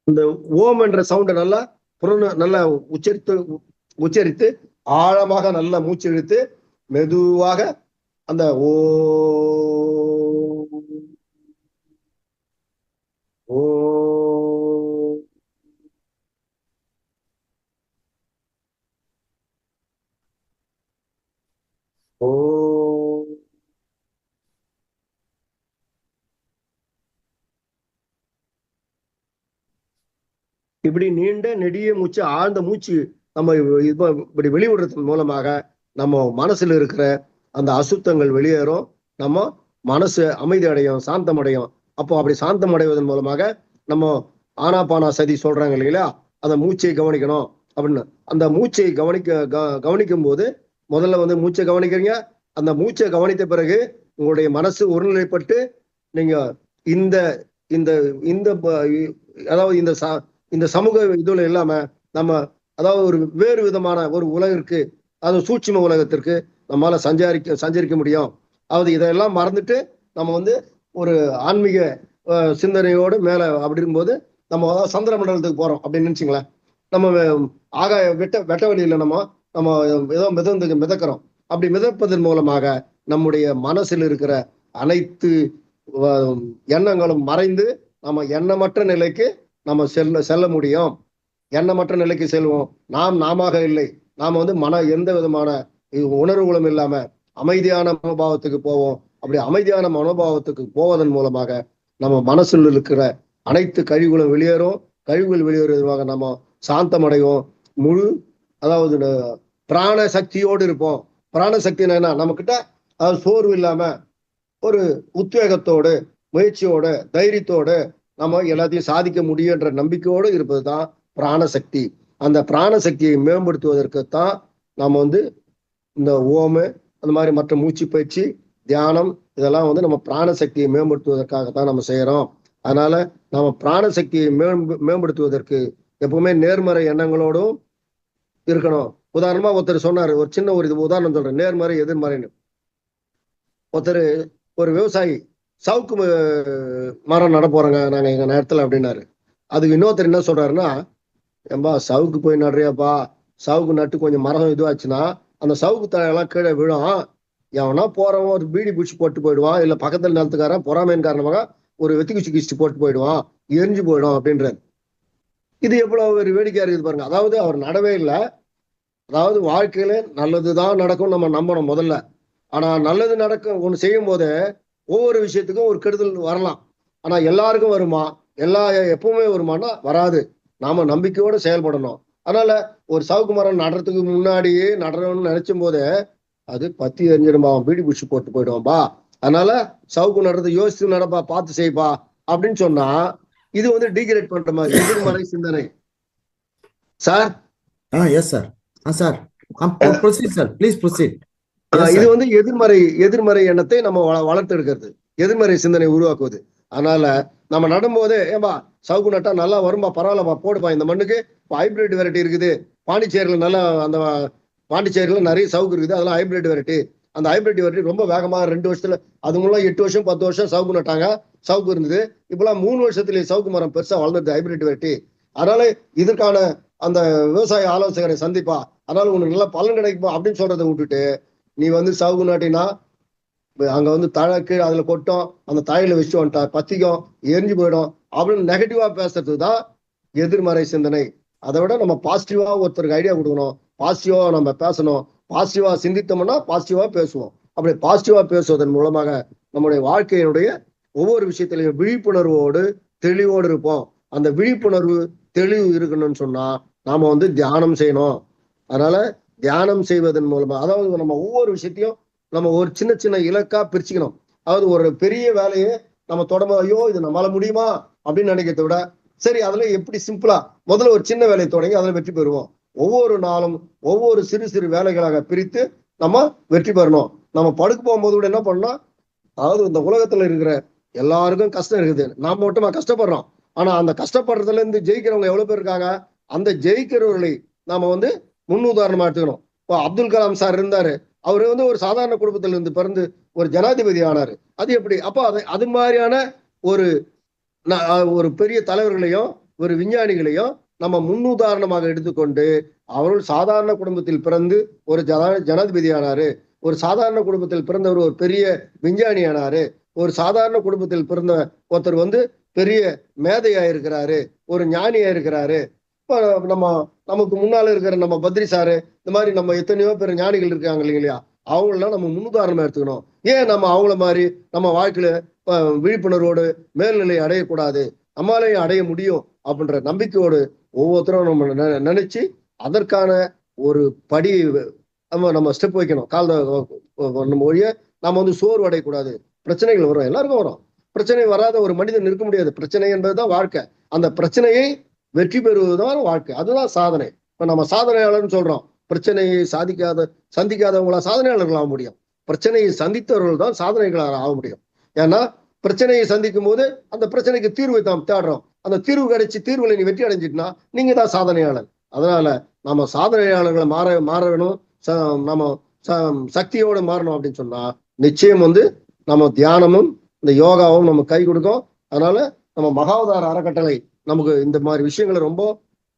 இந்த ஓம் என்ற சவுண்டை நல்லா உச்சரித்து ஆழமாக நல்லா மூச்சு இழுத்து மெதுவாக அந்த ஓ இப்படி நீண்ட நெடிய மூச்சு, ஆழ்ந்த மூச்சு நம்ம இப்படி வெளிவிடுறதன் மூலமாக நம்ம மனசுல இருக்கிற அந்த அசுத்தங்கள் வெளியேறும். நம்ம மனசு அமைதி அடையும், சாந்தம் அடையும். அப்போ அப்படி சாந்தம் அடைவதன் மூலமாக நம்ம ஆனாபானா சதி சொல்றாங்க இல்லைங்களா, அந்த மூச்சை கவனிக்கணும் அப்படின்னு. அந்த மூச்சை கவனிக்கும் போது முதல்ல மூச்சை கவனிக்கிறீங்க. அந்த மூச்சை கவனித்த பிறகு உங்களுடைய மனசு ஒருநிலைப்பட்டு நீங்க இந்த இந்த இந்த அதாவது இந்த சமூக இதுல இல்லாம நம்ம அதாவது ஒரு வேறு விதமான ஒரு உலகிற்கு, அது சூட்சும உலகத்திற்கு நம்மளால சஞ்சரிக்க முடியும். அதாவது இதெல்லாம் மறந்துட்டு நம்ம ஒரு ஆன்மீக சிந்தனையோடு மேல அப்படி இருக்கும்போது நம்ம சந்திர மண்டலத்துக்கு போறோம் அப்படின்னு நினைச்சிங்களேன். நம்ம ஆகாய வெட்ட வழியில நம்ம ஏதோ மிதக்கிறோம். அப்படி மிதப்பதன் மூலமாக நம்முடைய மனசில் இருக்கிற அனைத்து எண்ணங்களும் மறைந்து நம்ம எண்ணமற்ற நிலைக்கு நம்ம செல்ல முடியும். எண்ணமற்ற நிலைக்கு செல்வோம். நாம இல்லை. நாம எந்த விதமான உணர்வுகளும் இல்லாம அமைதியான மனோபாவத்துக்கு போவோம். அப்படி அமைதியான மனோபாவத்துக்கு போவதன் மூலமாக நம்ம மனசில் இருக்கிற அனைத்து கழிவுகளும் வெளியேறும். கழிவுகள் வெளியேறுவதாக நம்ம சாந்தம் அடைவோம். அதாவது பிராண சக்தியோடு இருப்போம். பிராண சக்தி என்ன, நம்ம கிட்ட அதாவது சோர்வு இல்லாம ஒரு உத்வேகத்தோடு, முயற்சியோட, தைரியத்தோடு நம்ம எல்லாத்தையும் சாதிக்க முடியுன்ற நம்பிக்கையோடு இருப்பது தான் பிராணசக்தி. அந்த பிராணசக்தியை மேம்படுத்துவதற்குத்தான் நம்ம இந்த ஓமு, அந்த மாதிரி மற்ற மூச்சு பயிற்சி, தியானம், இதெல்லாம் நம்ம பிராணசக்தியை மேம்படுத்துவதற்காகத்தான் நம்ம செய்யறோம். அதனால நம்ம பிராணசக்தியை மேம்படுத்துவதற்கு எப்பவுமே நேர்மறை எண்ணங்களோடும் இருக்கணும். உதாரணமா ஒருத்தர் சொன்னாரு, ஒரு சின்ன ஒரு உதாரணம் சொல்றேன், நேர்மறை எதிர்மறைன்னு. ஒருத்தர் ஒரு விவசாயி சவுக்கு மரம் நட போறோங்க நாங்க எங்க நேரத்துல அப்படின்னாரு. அதுக்கு இன்னொருத்தர் என்ன சொல்றாருன்னா, ஏம்பா சவுக்கு போய் நடுறியாப்பா, சவுக்கு நட்டு கொஞ்சம் மரம் இதுவாச்சுன்னா அந்த சவுக்கு தலையெல்லாம் கீழே விழும். எவனா போறவன் ஒரு பீடி பிடிச்சி போட்டு போயிடுவான், இல்ல பக்கத்துல நிலத்துக்காரன் பொறாமையின் காரணமாக ஒரு வெத்தி குச்சி கிச்சு போட்டு போயிடுவான், எரிஞ்சு போயிடும் அப்படின்றாரு. இது எவ்வளவு ஒரு வேடிக்கையா இருக்குது பாருங்க. அதாவது அவர் நடவே இல்லை. அதாவது வாழ்க்கையில நல்லதுதான் நடக்கும் நம்ம நம்பணும் முதல்ல. ஆனா நல்லது நடக்கும் ஒண்ணு செய்யும் போது ஒவ்வொரு விஷயத்துக்கும் ஒரு கெடுதல் வரலாம். ஆனா எல்லாருக்கும் வருமா, எப்பவுமே வருமானா வராது. நாம நம்பிக்கையோட செயல்படணும். அதனால ஒரு சவுக்கு மரம் நடுறதுக்கு முன்னாடியே நடணும்னு நினைச்சும் போதே அது பத்தி எரிஞ்சிரும்பா, பீடி பிடிச்சி போட்டு போயிடுவான்பா. அதனால சவுக்கு நடுறது யோசித்து நடப்பா, பார்த்து செய்ப்பா அப்படின்னு சொன்னா இது டீக்ரேட் பண்ற மாதிரி எதிர்மறை சிந்தனை. Sir yes sir. Sir proceed sir, please proceed. இது எதிர்மறை எண்ணத்தை நம்ம வளர்த்து எடுக்கிறது, எதிர்மறை சிந்தனை உருவாக்குவது. அதனால நம்ம நடும்போது ஏன்பா சவுக்கு நட்டா நல்லா வரும்பா, பரவாயில்லப்பா போடுப்பா, இந்த மண்ணுக்கு ஹைபிரிட் வெரைட்டி இருக்குது. பாண்டிச்சேரியில நிறைய சவுக்கு இருக்குது, அதெல்லாம் ஹைபிரிட் வெரைட்டி. அந்த ஹைபிரிட் வெரைட்டி ரொம்ப வேகமாக 2 வருஷத்துல, அது மூலம் 8 வருஷம் 10 வருஷம் சவுக்கு நட்டாங்க, சவுக்கு இருந்தது. இப்பெல்லாம் 3 வருஷத்துலயே சவுக்கு மரம் பெருசா வளர்ந்துருது, ஹைபிரிட் வெரைட்டி. அதனால இதற்கான அந்த விவசாய ஆலோசகரை சந்திப்பா, அதனால உனக்கு நல்லா பலன் கிடைக்குமா அப்படின்னு சொல்றதை விட்டுட்டு நீ சவுக்கு நாட்டினா அங்க தழை கீழே அதுல கொட்டும், அந்த தழையில வச்சு வந்துட்டா பத்திக்கும், எரிஞ்சு போயிடும் அப்படின்னு நெகட்டிவா பேசுறது தான் எதிர்மறை சிந்தனை. அதை விட நம்ம பாசிட்டிவா ஒருத்தருக்கு ஐடியா கொடுக்கணும், பாசிட்டிவா நம்ம பேசணும், பாசிட்டிவா சிந்தித்தோம்னா பாசிட்டிவா பேசுவோம். அப்படி பாசிட்டிவா பேசுவதன் மூலமாக நம்முடைய வாழ்க்கையினுடைய ஒவ்வொரு விஷயத்திலையும் விழிப்புணர்வோடு தெளிவோடு இருப்போம். அந்த விழிப்புணர்வு தெளிவு இருக்கணும்னு சொன்னா நாம தியானம் செய்யணும். அதனால தியானம் செய்வதன் மூலமா, அதாவது நம்ம ஒவ்வொரு விஷயத்தையும் நம்ம ஒரு சின்ன சின்ன இலக்கா பிரிச்சுக்கணும். அதாவது ஒரு பெரிய வேலையை நம்ம தொடங்க, ஐயோ இது நம்மளால முடியுமா அப்படின்னு நினைக்கிறத விட, சரி அதுல எப்படி சிம்பிளா முதல்ல ஒரு சின்ன வேலையை தொடங்கி அதுல வெற்றி பெறுவோம். ஒவ்வொரு நாளும் ஒவ்வொரு சிறு சிறு வேலைகளாக பிரித்து நம்ம வெற்றி பெறணும். நம்ம படுக்க போகும்போது கூட என்ன பண்ணோம், அதாவது இந்த உலகத்துல இருக்கிற எல்லாருக்கும் கஷ்டம் இருக்குது, நாம மட்டுமா கஷ்டப்படுறோம். ஆனா அந்த கஷ்டப்படுறதுல இருந்து ஜெயிக்கிறவங்க எவ்வளவு பேர் இருக்காங்க. அந்த ஜெயிக்கிறவர்களை நாம முன்னுதாரணமா எடுத்துக்கணும். இப்போ அப்துல் கலாம் சார் இருந்தாரு, அவரு ஒரு சாதாரண குடும்பத்துல இருந்து பிறந்து ஒரு ஜனாதிபதி ஆனாரு. அது எப்படி? அப்போ அது மாதிரியான ஒரு ஒரு பெரிய தலைவர்களையும் ஒரு விஞ்ஞானிகளையும் நம்ம முன்னுதாரணமாக எடுத்துக்கொண்டு, அவர்கள் சாதாரண குடும்பத்தில் பிறந்து ஒரு ஜனாதிபதி ஆனாரு, ஒரு சாதாரண குடும்பத்தில் பிறந்தவர் ஒரு பெரிய விஞ்ஞானி ஆனாரு, ஒரு சாதாரண குடும்பத்தில் பிறந்த ஒருத்தர் பெரிய மேதையா இருக்கிறாரு, ஒரு ஞானியா இருக்கிறாரு. இப்ப நமக்கு முன்னால இருக்கிற நம்ம பத்ரி சாரு, இந்த மாதிரி நம்ம எத்தனையோ பேர் ஞானிகள் இருக்காங்க இல்லையா, அவங்களெல்லாம் நம்ம முன்னுதாரணமா எடுத்துக்கணும். ஏன் நம்ம அவங்கள மாதிரி நம்ம வாழ்க்கையில விழிப்புணர்வோடு மேல்நிலை அடையக்கூடாது, நம்மளாலையும் அடைய முடியும் அப்படின்ற நம்பிக்கையோடு ஒவ்வொருத்தரும் நம்ம நினைச்சு அதற்கான ஒரு படி நம்ம ஸ்டெப் வைக்கணும். நம்ம ஒழிய நம்ம சோர்வு அடையக்கூடாது. பிரச்சனைகள் வரும், எல்லாருக்கும் வரும். பிரச்சனை வராத ஒரு மனிதன் இருக்க முடியாது. பிரச்சனை என்பதுதான் வாழ்க்கை. அந்த பிரச்சனையை வெற்றி பெறுவதுதான் வாழ்க்கை, அதுதான் சாதனை. இப்ப நம்ம சாதனையாளர்னு சொல்றோம். பிரச்சனையை சந்திக்காதவங்களா சாதனையாளர்கள் ஆக முடியும். பிரச்சனையை சந்தித்தவர்கள் தான் சாதனைகளாக ஆக முடியும். ஏன்னா பிரச்சனையை சந்திக்கும் போது அந்த பிரச்சனைக்கு தீர்வை நாம் தேடுறோம். அந்த தீர்வு கிடைச்சி தீர்வுல நீ வெற்றி அடைஞ்சிட்டுனா நீங்க தான் சாதனையாளர். அதனால நம்ம சாதனையாளர்களை மாற வேணும், நம்ம சக்தியோடு மாறணும் அப்படின்னு சொன்னா நிச்சயம் நம்ம தியானமும் இந்த யோகாவும் நம்ம கை கொடுக்கும். அதனால நம்ம மகாவதார அறக்கட்டளை நமக்கு இந்த மாதிரி விஷயங்களை ரொம்ப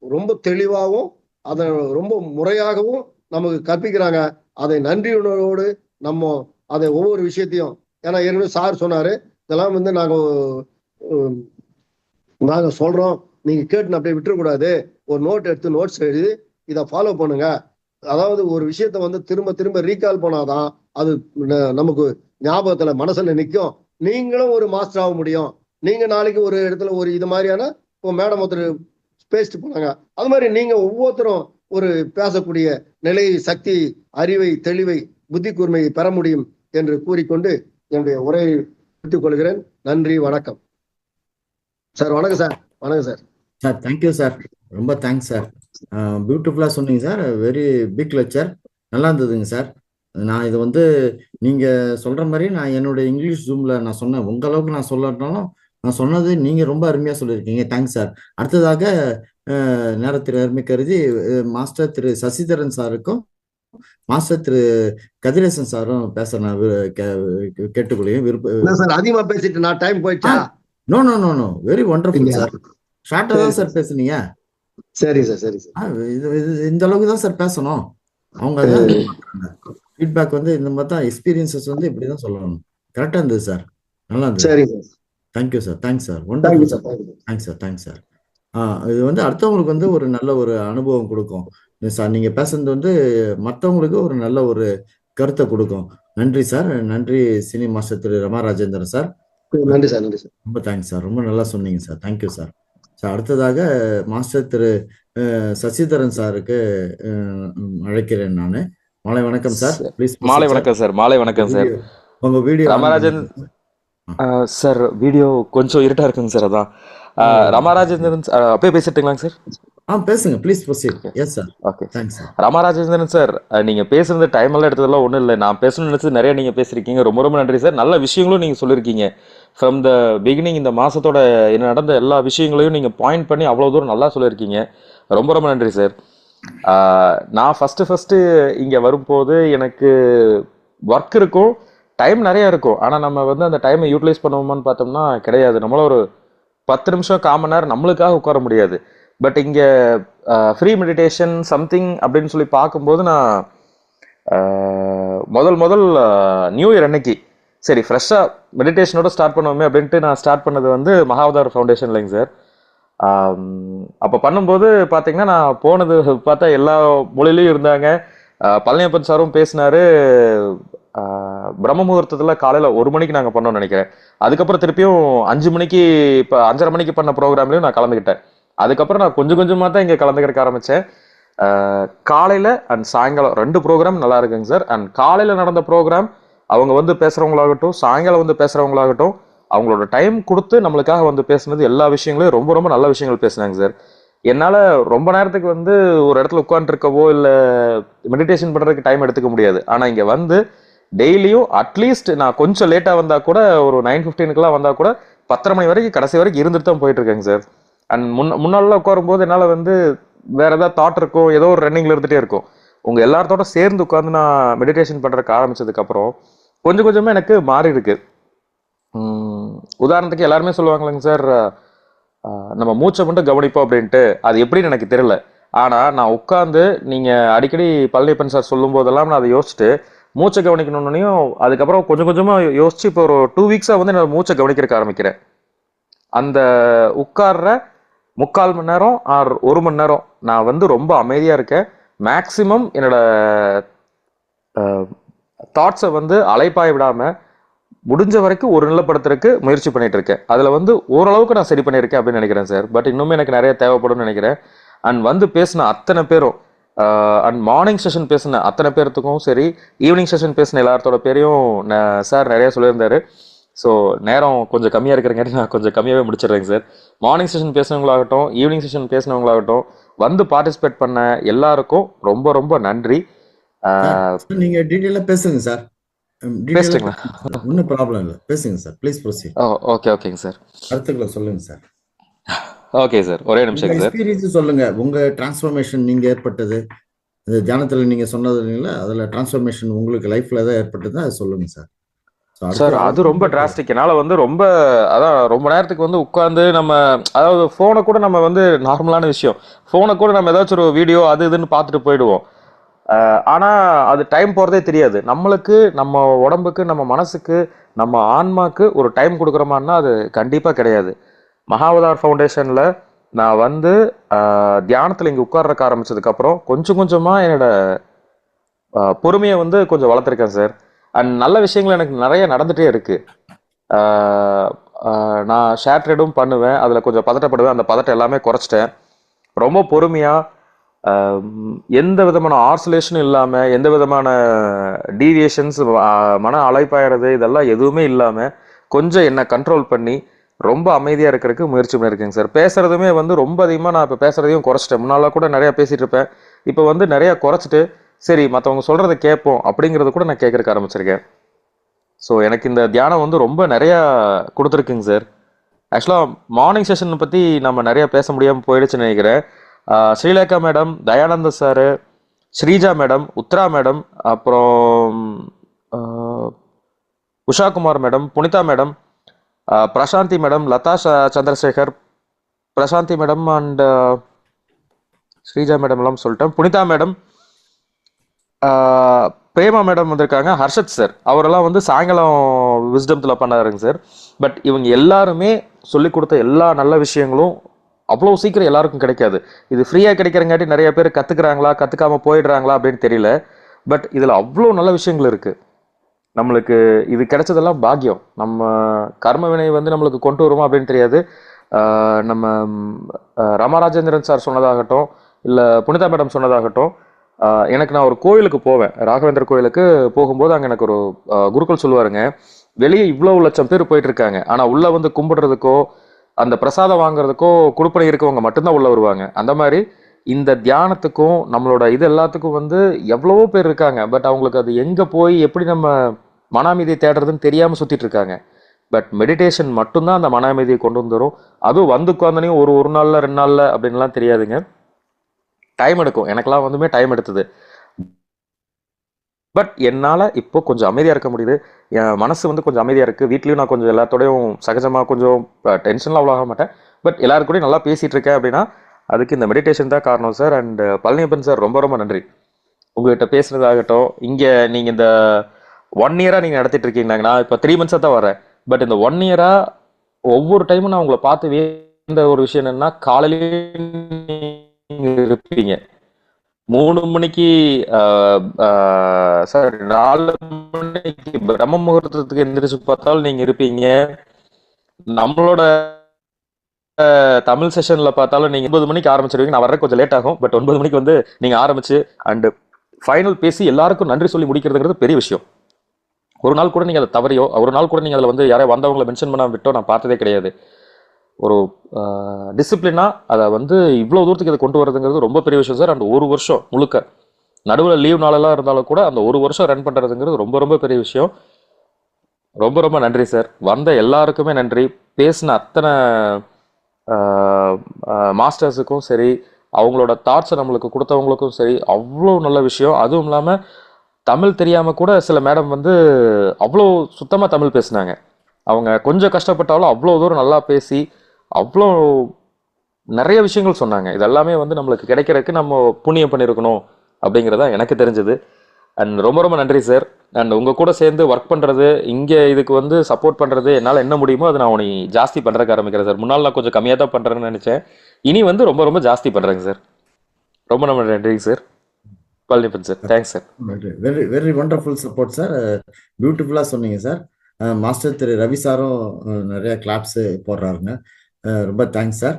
ரொம்ப தெளிவாகவும் அதை ரொம்ப முறையாகவும் நமக்கு கற்பிக்கிறாங்க. அதை நன்றி உணர்வோடு நம்ம அதை ஒவ்வொரு விஷயத்தையும், ஏன்னா ஏற்கனவே சார் சொன்னாரு, இதெல்லாம் நாங்க சொல்றோம், நீங்க கேட்டு அப்படியே விட்டுறக்கூடாது, ஒரு நோட் எடுத்து நோட்ஸ் எழுதி இதை ஃபாலோ பண்ணுங்க. அதாவது ஒரு விஷயத்த திரும்ப திரும்ப ரீகால் பண்ணாதான் அது நமக்கு ஞாபகத்துல மனசுல நிற்கும். நீங்களும் ஒரு மாஸ்டர் ஆக முடியும். நீங்க நாளைக்கு ஒரு இடத்துல ஒரு இது மாதிரியான மேடம் ஒருத்தர் பேசிட்டு போனாங்க, அது மாதிரி நீங்க ஒவ்வொருத்தரும் ஒரு பேசக்கூடிய நிலை, சக்தி, அறிவை, தெளிவை, புத்தி கூர்மையை பெற முடியும் என்று கூறிக்கொண்டு என்னுடைய உரையை முடித்துக் கொள்கிறேன். நன்றி, வணக்கம் சார். வணக்கம் சார். வணக்கம் சார். சார் தேங்க்யூ சார், ரொம்ப தேங்க்ஸ் சார். பியூட்டிஃபுல்லா சொன்னீங்க சார். வெரி பிக் லெக்சர், நல்லா இருந்ததுங்க சார். நான் இது நீங்க சொல்ற மாதிரி நான் என்னுடைய இங்கிலீஷ் ஜூம்ல நான் சொன்னேன். உங்க அளவுக்கு நான் சொல்லட்டாலும் நான் சொன்னது நீங்க ரொம்ப அருமையா சொல்லியிருக்கீங்க. Thanks sir. அடுத்ததாக நேரத்திற்கு அருமை கருதி மாஸ்டர் திரு சசிதரன் சாருக்கும் மாஸ்டர் திரு கதிரேசன் சாரும் பேச நான் கேட்டுக்கொள்ளையும் விருப்பம் சார். அதிகமா பேசிட்டு நான் டைம் போயிட்டா? No no no no, very wonderful sir. ஷார்ட்டா தான் சார் பேசுனீங்க. சரி சார், சரி சார். இந்த அளவுக்கு தான் சார் பேசணும். அவங்க ஃபீட்பேக் இந்த மாதிரி தான், எக்ஸ்பீரியன்சஸ் இப்படிதான் சொல்லணும். கரெக்டா இருந்தது சார், நல்லா இருந்தது. சரி sir. Thank you sir. Thanks sir. Wonderful sir. Thanks sir. Thanks sir. இது அடுத்தவங்களுக்கு ஒரு நல்ல ஒரு அனுபவம் கொடுக்கும் சார். நீங்க பேசுறது மற்றவங்களுக்கு ஒரு நல்ல ஒரு கருத்தை கொடுக்கும். நன்றி சார். நன்றி சினி மாஸ்டர் திரு ரமா ராஜேந்திரன் சார். நன்றி சார். நன்றி சார். ரொம்ப தேங்க்ஸ் சார். ரொம்ப நல்லா சொன்னீங்க சார். Thank you sir. சார் அடுத்ததாக மாஸ்டர் திரு சசிதரன் சாருக்கு அழைக்கிறேன் நான். மாலை வணக்கம் சார். ப்ளீஸ். மாலை வணக்கம் சார். மாலை வணக்கம் சார். உங்க வீடியோ ரமராஜன் சார், வீடியோ கொஞ்சம் இருட்டா இருக்குங்க சார். அதான் ரமராஜேந்திரன் அப்படியே பேசிட்டுங்களாங்க சார்? பேசுங்க please. Proceed. Yes sir. Okay, thanks sir. Ramarajendran sir, நீங்க பேசுறது டைம் எல்லாம் எடுத்ததெல்லாம் ஒன்றும் இல்லை. நான் பேசணும்னு நினைச்சது நிறைய நீங்க பேசிருக்கீங்க. ரொம்ப ரொம்ப நன்றி சார். நல்ல விஷயங்களும் நீங்க சொல்லியிருக்கீங்க. ஃப்ரம் த பிகினிங் இந்த மாசத்தோட என்ன நடந்த எல்லா விஷயங்களையும் நீங்க பாயிண்ட் பண்ணி அவ்வளோ தூரம் நல்லா சொல்லியிருக்கீங்க. ரொம்ப ரொம்ப நன்றி சார். நான் ஃபர்ஸ்ட் இங்க வரும்போது எனக்கு ஒர்க் இருக்கும், டைம் நிறைய இருக்கும். ஆனா நம்ம அந்த டைமை யூட்டிலைஸ் பண்ணுவோமான்னு பார்த்தோம்னா கிடையாது. நம்மள ஒரு 10 நிமிஷம் 1/4 மணி நேரம் நம்மளுக்காக உட்கார முடியாது. பட் இங்க ஃப்ரீ மெடிடேஷன் சம்திங் அப்படின்னு சொல்லி பார்க்கும்போது நான் முதல் நியூ இயர் அன்னைக்கு சரி ஃப்ரெஷ்ஷாக மெடிடேஷனோட ஸ்டார்ட் பண்ணுவோமே அப்படின்ட்டு நான் ஸ்டார்ட் பண்ணது மகாவதார் ஃபவுண்டேஷன்லைங்க சார். அப்போ பண்ணும்போது பார்த்தீங்கன்னா நான் போனது பார்த்தா எல்லா மொழியிலையும் இருந்தாங்க. பழனியப்பன் சாரும் பேசினாரு. பிரம்ம முகூர்த்தத்தில் காலையில் 1 மணிக்கு நாங்கள் பண்ணோம்னு நினைக்கிறேன். அதுக்கப்புறம் திருப்பியும் 5 மணிக்கு, இப்போ 5:30 மணிக்கு பண்ண ப்ரோக்ராம்லையும் நான் கலந்துக்கிட்டேன். அதுக்கப்புறம் நான் கொஞ்சம் கொஞ்சமாக தான் இங்கே கலந்துக்கிறக்க ஆரம்பித்தேன். காலையில் அண்ட் சாயங்காலம் 2 ப்ரோக்ராம் நல்லா இருக்குங்க சார். அண்ட் காலையில் நடந்த ப்ரோக்ராம் அவங்க வந்து பேசுகிறவங்களாகட்டும், சாயங்காலம் வந்து பேசுகிறவங்களாகட்டும், அவங்களோட டைம் கொடுத்து நம்மளுக்காக வந்து பேசுனது எல்லா விஷயங்களையும் ரொம்ப ரொம்ப நல்ல விஷயங்கள் பேசுனாங்க சார். என்னால் ரொம்ப நேரத்துக்கு வந்து ஒரு இடத்துல உட்காந்துருக்கவோ இல்லை மெடிடேஷன் பண்ணுறதுக்கு டைம் எடுத்துக்க முடியாது. ஆனால் இங்கே வந்து டெய்லியும் அட்லீஸ்ட் நான் கொஞ்சம் லேட்டாக வந்தால் கூட, ஒரு 9:15க்குலாம் வந்தால் கூட 10:30 மணி வரைக்கும் கடைசி வரைக்கும் இருந்துட்டு தான் போயிட்டு இருக்கேங்க சார். அண்ட் முன்னாலாம் உட்காரும்போது என்னால் வந்து வேற ஏதாவது தாட் இருக்கும், ஏதோ ஒரு ரன்னிங்ல இருந்துகிட்டே இருக்கும். உங்கள் எல்லாத்தோட சேர்ந்து உட்காந்து நான் மெடிடேஷன் பண்ணுறதுக்கு ஆரம்பிச்சதுக்கப்புறம் கொஞ்சம் கொஞ்சமாக எனக்கு மாறி இருக்கு. உதாரணத்துக்கு எல்லாருமே சொல்லுவாங்களேங்க சார், நம்ம மூச்சை மட்டும் கவனிப்போம் அப்படின்ட்டு. அது எப்படின்னு எனக்கு தெரியல. ஆனால் நான் உட்காந்து நீங்கள் அடிக்கடி பழனியப்பன் சார் சொல்லும் போதெல்லாம் நான் அதை யோசிச்சுட்டு மூச்சை கவனிக்கணும்னையும் அதுக்கப்புறம் கொஞ்சம் கொஞ்சமாக யோசிச்சு இப்போ ஒரு 2 வீக்ஸாக வந்து நான் மூச்சை கவனிக்கிறதுக்கு ஆரம்பிக்கிறேன். அந்த உட்கார்ற 3/4 மணி நேரம் ஆர் 1 மணி நேரம் நான் வந்து ரொம்ப அமைதியாக இருக்கேன். மேக்சிமம் என்னோட தாட்ஸை வந்து அலைப்பாய விடாமல் முடிஞ்ச வரைக்கும் ஒரு நிலைப்படுத்துறதுக்கு முயற்சி பண்ணிட்டு இருக்கேன். அதில் வந்து ஓரளவுக்கு நான் சரி பண்ணியிருக்கேன் அப்படின்னு நினைக்கிறேன் சார். பட் இன்னுமே எனக்கு நிறைய தேவைப்படும்னு நினைக்கிறேன். அண்ட் வந்து பேசின அத்தனை பேரும், அண்ட் மார்னிங் செஷன் பேசின அத்தனை பேர்த்துக்கும் சரி, ஈவினிங் செஷன் பேசின எல்லாத்தோட பேரையும் சார் நிறைய சொல்லியிருந்தாரு. ஸோ நேரம் கொஞ்சம் கம்மியாக இருக்கிறங்காட்டி நான் கொஞ்சம் கம்மியாகவே முடிச்சிடுறேங்க சார். மார்னிங் செஷன் பேசினவங்களாகட்டும், ஈவினிங் செஷன் பேசினவங்களாகட்டும், வந்து பார்ட்டிசிபேட் பண்ண எல்லாருக்கும் ரொம்ப ரொம்ப நன்றி. நீங்க டீட்டெயிலாக பேசுங்க சார். பேசிட்டுங்களா? ஒன்றும் ப்ராப்ளம் இல்லை, பேசுங்க சார். Please proceed. ஓகேங்க சார். கருத்துக்களை சொல்லுங்க சார். ஓகே சார், ஒரே நிமிஷம் சார். எக்ஸ்பீரியன்ஸ் சொல்லுங்க. உங்க டிரான்ஸ்ஃபர்மேஷன் நீங்க ஏற்பட்டது இந்த தியானத்துல நீங்க சொன்னது இல்லைங்களா, அதுல டிரான்ஸ்ஃபர்மேஷன் உங்களுக்கு லைஃப்ல ஏதாவது ஏற்பட்டது அதை சொல்லுங்க சார். சார் அது ரொம்ப டிராஸ்டிக். என்னால் வந்து ரொம்ப, அதான் ரொம்ப நேரத்துக்கு வந்து உட்காந்து நம்ம, அதாவது ஃபோனை கூட நம்ம வந்து நார்மலான விஷயம், ஃபோனை கூட நம்ம ஏதாச்சும் ஒரு வீடியோ அது இதுன்னு பார்த்துட்டு போயிடுவோம். ஆனால் அது டைம் போகிறதே தெரியாது. நம்மளுக்கு, நம்ம உடம்புக்கு, நம்ம மனசுக்கு, நம்ம ஆன்மாக்கு ஒரு டைம் கொடுக்குறோமான்னா அது கண்டிப்பாக கிடையாது. மகாவதார் ஃபவுண்டேஷனில் நான் வந்து தியானத்தில் இங்கே உட்கார்றக்க ஆரம்பிச்சதுக்கப்புறம் கொஞ்சம் கொஞ்சமாக என்னோட பொறுமையை வந்து கொஞ்சம் வளர்த்துருக்கேன் சார். அண்ட் நல்ல விஷயங்கள் எனக்கு நிறைய நடந்துகிட்டே இருக்கு. நான் ஷேர் ட்ரேடும் பண்ணுவேன், அதில் கொஞ்சம் பதட்டப்படுவேன். அந்த பதட்டம் எல்லாமே குறைச்சிட்டேன். ரொம்ப பொறுமையாக, எந்த விதமான ஆர்சலேஷனும் இல்லாமல், எந்த விதமான டீவியேஷன்ஸ், மன அலைப்பாயிறது இதெல்லாம் எதுவுமே இல்லாமல் கொஞ்சம் என்னை கண்ட்ரோல் பண்ணி ரொம்ப அமைதியாக இருக்கிறதுக்கு முயற்சி பண்ணியிருக்கேங்க சார். பேசுகிறதுமே வந்து ரொம்ப அதிகமாக நான் இப்போ பேசுகிறதையும் குறைச்சிட்டேன். முன்னால் கூட நிறையா பேசிகிட்டு இருப்பேன், இப்போ வந்து நிறையா குறைச்சிட்டு சரி மற்றவங்க சொல்கிறத கேட்போம் அப்படிங்கிறத கூட நான் கேட்குறக்கு ஆரம்பிச்சிருக்கேன். ஸோ எனக்கு இந்த தியானம் வந்து ரொம்ப நிறையா கொடுத்துருக்குங்க சார். ஆக்சுவலாக மார்னிங் செஷனை பற்றி நம்ம நிறையா பேச முடியாமல் போயிடுச்சுன்னு நினைக்கிறேன். Sreelekha madam, Dayananda sir, Sreeja madam, Uthra madam, அப்புறம் Ushakumar madam, Punitha madam, Prasanthi madam, Latha Chandrasekhar, Prasanthi madam and Sreeja மேடம்லாம் சொல்லிட்டேன், புனிதா மேடம், பிரேமா மேடம் வந்திருக்காங்க, ஹர்ஷத் சார் அவரெல்லாம் வந்து சாயங்காலம் விஸ்டம்த்தில் பண்ணாருங்க சார். பட் இவங்க எல்லாருமே சொல்லி கொடுத்த எல்லா நல்ல விஷயங்களும் அவ்வளோ சீக்கிரம் எல்லாருக்கும் கிடைக்காது. இது ஃப்ரீயாக கிடைக்கிறங்காட்டி நிறைய பேர் கற்றுக்குறாங்களா கற்றுக்காம போயிடுறாங்களா அப்படின்னு தெரியல. பட் இதில் அவ்வளோ நல்ல விஷயங்கள் இருக்குது. நம்மளுக்கு இது கிடைச்சதெல்லாம் பாக்கியம். நம்ம கர்ம வினை வந்து நம்மளுக்கு கொண்டு வருமா அப்படின்னு தெரியாது. நம்ம ராமராஜேந்திரன் சார் சொன்னதாகட்டும், இல்லை புனிதா மேடம் சொன்னதாகட்டும், எனக்கு நான் ஒரு கோயிலுக்கு போவேன், ராகவேந்திர கோயிலுக்கு போகும்போது அங்கே எனக்கு ஒரு குருக்கள் சொல்லுவாருங்க, வெளியே இவ்வளோ லட்சம் பேர் போயிட்டு இருக்காங்க, ஆனால் உள்ளே வந்து கும்பிடுறதுக்கோ அந்த பிரசாதம் வாங்குறதுக்கோ குடுப்பனை இருக்கவங்க மட்டும்தான் உள்ள வருவாங்க. அந்த மாதிரி இந்த தியானத்துக்கும் நம்மளோட இது எல்லாத்துக்கும் வந்து எவ்வளவோ பேர் இருக்காங்க. பட் அவங்களுக்கு அது எங்கே போய் எப்படி நம்ம மன அமைதியை தேடுறதுன்னு தெரியாமல் சுற்றிட்டு இருக்காங்க. பட் மெடிடேஷன் மட்டும்தான் அந்த மன அமைதியை கொண்டு வந்துடும். அதுவும் வந்து உட்காந்தனையும் ஒரு நாளில் 2 நாளில் அப்படின்லாம் தெரியாதுங்க, டைம் எடுக்கும். எனக்கெல்லாம் வந்துமே டைம் எடுத்தது. பட் என்னால் இப்போ கொஞ்சம் அமைதியாக இருக்க முடியுது. என் மனசு வந்து கொஞ்சம் அமைதியாக இருக்குது. வீட்லேயும் நான் கொஞ்சம் எல்லாத்தோடையும் சகஜமாக கொஞ்சம் டென்ஷன்லாம் அவ்வளோ ஆக மாட்டேன். பட் எல்லாருக்கூடையும் நல்லா பேசிகிட்டு இருக்கேன் அப்படின்னா அதுக்கு இந்த மெடிடேஷன் தான் காரணம் சார். அண்ட் பழனியப்பன் சார் ரொம்ப ரொம்ப நன்றி. உங்கள்கிட்ட பேசுனதாகட்டும், இங்கே நீங்கள் இந்த 1 இயராக நீங்கள் நடத்திட்டு இருக்கீங்க. நான் இப்போ 3 மந்த்ஸாக தான் வரேன். பட் இந்த 1 இயராக ஒவ்வொரு டைமும் நான் உங்களை பார்த்து ஒரு விஷயம் என்னன்னா, காலையிலேயே நீங்க இருப்பீங்க. 3 மணிக்கு சாரி 4 மணிக்கு பிரம்ம முகூர்த்தத்துக்கு எந்திரிச்சு பார்த்தாலும் நீங்க இருப்பீங்க. நம்மளோட தமிழ் செஷன்ல பார்த்தாலும் நீங்க 9 மணிக்கு ஆரம்பிச்சிருவீங்க. நான் வர்ற கொஞ்சம் லேட் ஆகும். பட் 9 மணிக்கு வந்து நீங்க ஆரம்பிச்சு அண்ட் ஃபைனல் பேசி எல்லாருக்கும் நன்றி சொல்லி முடிக்கிறதுங்கிறது பெரிய விஷயம். ஒரு நாள் கூட நீங்க அதை தவறியோ, ஒரு நாள் கூட நீங்க அதில் வந்து யாரையா வந்தவங்களை மென்ஷன் பண்ண விட்டோ நான் பார்த்ததே கிடையாது. ஒரு டிசிப்ளினா அதை வந்து இவ்வளோ தூரத்துக்கு இதை கொண்டு வரதுங்கிறது ரொம்ப பெரிய விஷயம் சார். அந்த ஒரு வருஷம் முழுக்க நடுவில் லீவ் நாளெல்லாம் இருந்தாலும் கூட அந்த ஒரு வருஷம் ரன் பண்ணுறதுங்கிறது ரொம்ப ரொம்ப பெரிய விஷயம். ரொம்ப ரொம்ப நன்றி சார். வந்த எல்லாருக்குமே நன்றி. பேசின அத்தனை மாஸ்டர்ஸுக்கும் சரி, அவங்களோட தாட்ஸை நம்மளுக்கு கொடுத்தவங்களுக்கும் சரி, அவ்வளோ நல்ல விஷயம். அதுவும் இல்லாமல் தமிழ் தெரியாமல் கூட சில மேடம் வந்து அவ்வளோ சுத்தமாக தமிழ் பேசினாங்க. அவங்க கொஞ்சம் கஷ்டப்பட்டாலும் அவ்வளோ தூரம் நல்லா பேசி அவ்வளோ நிறைய விஷயங்கள் சொன்னாங்க. இதெல்லாமே வந்து நம்மளுக்கு கிடைக்கிறதுக்கு நம்ம புண்ணியம் பண்ணியிருக்கணும் அப்படிங்கிறதா எனக்கு தெரிஞ்சது. அண்ட் ரொம்ப ரொம்ப நன்றி சார். அண்ட் உங்கள் கூட சேர்ந்து ஒர்க் பண்ணுறது, இங்கே இதுக்கு வந்து சப்போர்ட் பண்ணுறது, என்னால் என்ன முடியுமோ அதை நான் உனக்கு ஜாஸ்தி பண்ணுறதுக்கு ஆரம்பிக்கிறேன் சார். முன்னால் நான் கொஞ்சம் கம்மியாக தான் பண்ணுறேன்னு நினச்சேன். இனி வந்து ரொம்ப ரொம்ப ஜாஸ்தி பண்ணுறேங்க சார். ரொம்ப ரொம்ப நன்றிங்க sir. Palaniappan sir, thanks sir. Very very wonderful support sir. பியூட்டிஃபுல்லாக சொன்னீங்க சார். மாஸ்டர் திரு ரவி சாரும் நிறைய கிளாப்ஸ் போடுறாருங்க. ரொம்ப தேங்க்ஸ் சார்.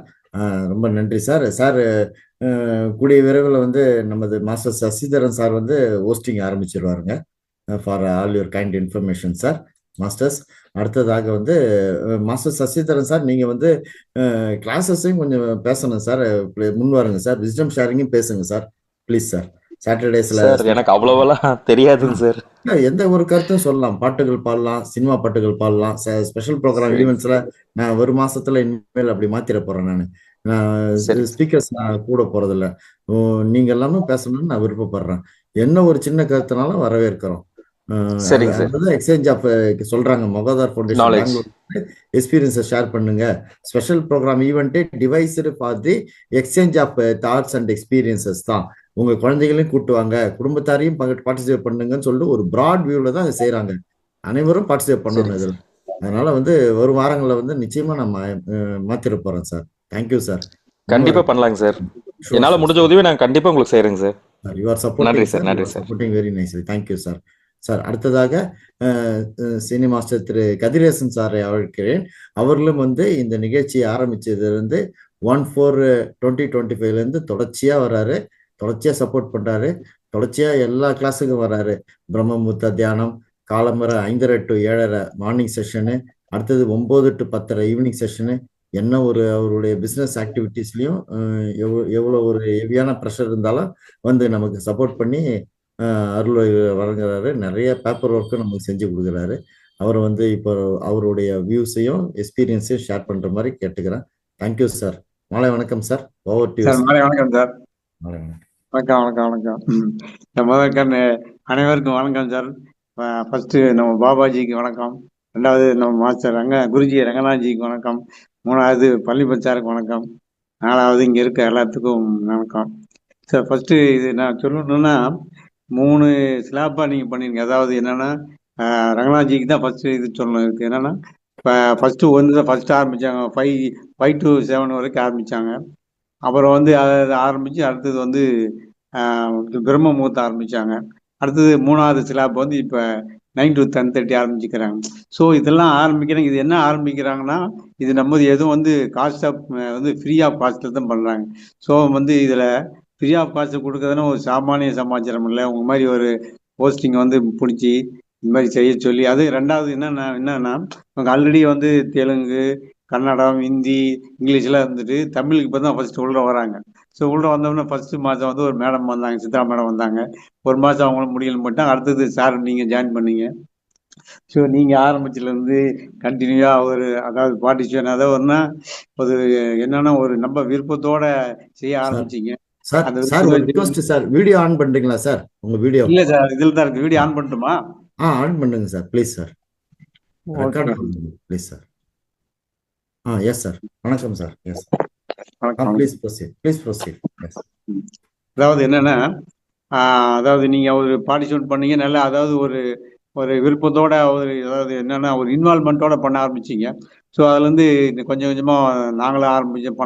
ரொம்ப நன்றி சார். சார் கூடிய விரைவில் வந்து நமது மாஸ்டர் சசிதரன் சார் வந்து ஹோஸ்டிங் ஆரம்பிச்சிருவாருங்க. For all your kind information sir masters. அடுத்ததாக வந்து மாஸ்டர் சசிதரன் சார், நீங்கள் வந்து கிளாஸஸையும் கொஞ்சம் பேசணும் சார். முன் வாருங்க சார். விஸ்டம் ஷேரிங்கும் பேசுங்க சார் ப்ளீஸ் சார். சாட்டர்டேஸ்ல எனக்கு அவ்வளோவெல்லாம் தெரியாதுங்க சார். எந்த ஒரு கருத்தும் சொல்லலாம். பாட்டுகள் பாடலாம், சினிமா பாட்டுகள் பாடலாம். ஸ்பெஷல் ப்ரோக்ராம் ஈவெண்ட்ஸ்ல நான் ஒரு மாசத்துல இனிமேல் அப்படி மாத்திர போறேன். நான் ஸ்பீக்கர்ஸ் நான் கூட போறதில்ல. நீங்க எல்லாமே பேசணும்னு நான் விருப்பப்படுறேன். என்ன ஒரு சின்ன கருத்துனாலும் வரவேற்கிறோம். எக்ஸ்சேஞ்ச் ஆஃப் சொல்றாங்க மொகாதார் ஃபவுண்டேஷன் எக்ஸ்பீரியன்ஸை ஷேர் பண்ணுங்க. Special programme event devised for the exchange of thoughts and experiences தான். உங்க குழந்தைகளையும் கூட்டுவாங்க, குடும்பத்தாரையும் பார்ட்டிசிபேட் பண்ணுங்கன்னு சொல்லிட்டு ஒரு பிராட் வியூல தான் அதை செய்யறாங்க. அனைவரும் பார்ட்டிசிபேட் பண்ணணும் இதுல. அதனால வந்து ஒரு வாரங்களில் வந்து நிச்சயமா நான் மாத்திர போறேன் சார். Thank you sir. கண்டிப்பா பண்ணலாங்க சார். என்னால முடிஞ்ச உதவி நான் கண்டிப்பா உங்களுக்கு செய்யறேங்க sir. You are supporting very nice. Thank you sir. Sir அடுத்ததாக சினி மாஸ்டர் திரு கதிரேசன் சாரை அழைக்கிறேன். அவர்களும் வந்து இந்த நிகழ்ச்சியை ஆரம்பிச்சதுல இருந்து 1/4/2025 தொடர்ச்சியா வர்றாரு, தொடர்ச்சியா சப்போர்ட் பண்றாரு, தொடர்ச்சியா எல்லா கிளாஸுக்கும் வர்றாரு. பிரம்மமுத்த தியானம் காலம்பரை 5:30 to 7:30 மார்னிங் செஷனு, அடுத்தது 9 to 10:30 ஈவினிங் செஷனு. என்ன ஒரு அவருடைய பிஸ்னஸ் ஆக்டிவிட்டீஸ்லையும் எவ்வளோ ஒரு ஹெவியான ப்ரெஷர் இருந்தாலும் வந்து நமக்கு சப்போர்ட் பண்ணி அருள் வழங்குறாரு. நிறைய பேப்பர் ஒர்க்கும் நமக்கு செஞ்சு கொடுக்குறாரு. அவர் வந்து இப்போ அவருடைய வியூஸையும் எக்ஸ்பீரியன்ஸையும் ஷேர் பண்ற மாதிரி கேட்டுக்கிறேன். Thank you sir. மாலை வணக்கம் சார். Over to you. மாலை வணக்கம் சார். மாலை வணக்கம். வணக்கம் வணக்கம் வணக்கம். முதற்கண் அனைவருக்கும் வணக்கம் சார். ஃபர்ஸ்ட் நம்ம பாபாஜிக்கு வணக்கம். ரெண்டாவது நம்ம மாஸ்டர் குருஜி ரங்கநாத்ஜிக்கு வணக்கம். மூணாவது பள்ளிப்பன் சாருக்கு வணக்கம். நாலாவது இங்க இருக்க எல்லாத்துக்கும் வணக்கம் சார். ஃபர்ஸ்ட் இது நான் சொல்லணும்னா 3 ஸ்லாப்பா நீங்க பண்ணிருங்க. அதாவது என்னன்னா ரங்கநாத்ஜிக்கு தான் ஃபர்ஸ்ட் இது சொல்லணும். இருக்கு என்னன்னா ஃபர்ஸ்ட் ஆரம்பிச்சாங்க 5 to 7 வரைக்கும் ஆரம்பிச்சாங்க. அப்புறம் வந்து அதை ஆரம்பிச்சு அடுத்தது வந்து பிரம்ம முகூர்த்தம் ஆரம்பிச்சாங்க. அடுத்தது 3வது ஸ்லாப் வந்து இப்போ 9 to 10:30 ஆரம்பிச்சுக்கிறாங்க. ஸோ இதெல்லாம் ஆரம்பிக்கிறாங்க. இது என்ன ஆரம்பிக்கிறாங்கன்னா, இது நம்ம எதுவும் வந்து காஸ்ட் ஆஃப் வந்து ஃப்ரீ ஆஃப் காஸ்ட்ல தான் பண்றாங்க. ஸோ வந்து இதுல ஃப்ரீ ஆஃப் காஸ்ட் கொடுக்கறதுன்னா ஒரு சாமானிய சமாச்சாரம் இல்லை. உங்க மாதிரி ஒரு போஸ்டிங் வந்து பிடிச்சி இந்த மாதிரி செய்ய சொல்லி, அது ரெண்டாவது என்னன்னா அவங்க ஆல்ரெடி வந்து தெலுங்கு, கன்னடம், ஹிந்தி, இங்கிலீஷ்லாம் இருந்துட்டு தமிழுக்கு இப்போ தான் ஃபர்ஸ்ட் உள்ள வராங்க. ஸோ உள்ள வந்தோம்னா ஃபர்ஸ்ட் மாதம் வந்து ஒரு மேடம் வந்தாங்க, சித்ரா மேடம் வந்தாங்க. ஒரு மாதம் அவங்களும் முடியல போட்டாங்க. அடுத்தது சார் நீங்கள் ஜாயின் பண்ணீங்க. ஸோ நீங்கள் ஆரம்பிச்சிலேருந்து கண்டினியூவாக அதாவது பார்ட்டிசிபேஷன் அதாவது ஒரு என்னன்னா ஒரு நம்ம விருப்பத்தோட செய்ய ஆரம்பிச்சிங்க. சார் வீடியோ ஆன் பண்றீங்களா சார்? உங்க வீடியோ இல்ல சார், இதுல தான் இருக்கு. வீடியோ ஆன் பண்ணட்டுமா? ஆன் பண்ணுங்க சார் ப்ளீஸ் சார். ரெக்கார்ட் பண்ணுங்க ப்ளீஸ் சார். Yes sir. வணக்கம் sir. Yes please proceed. Yes. அதாவது என்னன்னா அதாவது நீங்க ஒரு பார்ட்டிசிபேட் பண்ணீங்க நல்லா. அதாவது ஒரு விருப்பத்தோட அதாவது என்னன்னா ஒரு இன்வால்மெண்ட்டோட பண்ண ஆரம்பிச்சிங்க. ஸோ அதுல இருந்து கொஞ்சம் கொஞ்சமா நாங்களும் ஆரம்பிச்சோம்,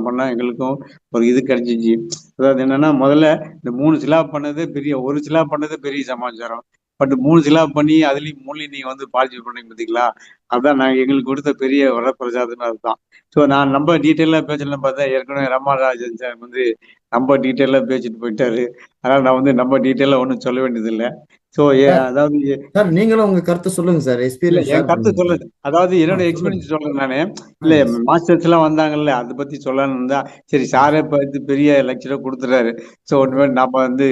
பண்ண எங்களுக்கும் ஒரு இது கிடைச்சிச்சு. அதாவது என்னன்னா, முதல்ல இந்த 3 சிலாப் பண்ணது பெரிய, ஒரு சிலாப் பண்ணது பெரிய சமாச்சாரம். பட் 3 சிலாப் பண்ணி அதுலயும் 3 நீங்க வந்து பார்ட்டிசிபேட் பண்ணீங்க பார்த்தீங்களா, அதான் நாங்க எங்களுக்கு கொடுத்த பெரிய வரப்பிரசாதமே அதுதான். ஸோ நான் ரொம்ப டீட்டெயிலாக பேசணும்னு பார்த்தா ஏற்கனவே ரமாராஜன் சார் வந்து ரொம்ப டீட்டெயிலாக பேசிட்டு போயிட்டாரு. அதனால நான் வந்து ரொம்ப டீட்டெயிலாக ஒன்றும் சொல்ல வேண்டியது இல்லை. ஸோ சார் அதாவது சார் நீங்களும் உங்க கருத்தை சொல்லுங்க சார், இல்ல எக்ஸ்பீரியன்ஸ் என் ஷேர் கருத்து பண்ணுங்க சார். சொல்லுது, அதாவது என்னோட சொல்லுங்க. எக்ஸ்பீரியன்ஸ் சொல்றேன் நானு. இல்ல எஸ். மாஸ்டர்ஸ் எல்லாம் வந்தாங்கல்ல, அதை பத்தி சொல்லலாம்னு இருந்தா சரி, சாரே பார்த்து பெரிய லெக்சரர் கொடுத்துறாரு. ஸோ ஒன்றுமே நாம வந்து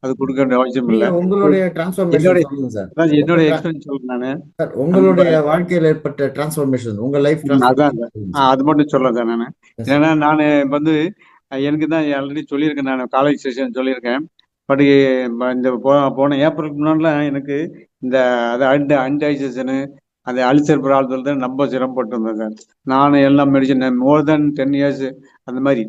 அது கொடுக்க வேண்டிய அவசியம் நீங்க இல்லை. உங்களுடைய என்னோட டிரான்ஸ்ஃபர்மேஷன் சொல்லுங்க சார். அதாவது உங்க என்னோட எக்ஸ்பீரியன்ஸ் சொல்றேன் நானு. சார் நம்ம உங்களுடைய வாழ்க்கையில் ஏற்பட்ட டிரான்ஸ்ஃபர்மேஷன், உங்க லைஃப் அதான் டிரான்ஸ்ஃபர்மேஷன் சொல்லுங்க சார். அது மட்டும் சொல்றேன் நானு. Yes sir. ஏன்னா நான் வந்து எனக்கு தான் ஆல்ரெடி சொல்லியிருக்கேன், நான் காலேஜ் செஷன் சொல்லியிருக்கேன். பட் இந்த போன ஏப்ரலுக்கு முன்னாடிலாம் எனக்கு இந்த அது அன்டைஜஷனு, அந்த அல்சர் ப்ராப்ளத்தில் தான் ரொம்ப சிரமப்பட்டு இருந்தேன் சார். நான் எல்லா மெடிசன் மோர் தென் 10 இயர்ஸ் அந்த மாதிரி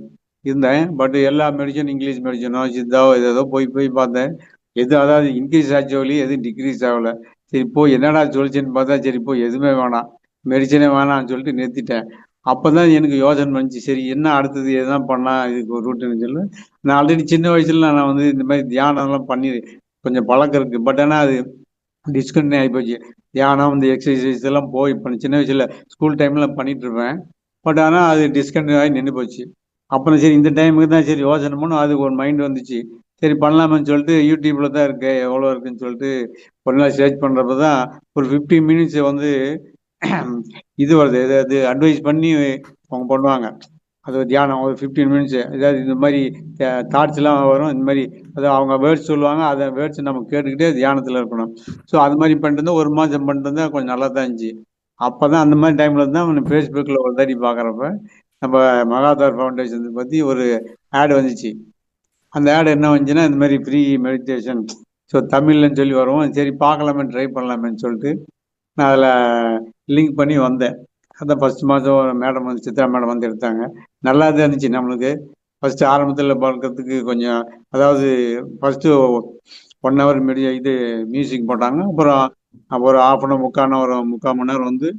இருந்தேன். பட் எல்லா மெடிசன், இங்கிலீஷ் மெடிசனோ சித்தாவோ ஏதோ போய் பார்த்தேன். எது அதாவது இன்க்ரீஸ் ஆச்சு வழி எதுவும் டிக்ரீஸ் ஆகல. சரி இப்போ என்னடா சொல்லிச்சுன்னு பார்த்தா, சரி இப்போ எதுவுமே வேணாம், மெடிசனே வேணாம்னு சொல்லிட்டு நிறுத்திட்டேன். அப்பதான் எனக்கு யோசனை வந்துச்சு, சரி என்ன அடுத்தது எதுதான் பண்ணா இதுக்கு ஒரு ரூட்டுன்னு சொல்லி நான் ஆல்ரெடி சின்ன வயசுல நான் வந்து இந்த மாதிரி தியானம் எல்லாம் பண்ணி கொஞ்சம் பழக்கம் இருக்கு. பட் ஆனால் அது டிஸ்கண்டினியூ ஆகி போச்சு. தியானம் இந்த எக்ஸசைஸ் எல்லாம் போய் இப்போ சின்ன வயசுல ஸ்கூல் டைம்ல பண்ணிட்டு இருப்பேன். பட் ஆனால் அது டிஸ்கண்டினியூ ஆகி நின்று போச்சு. அப்புறம் சரி இந்த டைமுக்கு தான் சரி யோசனை பண்ணும், அது ஒரு மைண்ட் வந்துச்சு, சரி பண்ணலாமேன்னு சொல்லிட்டு யூடியூப்ல தான் இருக்கு எவ்வளோ இருக்குன்னு சொல்லிட்டு ஒரு நாள் சர்ச் பண்றப்ப தான் ஒரு 15 மினிட்ஸ் வந்து இது வருது, ஏதாவது அட்வைஸ் பண்ணி அவங்க பண்ணுவாங்க. அது ஒரு தியானம் ஒரு 15 மினிட்ஸ், ஏதாவது இந்த மாதிரி தாட்ஸ் எல்லாம் வரும். இந்த மாதிரி அதாவது அவங்க வேர்ட்ஸ் சொல்லுவாங்க, அதை வேர்ட்ஸ் நம்ம கேட்டுக்கிட்டே தியானத்தில் இருக்கணும். ஸோ அது மாதிரி பண்ணிட்டு இருந்தா 1 மாதம் பண்ணிட்டு இருந்தா கொஞ்சம் நல்லா தான் இருந்துச்சு. அப்போதான் அந்த மாதிரி டைம்ல தான் ஃபேஸ்புக்கில் ஒரு தாடி பார்க்குறப்ப நம்ம மகாதார் ஃபவுண்டேஷன் பற்றி ஒரு ஆட் வந்துச்சு. அந்த ஆட் என்ன வந்துச்சுன்னா, இந்த மாதிரி ஃப்ரீ மெடிடேஷன், ஸோ தமிழ்லன்னு சொல்லி வரும். சரி பார்க்கலாமே, ட்ரை பண்ணலாமேன்னு சொல்லிட்டு நான் அதில் லிங்க் பண்ணி வந்தேன். அதான் ஃபர்ஸ்ட் மாதம் மேடம் வந்து சித்ரா மேடம் வந்து எடுத்தாங்க. நல்லா தான் இருந்துச்சு நம்மளுக்கு. ஃபர்ஸ்ட் ஆரம்பத்தில் பார்க்கறதுக்கு கொஞ்சம், அதாவது ஃபர்ஸ்ட் 1 ஹவர் இது மியூசிக் போட்டாங்க. அப்புறம் ஒரு ஹாஃப் அன் ஹவர் முக்கால் மணி நேரம் வந்து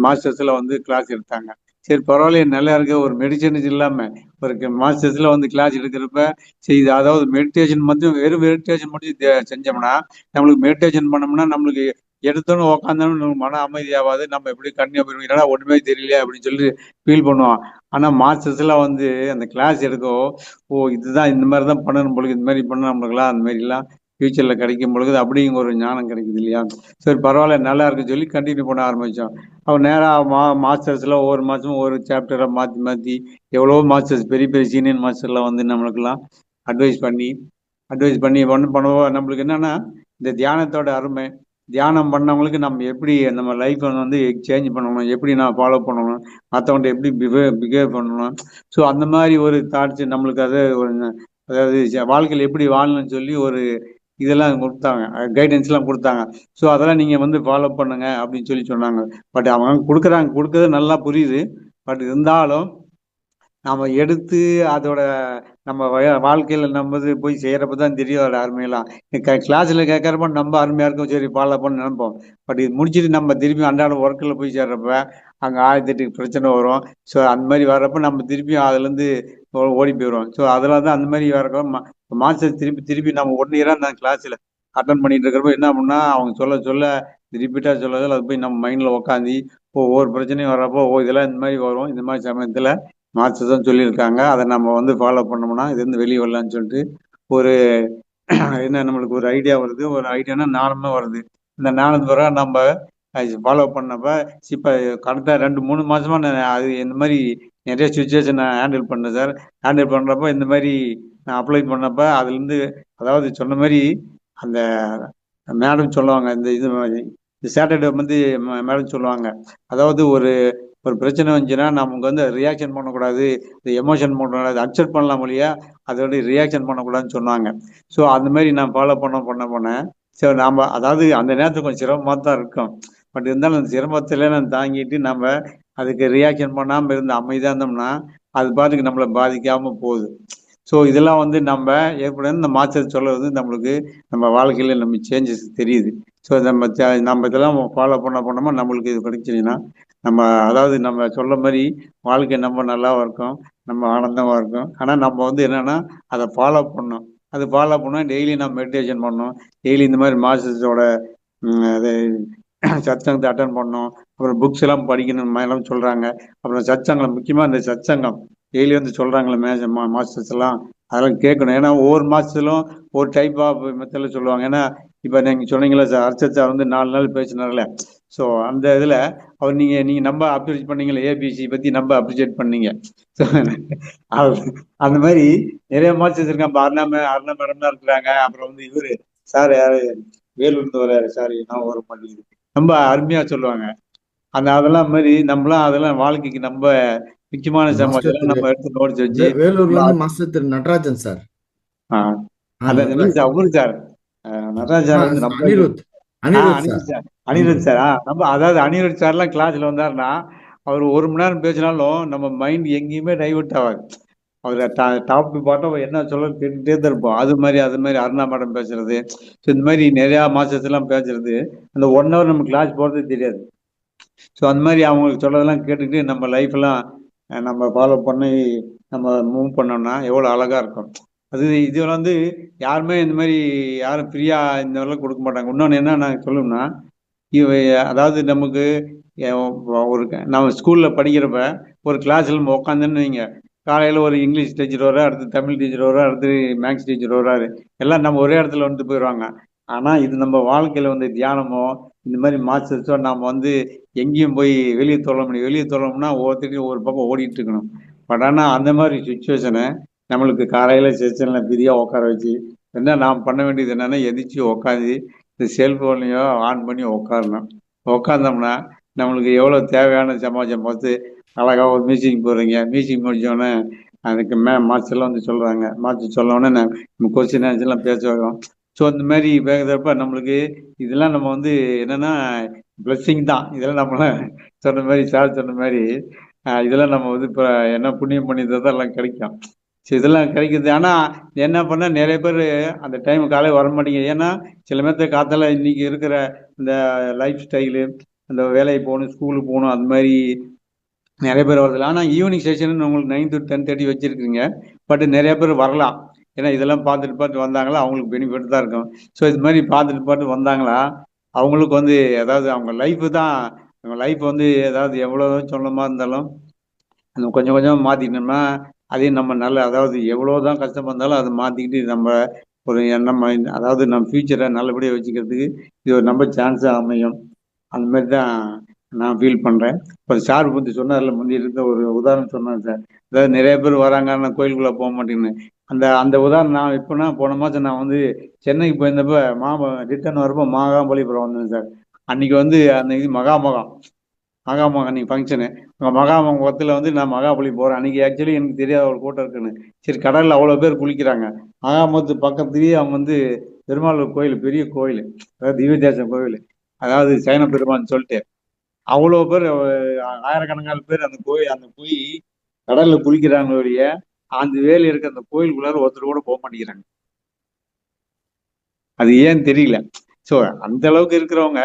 மாஸ்டர்ஸ்ல வந்து கிளாஸ் எடுத்தாங்க. சரி பரவாயில்ல, நல்லா இருக்கு, ஒரு மெடிசன் இல்லாம ஒரு மாஸ்டர்ஸ்ல வந்து கிளாஸ் எடுக்கிறப்ப செய்து, அதாவது மெடிடேஷன் மட்டும், வெறும் மெடிடேஷன் மட்டும் செஞ்சோம்னா, நம்மளுக்கு மெடிடேஷன் பண்ணோம்னா நம்மளுக்கு எடுத்தோன்னு உக்காந்தோன்னு நமக்கு மன அமைதி ஆகாது. நம்ம எப்படி கண்ணு போயிடும், என்னடா ஒண்ணுமே தெரியல அப்படின்னு சொல்லி ஃபீல் பண்ணுவோம். ஆனா மாஸ்டர்ஸ் எல்லாம் வந்து அந்த கிளாஸ் எடுக்கும், ஓ இதுதான் இந்த மாதிரி தான் பண்ணணும் பொழுது, இந்த மாதிரி பண்ண நம்மளுக்குலாம் அந்த மாதிரி எல்லாம் ஃபியூச்சர்ல கிடைக்கும் பொழுது அப்படிங்கிற ஒரு ஞானம் கிடைக்குது இல்லையா. சரி பரவாயில்ல நல்லா இருக்குன்னு சொல்லி கண்டினியூ பண்ண ஆரம்பிச்சோம். அவன் நேராக மாஸ்டர்ஸ்ல ஒவ்வொரு மாசமும் ஒரு சாப்டரை மாற்றி மாற்றி எவ்வளவோ மாஸ்டர்ஸ், பெரிய பெரிய சீனியர் மாஸ்டர்லாம் வந்து நம்மளுக்கெல்லாம் அட்வைஸ் பண்ணி ஒன்று பண்ணுவோம். நம்மளுக்கு என்னன்னா, இந்த தியானத்தோட அருமை, தியானம் பண்ணவங்களுக்கு நம்ம எப்படி நம்ம லைஃப்பை வந்து சேஞ்ச் பண்ணணும், எப்படி நான் ஃபாலோ பண்ணணும், மற்றவன்ட்ட எப்படி பிஹேவ் பண்ணணும், ஸோ அந்த மாதிரி ஒரு தாட்ஸ் நம்மளுக்கு அதை ஒரு, அதாவது வாழ்க்கையில் எப்படி வாழணும்னு சொல்லி ஒரு இதெல்லாம் கொடுத்தாங்க, கைடன்ஸ்லாம் கொடுத்தாங்க. ஸோ அதெல்லாம் நீங்கள் வந்து ஃபாலோ பண்ணுங்க அப்படின்னு சொல்லி சொன்னாங்க. பட் அவங்க கொடுக்கறது நல்லா புரியுது. பட் இருந்தாலும் நம்ம எடுத்து அதோட நம்ம வாழ்க்கையில நம்ம போய் செய்யறப்ப தான் தெரியும் அதோட அருமையெல்லாம். கிளாஸ்ல கேட்கறப்ப நம்ம அருமையா இருக்கும், சரி ஃபாலோ பண்ண நினைப்போம். பட் இது முடிச்சுட்டு நம்ம திருப்பி அன்றாட ஒர்க்கில் போய் சேர்றப்ப அங்கே 1008 பிரச்சனை வரும். ஸோ அந்த மாதிரி வர்றப்ப நம்ம திருப்பியும் அதுலேருந்து ஓடி போயிடுவோம். ஸோ அதெல்லாம் தான் அந்த மாதிரி வரப்ப மாஸ்டர் திருப்பி நம்ம 1 இயரா அந்த கிளாஸ்ல அட்டன் பண்ணிட்டு இருக்கிறப்ப என்ன பண்ணா, அவங்க சொல்ல ரிப்பீட்டா சொல்ல அது போய் நம்ம மைண்ட்ல உட்காந்து ஒவ்வொரு பிரச்சனையும் வர்றப்போ, இதெல்லாம் இந்த மாதிரி வரும், இந்த மாதிரி சமயத்துல மாஸ்டர் தான் சொல்லியிருக்காங்க, அதை நம்ம வந்து ஃபாலோ பண்ணோம்னா இது வந்து வெளியே வரலான்னு சொல்லிட்டு ஒரு என்ன நம்மளுக்கு ஒரு ஐடியா வருது. ஒரு ஐடியானா ஞானமே வருது. இந்த ஞானத்து வர நம்ம ஃபாலோ பண்ணப்ப இப்போ கரெக்டாக 2-3 மாசமா நான் அது இந்த மாதிரி நிறைய சுச்சுவேஷன் நான் ஹேண்டில் பண்ணேன் சார். ஹேண்டில் பண்ணுறப்ப இந்த மாதிரி நான் அப்ளை பண்ணப்ப அதுலேருந்து, அதாவது சொன்ன மாதிரி அந்த மேடம் சொல்லுவாங்க, இந்த சாட்டர்டே வந்து மேடம் சொல்லுவாங்க, அதாவது ஒரு பிரச்சனை வந்துச்சுன்னா நமக்கு வந்து ரியாக்ஷன் பண்ணக்கூடாது, இந்த எமோஷன் பண்ணக்கூடாது, அக்செப்ட் பண்ணலாம் இல்லையா, அதோட ரியாக்ஷன் பண்ணக்கூடாதுன்னு சொன்னாங்க. ஸோ அந்த மாதிரி நான் ஃபாலோ பண்ணேன். ஸோ நாம் அதாவது அந்த நேரத்துக்கு கொஞ்சம் சிரமமாக தான் இருக்கும். பட் இருந்தாலும் அந்த சிரமத்தில் நான் தாங்கிட்டு நம்ம அதுக்கு ரியாக்ஷன் பண்ணாமல் இருந்து அமைதியாக இருந்தோம்னா அது பாட்டுக்கு நம்மளை பாதிக்காமல் போகுது. ஸோ இதெல்லாம் வந்து நம்ம ஏற்படும் இந்த மாஸ்டர் சொல்ல வந்து நம்மளுக்கு நம்ம வாழ்க்கையில் நம்ம சேஞ்சஸ் தெரியுது. ஸோ நம்ம இதெல்லாம் ஃபாலோ பண்ணோமா நம்மளுக்கு இது கிடைச்சிங்கன்னா நம்ம அதாவது நம்ம சொல்ற மாதிரி வாழ்க்கை நம்ம நல்லாவா இருக்கும், நம்ம ஆனந்தமா இருக்கும். ஆனா நம்ம வந்து என்னன்னா அதை ஃபாலோ பண்ணணும். அது ஃபாலோ பண்ணா டெய்லி நம்ம மெடிடேஷன் பண்ணணும். டெய்லி இந்த மாதிரி மாஸ்டர்ஸோட அது சத்சங்கத்தை அட்டன் பண்ணணும். அப்புறம் புக்ஸ் எல்லாம் படிக்கணும் எல்லாம் சொல்றாங்க. அப்புறம் சத்சங்கம், முக்கியமா இந்த சத்சங்கம் டெய்லி வந்து சொல்றாங்களே மாஸ்டர்ஸ் எல்லாம், அதெல்லாம் கேட்கணும். ஏன்னா ஒவ்வொரு மாசத்திலும் ஒரு டைப் ஆஃப் மெத்தட்ல சொல்லுவாங்க. ஏன்னா இப்ப நீங்க சொன்னீங்களா சார், அர்ச்சத் சார் வந்து 4 நாள் பேசினார்ல. ஸோ அந்த இதுல அவர் நீங்க நீங்க நம்ம அப்ரிஷியேட் பண்ணீங்களா, ஏபிசி பத்தி நம்ம அப்ரிஷியேட் பண்ணீங்க. So, அந்த மாதிரி நிறைய மாஸ்டர்ஸ் இருக்காங்க. அருணா மேடம் தான் இருக்கிறாங்க. அப்புறம் வந்து இவரு சார் யாரு, வேலூர்ந்து வர்றாரு, சாரி நான் வர மாட்டேங்குது, ரொம்ப அருமையா சொல்லுவாங்க. அதெல்லாம் மாதிரி நம்மளாம் அதெல்லாம் வாழ்க்கைக்கு நம்ம முக்கியமான மாஸ்டர் சமாச்சாரம் திரு நம்ம எடுத்து நோட்ஸ் வச்சு வேலூர்ல இருந்து மாஸ்டர் திரு நடராஜன் சார். அதான் இல்லை நடராஜன். சார், அவரு சார் நடராஜ் சார் வந்து நம்ம அனிருத் அனிருத் சார். அனிருத் சார் நம்ம அதாவது அனிருத் சார்லாம் கிளாஸ்ல வந்தாருன்னா அவர் 1 மணி நேரம் பேசினாலும் நம்ம மைண்ட் எங்கேயுமே டைவர்ட் ஆகாது. அவர் டாபிக் பார்த்தா என்ன சொல்ல கேட்டுட்டே தான் இருப்போம். அது மாதிரி அருணா மேடம் பேசுறது, ஸோ இந்த மாதிரி நிறைய மாஸ்டர்ஸ் எல்லாம் பேசுறது, அந்த 1 ஹவர் நம்ம கிளாஸ் போறதே தெரியாது. ஸோ அந்த மாதிரி அவங்களுக்கு சொல்றதெல்லாம் கேட்டுக்கிட்டு நம்ம லைஃப் எல்லாம் நம்ம ஃபாலோ பண்ணி நம்ம மூவ் பண்ணோம்னா எவ்வளோ அழகா இருக்கும். இது வந்து யாருமே இந்த மாதிரி யாரும் ஃப்ரீயா இந்த மாதிரிலாம் கொடுக்க மாட்டாங்க. இன்னொன்று என்ன நான் சொல்லணும்னா, இவ அதாவது நமக்கு ஒரு நம்ம ஸ்கூல்ல படிக்கிறப்ப ஒரு கிளாஸ்ல நம்ம உட்காந்துன்னு வைங்க, காலையில ஒரு இங்கிலீஷ் டீச்சர் வர்றாரு, அடுத்து தமிழ் டீச்சர் வர்றாரு, அடுத்து மேக்ஸ் டீச்சர் வர்றாரு, எல்லாம் நம்ம ஒரே இடத்துல வந்துட்டு போயிடுவாங்க. ஆனா இது நம்ம வாழ்க்கையில வந்து தியானமோ இந்த மாதிரி மாஸ்டர்ஸோ நாம வந்து எங்கேயும் போய் வெளியே தொல்ல முடியும். வெளியே தொல்லணும்னா ஒவ்வொருத்தரையும் ஒரு பக்கம் ஓடிட்டு இருக்கணும். பட் ஆனா அந்த மாதிரி சுச்சுவேஷனை நம்மளுக்கு காலையில செஷன்ல ஃப்ரீயா உட்கார வச்சு என்ன நாம் பண்ண வேண்டியது என்னன்னா, எதிர்த்து உட்காந்து இந்த செல்போன்லையோ ஆன் பண்ணி உட்காரணும். உட்காந்தோம்னா நம்மளுக்கு எவ்வளவு தேவையான சமாச்சாரம் பார்த்து அழகா ஒரு மியூசிக் போடுறீங்க, மியூசிக் முடிச்சோடனே அதுக்கு மாஸ்டர்லாம் வந்து சொல்றாங்க, மாஸ்டர் சொல்ல உடனே நம்ம கொஸ்டின் ஆன்சர் எல்லாம் பேச வைக்கிறோம். ஸோ இந்த மாதிரி பேசுறப்ப நம்மளுக்கு இதெல்லாம் நம்ம வந்து என்னன்னா பிளஸ்ஸிங் தான். இதெல்லாம் நம்ம சொன்ன மாதிரி சார் சொன்ன மாதிரி இதெல்லாம் நம்ம வந்து இப்போ என்ன புண்ணியம் பண்ணிதான் எல்லாம் கிடைக்கும். சரி, இதெல்லாம் கிடைக்குது. ஆனா என்ன பண்ண நிறைய பேர் அந்த டைம் காலையில் வர மாட்டேங்குது. ஏன்னா சில பேர்த்த காத்தால இன்னைக்கு இருக்கிற இந்த லைஃப் ஸ்டைலு, அந்த வேலைக்கு போகணும், ஸ்கூலுக்கு போகணும், அந்த மாதிரி நிறைய பேர் வரதில்லை. ஆனா ஈவினிங் செஷன் உங்களுக்கு 9 to 10:30 வச்சிருக்கீங்க. பட் நிறைய பேர் வரலாம். ஏன்னா இதெல்லாம் பார்த்துட்டு வந்தாங்களா அவங்களுக்கு பெனிஃபிட் தான் இருக்கும். ஸோ இது மாதிரி பார்த்துட்டு வந்தாங்களா அவங்களுக்கு வந்து அதாவது அவங்க லைஃப் தான், அவங்க லைஃப் வந்து ஏதாவது எவ்வளவு சொன்னமா இருந்தாலும் நம்ம கொஞ்சம் கொஞ்சமா மாத்திக்கிட்டோம்னா அதே நம்ம நல்ல, அதாவது எவ்வளவுதான் கஷ்டமா இருந்தாலும் அதை மாத்திக்கிட்டு நம்ம ஒரு எண்ணம் அதாவது நம்ம ஃபியூச்சரை நல்லபடியா வச்சுக்கிறதுக்கு இது ஒரு நம்ம சான்ஸா அமையும். அந்த மாதிரி தான் நான் ஃபீல் பண்றேன். இப்போ சார் பத்தி சொன்னார்ல, முந்தி இருந்த ஒரு உதாரணம் சொன்னார் சார். அதாவது நிறைய பேர் வராங்க ஆனால் கோயிலுக்குள்ள போக மாட்டேங்குன்னு. அந்த அந்த உதாரணம் நான் இப்போனா போன மாதம் நான் வந்து சென்னைக்கு போயிருந்தப்ப ரிட்டர்ன் வரப்போ மகாபலிபுரம் வந்தேன் சார். அன்னைக்கு வந்து அந்த இது மகாமகம் அன்னைக்கு ஃபங்க்ஷனு. மகாமகத்தில் வந்து நான் மகாபலி போகிறேன். அன்னைக்கு ஆக்சுவலி எனக்கு தெரியாத ஒரு கூட்டம் இருக்குன்னு. சரி, கடலில் அவ்வளோ பேர் குளிக்கிறாங்க. மகாமகத்து பக்கத்துலேயே அவங்க வந்து பெருமாள் கோயில், பெரிய கோயில், அதாவது திவ்யதேசம் கோயில், அதாவது சைன பெருமான்னு சொல்லிட்டு அவ்வளோ பேர், ஆயிரக்கணக்கான பேர் அந்த போய் கடல்ல குளிக்கிறாங்களுடைய அந்த வேலை இருக்க அந்த கோயிலுக்குள்ளார ஒருத்தர் கூட போக மாட்டேங்கிறாங்க. அது ஏன்னு தெரியல. ஸோ அந்த அளவுக்கு இருக்கிறவங்க,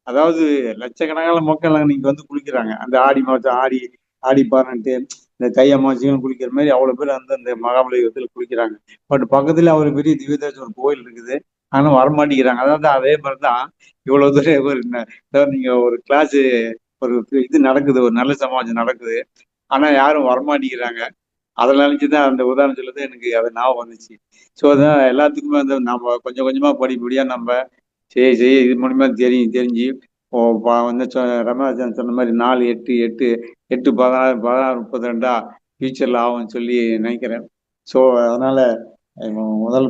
அதாவது லட்சக்கணக்கான மக்கள் இன்னைக்கு வந்து குளிக்கிறாங்க. அந்த ஆடி மாதம் ஆடி ஆடி 18 இந்த தை அமாவாசையும் குளிக்கிற மாதிரி அவ்வளோ பேர் அந்த மகாபலிபுரத்தில் குளிக்கிறாங்க. பட் பக்கத்துல ஒரு பெரிய திவ்யதேசம் ஒரு கோயில் இருக்குது, ஆனால் வரமாட்டேங்கிறாங்க. அதாவது அதே மாதிரி தான் இவ்வளவு தூரம் அதாவது நீங்க ஒரு கிளாஸ், ஒரு இது நடக்குது, ஒரு நல்ல சமாஜம் நடக்குது, ஆனா யாரும் வரமாட்டேங்கிறாங்க. அதில் நினைச்சுதான் அந்த உதாரணம் சொல்லுது எனக்கு அது ஞாபகம் வந்துச்சு. ஸோ அதான் எல்லாத்துக்குமே வந்து நம்ம கொஞ்சம் கொஞ்சமா படிப்படியா நம்ம சரி இது மூலியமா தெரிஞ்சு வந்து ரமணாச்சான் சொன்ன மாதிரி 4 8 8 8 16 16 32 ஃபியூச்சர்ல ஆகும்னு சொல்லி நினைக்கிறேன். ஸோ அதனால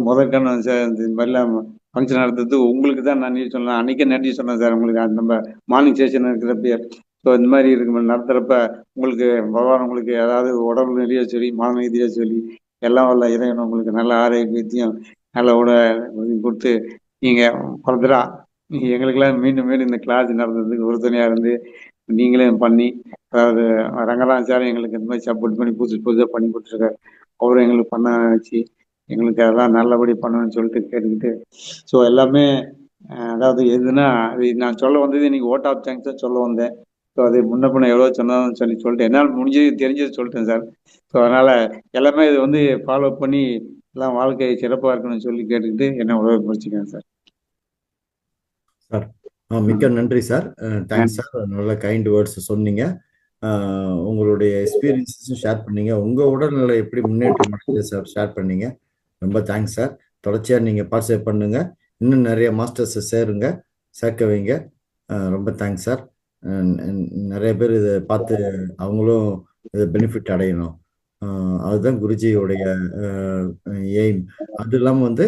முதற்கண் இந்த மாதிரிலாம் ஃபங்க்ஷன் நடத்துறது உங்களுக்கு தான் நன்றி சொல்லலாம். அன்னைக்கே நன்றி சொன்னேன் சார் உங்களுக்கு. அந்த நம்ம மார்னிங் செஷன் இருக்கிறப்ப, ஸோ இந்த மாதிரி இருக்கு நடத்துறப்ப உங்களுக்கு பகவான் உங்களுக்கு அதாவது உடம்பு நிறைய சொல்லி மன ரீதியாக சொல்லி எல்லாம் வல்ல இறைவன் உங்களுக்கு நல்ல ஆரோக்கியத்தையும் நல்ல கொடுத்து நீங்க ஃபர்தரா எங்களுக்கெல்லாம் மீண்டும் மீண்டும் இந்த கிளாஸ் நடந்ததுக்கு உறுதுணையா இருந்து நீங்களே பண்ணி, அதாவது ரங்கராஜ் சார் எங்களுக்கு இந்த மாதிரி சப்போர்ட் பண்ணி புதுசாக பண்ணி கொடுத்துருக்காரு. அவரும் எங்களுக்கு பண்ண வச்சு எங்களுக்கு அதெல்லாம் நல்லபடி பண்ணணும்னு சொல்லிட்டு கேட்டுக்கிட்டு, ஸோ எல்லாமே அதாவது எதுனா அது நான் சொல்ல வந்தது இன்னைக்கு ஓட் ஆஃப் தேங்க்ஸ் சொல்ல வந்தேன். ஸோ அது முன்ன பின்ன எவ்வளோ சொன்னாலும் சொல்லிட்டேன், என்னால் முடிஞ்சது தெரிஞ்சது சொல்லிட்டேன் சார். ஸோ அதனால எல்லாமே இது வந்து ஃபாலோ பண்ணி எல்லாம் வாழ்க்கை சிறப்பாக இருக்கணும்னு சொல்லி கேட்டுக்கிட்டு என்ன உதவி முடிச்சுக்கிறேன் சார். சார் மிக்க நன்றி சார். Thanks sir. நல்ல கைண்ட் வேர்ட்ஸ் சொன்னீங்க. உங்களுடைய எக்ஸ்பீரியன்ஸஸும் ஷேர் பண்ணீங்க. உங்க உடல்நிலை எப்படி முன்னேற்றம் அடைஞ்சது சார் ஷேர் பண்ணீங்க. ரொம்ப தேங்க்ஸ் சார். தொடர்ச்சியாக நீங்கள் பார்ட்டிசிபேட் பண்ணுங்க. இன்னும் நிறைய மாஸ்டர்ஸை சேர்க்க வைங்க. ரொம்ப தேங்க்ஸ் சார். நிறைய பேர் இதை பார்த்து அவங்களும் இதை பெனிஃபிட் அடையணும். அதுதான் குருஜியோடைய எய்ம். அது இல்லாமல் வந்து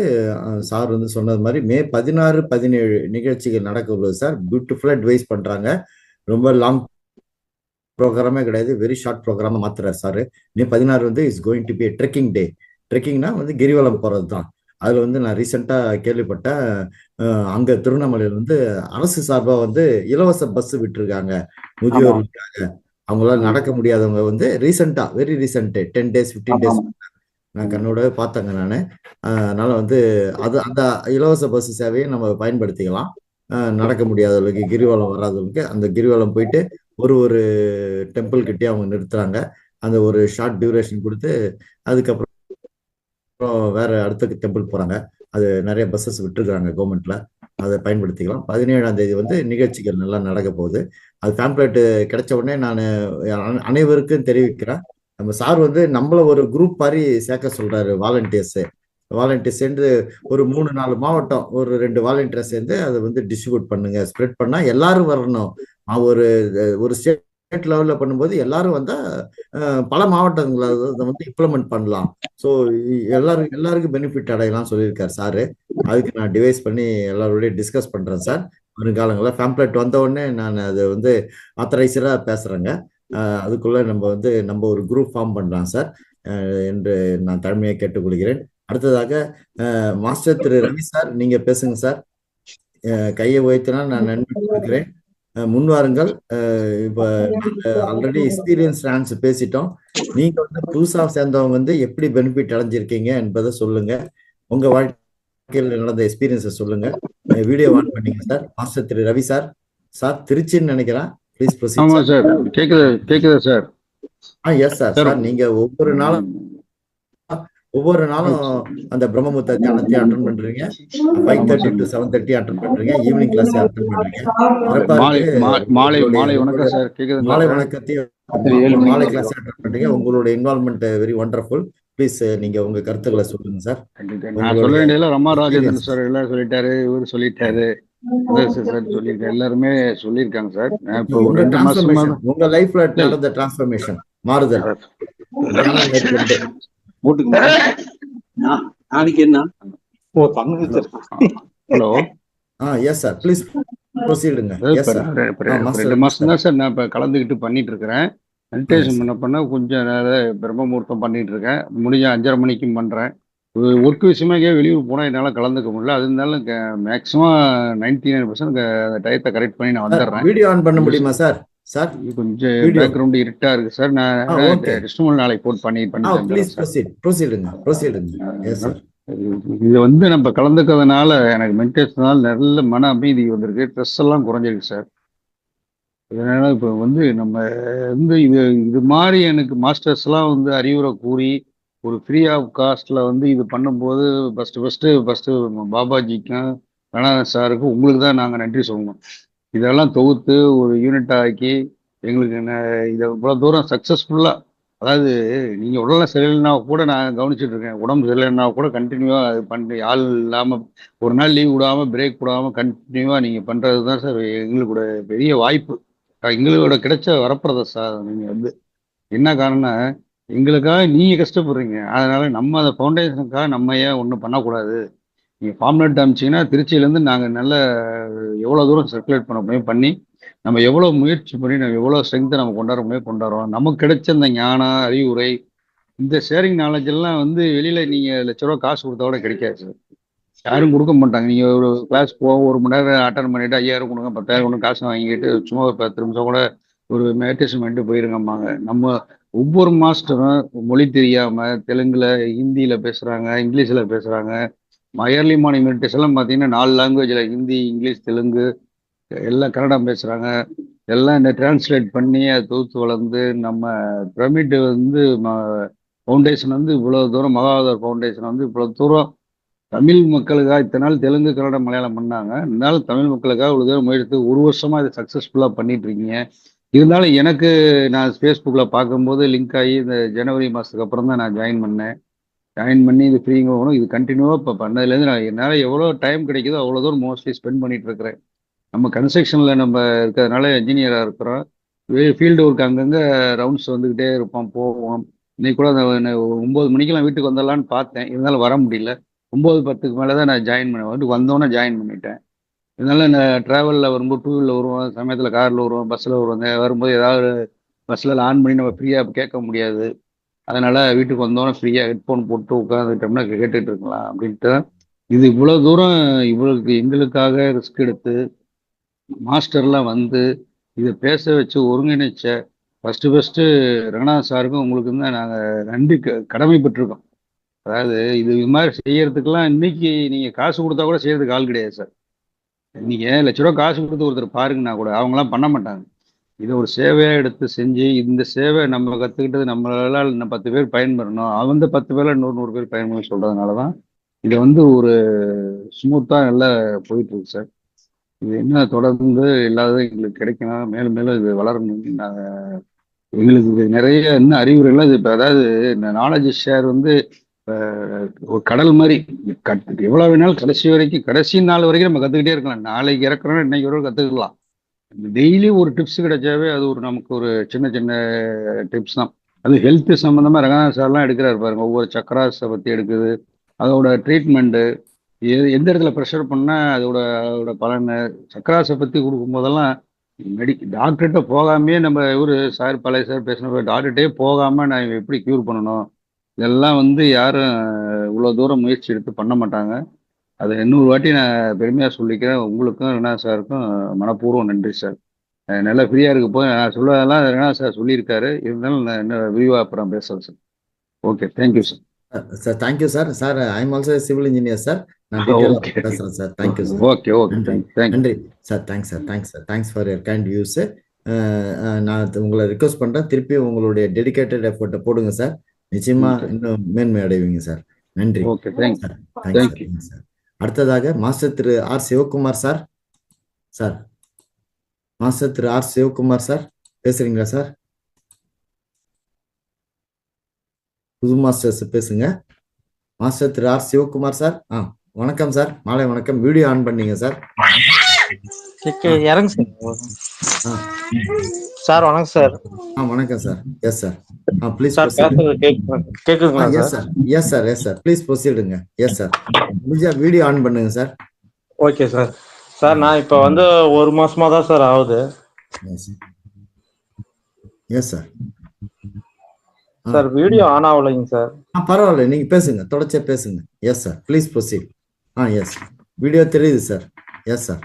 சார் வந்து சொன்னது மாதிரி மே 16, 17 நிகழ்ச்சிகள் நடக்க உள்ளது சார். பியூட்டிஃபுல்லாக அட்வைஸ் பண்ணுறாங்க. ரொம்ப லாங் ப்ரோக்ராமே கிடையாது, வெரி ஷார்ட் ப்ரோக்ராமாக மாத்துறாரு சார். மே 16 வந்து is going to be trekking day. ட்ரெக்கிங்னா வந்து கிரிவலம் போகிறது தான். அதில் வந்து நான் ரீசெண்டாக கேள்விப்பட்டேன், அங்கே திருவண்ணாமலையில் வந்து அரசு சார்பாக வந்து இலவச பஸ் விட்டுருக்காங்க முதியோர்களுக்காக. அவங்களால நடக்க முடியாதவங்க வந்து ரீசெண்டாக வெரி ரீசெண்ட் 10 days 15 days நான் கண்ணோட பார்த்தேங்க நான். அதனால வந்து அந்த இலவச பஸ் சேவையை நம்ம பயன்படுத்திக்கலாம். நடக்க முடியாதவர்களுக்கு, கிரிவலம் வராதவர்களுக்கு அந்த கிரிவலம் போயிட்டு ஒரு டெம்பிள் கிட்டே அவங்க நிறுத்துறாங்க. அந்த ஒரு ஷார்ட் டியூரேஷன் கொடுத்து அதுக்கப்புறம் வேற அடுத்த டெம்பிள் போறாங்க. அது நிறைய பஸ்ஸஸ் விட்டுருக்காங்க கவர்மெண்ட்ல, அதை பயன்படுத்திக்கலாம். 17ஆம் தேதி வந்து நிகழ்ச்சிகள் நல்லா நடக்க போகுது. அது பேம்ப்ளெட் கிடைச்ச உடனே நான் அனைவருக்கும் தெரிவிக்கிறேன். நம்ம சார் வந்து நம்மள ஒரு குரூப் மாதிரி சேர்க்க சொல்றாரு. வாலண்டியர்ஸ் சேர்ந்து ஒரு 3-4 மாவட்டம் ஒரு 2 வாலண்டியர் சேர்ந்து அதை வந்து டிஸ்ட்ரிபியூட் பண்ணுங்க, ஸ்ப்ரெட் பண்ணா எல்லாரும் வரணும். ஒரு ஸ்டேட் லெவல்ல பண்ணும்போது எல்லாரும் வந்தா பல மாவட்டங்களை வந்து இம்ப்ளிமெண்ட் பண்ணலாம். ஸோ எல்லாருக்கும் பெனிஃபிட் அடையலாம் சொல்லியிருக்காரு சாரு. அதுக்கு நான் டிவைஸ் பண்ணி எல்லாரோடய டிஸ்கஸ் பண்றேன் சார். வருங்காலங்களில் பேம்ப்ளெட் வந்த உடனே நான் அதை வந்து ஆத்தரைசரா பேசுறேங்க. அதுக்குள்ள நம்ம ஒரு குரூப் ஃபார்ம் பண்ணலாம் சார் என்று நான் தாழ்மையை கேட்டுக்கொள்கிறேன். அடுத்ததாக மாஸ்டர் திரு ரவி சார், நீங்க பேசுங்க சார். கையை உயர்த்தினா நான் நன்றி கொடுக்கிறேன். முன்வாருங்கள். இப்ப ஆல்ரெடி எக்ஸ்பீரியன்ஸ் டான்ஸ் பேசிட்டோம். நீங்க வந்து புதுசா சேர்ந்தவங்க வந்து எப்படி பெனிஃபிட் அடைஞ்சிருக்கீங்க என்பதை சொல்லுங்க. உங்க வாழ்க்கையில் நடந்த எக்ஸ்பீரியன்ஸை சொல்லுங்க. வீடியோ ஆன் பண்ணீங்க சார். மாஸ்டர் திரு ரவி சார். சார் திருச்சின்னு நினைக்கிறேன். Please proceed. ஆமா சார், கேக்குதா சார்? Yes sir. சார் நீங்க ஒவ்வொரு நாளும் அந்த பிரம்மமுத்த தியானத்தையும் அட்டன் பண்றீங்க. 5:30 to 7:30 அட்டன் பண்றீங்க. ஈவினிங் கிளாஸ் அட்டன் பண்றீங்க. மாலை வணக்கம் சார். மாலை வணக்கத்தையும் மாலை கிளாஸ் அட்டன் பண்றீங்க. உங்களோட இன்வால்மெண்ட் வெரி வண்டர்ஃபுல். ப்ளீஸ் நீங்க உங்க கருத்துக்களை சொல்லுங்க சார். நான் சொல்ல வேண்டியதுல ரமா ராஜேந்திரன் சார் எல்லாம் சொல்லிட்டாரு, இவரு சொல்லிட்டாரு, சார் சொல்லியிருக்காரு, எல்லாருமே சொல்லியிருக்காங்க சார். இப்போ 2 மாசமா உங்க லைஃப்ல நடந்த டிரான்ஸ்ஃபர்மேஷன் மாறுதல் நாளைக்கு என்ன? ஹலோ. எஸ் சார், ப்ளீஸ் ப்ரொசீடுங்க. Yes sir. 2 மாசம் தான் சார் நான் இப்போ கலந்துக்கிட்டு பண்ணிட்டு இருக்கிறேன். மெடிடேஷன் பண்ண கொஞ்சம் நேரம் பிரம்மமுகூர்த்தம் பண்ணிட்டு இருக்கேன். முடிஞ்ச 5:30 மணிக்கும் பண்றேன். ஒர்க் விஷயமா வெளியூர் போனால் என்னால் கலந்துக்க முடியல. அது இருந்தாலும் மேக்ஸிமம் 99% அந்த டயத்தை கரெக்ட் பண்ணி நான் வந்துடுறேன். வீடியோ ஆன் பண்ண முடியுமா சார்? சார் கொஞ்சம் பேக்ரவுண்ட் இருட்டா இருக்கு சார். நான் ரெஸ்ட்ரூம் நாளைக்கு போட் பண்ணி இது வந்து நம்ம கலந்துக்கிறதுனால எனக்கு மெடிடேஷனால நல்ல மன அமைதி வந்திருக்கு. ஸ்ட்ரெஸ் எல்லாம் குறைஞ்சிருக்கு சார். இதனால இப்போ வந்து நம்ம வந்து இது மாதிரி எனக்கு மாஸ்டர்ஸ் எல்லாம் வந்து அறிவுரை கூறி ஒரு ஃப்ரீ ஆஃப் காஸ்ட்ல வந்து இது பண்ணும்போது ஃபர்ஸ்ட் பாபாஜிக்கும் கணாதன் சாருக்கும் உங்களுக்கு தான் நாங்கள் நன்றி சொல்லணும். இதெல்லாம் தொகுத்து ஒரு யூனிட் ஆக்கி எங்களுக்கு இதை இவ்வளோ தூரம் சக்ஸஸ்ஃபுல்லாக, அதாவது நீங்கள் உடல்ல சரியில்லைன்னா கூட நான் கவனிச்சுட்டு இருக்கேன். உடம்பு சரியில்லைன்னா கூட கண்டினியூவாக அது பண்ணி ஆள் இல்லாமல் ஒரு நாள் லீவ் விடாமல் பிரேக் விடாமல் கண்டினியூவாக நீங்கள் பண்ணுறது தான் சார் எங்களோட பெரிய வாய்ப்பு. எங்களோட கிடைச்ச வரப்பிரதம் சார். நீங்கள் வந்து என்ன காரணம்னா எங்களுக்காக நீங்கள் கஷ்டப்படுறீங்க. அதனால நம்ம அந்த ஃபவுண்டேஷனுக்காக நம்ம ஏன் ஒன்றும் பண்ணக்கூடாது? நீங்கள் ஃபார்ம்லெட் அனுப்பிச்சிங்கன்னா திருச்சியிலேருந்து நாங்கள் நல்ல எவ்வளோ தூரம் சர்க்குலேட் பண்ண முடியும் பண்ணி நம்ம எவ்வளோ முயற்சி பண்ணி நம்ம எவ்வளோ ஸ்ட்ரென்த்தை நம்ம கொண்டாட முடியும் கொண்டாடுறோம். நமக்கு கிடைச்ச இந்த ஞானம் அறிவுரை இந்த ஷேரிங் நாலேஜ் எல்லாம் வந்து வெளியில் நீங்கள் லட்ச ரூபா காசு கொடுத்தா கூட கிடைக்காது சார். யாரும் கொடுக்க மாட்டாங்க. நீங்கள் ஒரு கிளாஸ் போக 1 மணி நேரம் அட்டன் பண்ணிட்டு 5000 கொடுங்க 10,000 கொடுங்க காசு வாங்கிட்டு சும்மா 10 நிமிஷம் கூட ஒரு மெடிடேஷன் பண்ணிட்டு போயிருங்கம்மாங்க. நம்ம ஒவ்வொரு மாஸ்டரும் மொழி தெரியாமல் தெலுங்குல ஹிந்தியில் பேசுகிறாங்க, இங்கிலீஷில் பேசுகிறாங்க. இயர்லி மார்னிங் மெடிடேஷன் எல்லாம் பார்த்தீங்கன்னா 4 லாங்குவேஜில் ஹிந்தி, இங்கிலீஷ், தெலுங்கு எல்லாம் கன்னடம் பேசுகிறாங்க. எல்லாம் இந்த டிரான்ஸ்லேட் பண்ணி அதை தொகுத்து வளர்ந்து நம்ம பிரமிட் வந்து ஃபவுண்டேஷன் வந்து இவ்வளவு தூரம் மகாவதர் ஃபவுண்டேஷன் வந்து இவ்வளவு தூரம் தமிழ் மக்களுக்காக இத்தனை நாள் தெலுங்கு கன்னடம் மலையாளம் பண்ணாங்க. இருந்தாலும் தமிழ் மக்களுக்காக இவ்வளவு தூரம் முயற்சி 1 வருஷமா இதை சக்ஸஸ்ஃபுல்லாக பண்ணிட்டு இருக்கீங்க. இருந்தாலும் எனக்கு நான் ஃபேஸ்புக்கில் பார்க்கும்போது லிங்க் ஆகி இந்த ஜனவரி மாதத்துக்கு அப்புறம் தான் நான் ஜாயின் பண்ணேன். ஜாயின் பண்ணி இது ஃப்ரீங்க போகணும். இது கண்டினியூவாக இப்போ பண்ணதுலேருந்து நான் என்னால் எவ்வளோ டைம் கிடைக்குதோ அவ்வளோ தூரம் மோஸ்ட்லி ஸ்பெண்ட் பண்ணிட்டு இருக்கிறேன். நம்ம கன்ஸ்ட்ரக்ஷனில் நம்ம இருக்கிறதுனால இன்ஜினியராக இருக்கிறோம். ஃபீல்டு ஒர்க் அங்கங்கே ரவுண்ட்ஸ் வந்துக்கிட்டே இருப்போம், போவோம். இன்னைக்கு கூட 9 மணிக்கெல்லாம் வீட்டுக்கு வந்துடலான்னு பார்த்தேன், இருந்தாலும் வர முடியல. 9:10க்கு மேலே தான் நான் ஜாயின் பண்ணேன். வீட்டுக்கு வந்தோன்னே ஜாயின் பண்ணிட்டேன். இதனால நான் ட்ராவலில் வரும்போது 2 வீலரில் வருவோம், சமயத்தில் காரில் வருவோம், பஸ்ஸில் வருவாங்க. வரும்போது ஏதாவது பஸ்ஸில் ஆன் பண்ணி நம்ம ஃப்ரீயாக கேட்க முடியாது. அதனால வீட்டுக்கு வந்தோன்னே ஃப்ரீயாக ஹெட்ஃபோன் போட்டு உட்காந்துட்டோம்னா கேட்டுட்டு இருக்கலாம் அப்படின்ட்டு இது இவ்வளோ தூரம் இவங்களுக்கு எங்களுக்காக ரிஸ்க் எடுத்து மாஸ்டர்லாம் வந்து இதை பேச வச்சு ஒருங்கிணைச்ச ஃபஸ்ட்டு ரங்கநாத் சாருக்கும் உங்களுக்கு தான் நாங்கள் நன்றி கடமைப்பட்டிருக்கோம். அதாவது இது மாதிரி செய்யறதுக்கெல்லாம் இன்னைக்கு நீங்கள் காசு கொடுத்தா கூட செய்யறதுக்கு ஆள் கிடையாது சார். நீங்கள் ₹1,00,000 காசு கொடுத்து ஒருத்தர் பாருங்கன்னா கூட அவங்களாம் பண்ண மாட்டாங்க. இதை ஒரு சேவையாக எடுத்து செஞ்சு இந்த சேவை நம்ம கற்றுக்கிட்டது நம்மளால இன்னும் 10 பேர் பயன்பெறணும், அவங்க 10 பேரில் 100 பேர் பயன்பெறணும் சொல்கிறதுனால தான் இதை வந்து ஒரு ஸ்மூத்தாக நல்லா போயிட்டுருக்கு சார். இது என்ன தொடர்ந்து இல்லாத எங்களுக்கு கிடைக்கணும், மேலும் மேலும் இது வளரணும். நாங்கள் எங்களுக்கு இது நிறைய இன்னும் அறிவுரைகள்லாம் இது இப்போ அதாவது இந்த நாலேஜ் ஷேர் வந்து ஒரு கடல் மாதிரி எவ்வளோ வேணாலும் கடைசி நாள் வரைக்கும் நம்ம கற்றுக்கிட்டே இருக்கலாம். நாளைக்கு இறக்குறோம், இன்னைக்கு ஒரு கற்றுக்கலாம். டெய்லி ஒரு டிப்ஸ் கிடைச்சாவே அது ஒரு நமக்கு ஒரு சின்ன சின்ன டிப்ஸ் தான். அது ஹெல்த் சம்மந்தமாக ரங்கநாத் சார்லாம் எடுக்கிறாரு பாருங்க. ஒவ்வொரு சக்கராஸை பற்றி எடுக்குது, அதோட ட்ரீட்மெண்ட்டு, எந்த இடத்துல ப்ரெஷர் பண்ணால் அதோட பலன், சக்கராஸை பற்றி கொடுக்கும்போதெல்லாம் டாக்டர்கிட்ட போகாமே நம்ம சார் பழைய சார் பேசின டாக்டர்கிட்டே போகாமல் நான் எப்படி க்யூர் பண்ணணும், இதெல்லாம் வந்து யாரும் இவ்வளோ தூரம் முயற்சி எடுத்து பண்ண மாட்டாங்க. அதை 100 வாட்டி நான் பெருமையாக சொல்லிக்கிறேன். உங்களுக்கும் ரங்கநாத் சாருக்கும் மனப்பூர்வம் நன்றி சார். நல்லா ஃப்ரீயாக இருக்க போது நான் சொல்லுவதெல்லாம் ரங்கநாத் சார் சொல்லியிருக்காரு. இருந்தாலும் நான் என்ன விரிவாக அப்புறம் பேசுகிறேன் sir. Okay, thank you sir. Sir thank you sir. Sir I am also civil engineer sir. நான் டீட்டெயிலாக பேசுகிறேன் சார். Thank you sir. ஓகே நன்றி sir. Thanks sir. Thanks for your kind views. நான் உங்களை ரிக்வஸ்ட் பண்ணுறேன், திருப்பி உங்களுடைய டெடிகேட்டட் எஃபர்ட்டை போடுங்க சார். நிச்சயமா இன்னும் மேன்மை அடைவீங்க சார். நன்றி. Okay, thanks sir. அடுத்ததாக மாஸ்டர் திரு R Sivakumar sir. Sir master திரு ஆர் சிவகுமார் சார் பேசுறீங்களா சார்? புது மாஸ்டர்ஸ் பேசுங்க. மாஸ்டர் திரு ஆர் சிவகுமார் சார். வணக்கம் சார். மாலை வணக்கம். வீடியோ ஆன் பண்ணீங்க சார். இறங்க சார். வணக்கம் சார். வணக்கம் சார். Yes sir. ப்ளீஸ் கேக்குதுங்களா சார்? Yes sir. ப்ளீஸ் ப்ரொசீடுங்க. Yes sir. முடிஞ்சா வீடியோ ஆன் பண்ணுங்க சார். Okay sir. சார் நான் இப்போ வந்து 1 மாசமா தான் சார் ஆகுது. S sir. Sir video on ஆகலைங்க சார். பரவாயில்ல, நீங்க பேசுங்க, தொடர்ச்சியா பேசுங்க. Yes sir, please proceed. Yes video தெரியுது சார். Yes sir.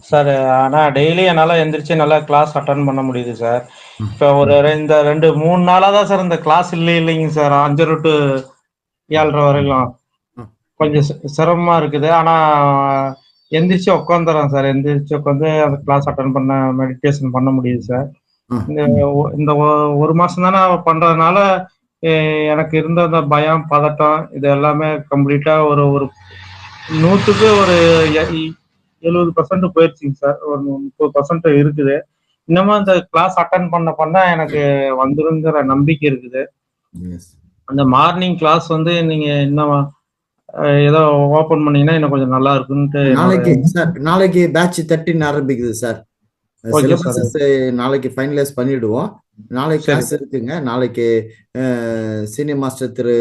சார் ஆனா டெய்லி என்னால எந்திரிச்சு நல்லா கிளாஸ் அட்டன் பண்ண முடியுது சார். இப்போ ஒரு 2-3 நாளா தான் சார் இந்த கிளாஸ் இல்லைங்க சார். 5 to 7:30 வரைக்கும் கொஞ்சம் சிரமமா இருக்குது. ஆனா எந்திரிச்சு உட்காந்துறேன் சார். எந்திரிச்சு உட்காந்து அந்த கிளாஸ் அட்டன் பண்ண, மெடிடேஷன் பண்ண முடியுது சார். இந்த 1 மாசம் தானே பண்றதுனால எனக்கு இருந்த அந்த பயம், பதட்டம் இது எல்லாமே கம்ப்ளீட்டா ஒரு 100க்கு ஒரு 70% போயிடுச்சுங்க சார். ஒரு 30% இருக்குது. இன்னமும் அந்த கிளாஸ் அட்டன் பண்ண எனக்கு வந்துருங்கிற நம்பிக்கை இருக்குது. அந்த மார்னிங் கிளாஸ் வந்து நீங்க இன்னும் ஏதோ ஓபன் பண்ணீங்கன்னா இன்னும் கொஞ்சம் நல்லா இருக்குன்ட்டு. நாளைக்கு பேட்ச் 13 ஆரம்பிக்குது சார். நாளைக்கு ஃபைனலைஸ் பண்ணிடுவோம். நாளைக்கு கிளாஸ் இருக்குங்க. நாளைக்கு சீனியர் மாஸ்டர் திரு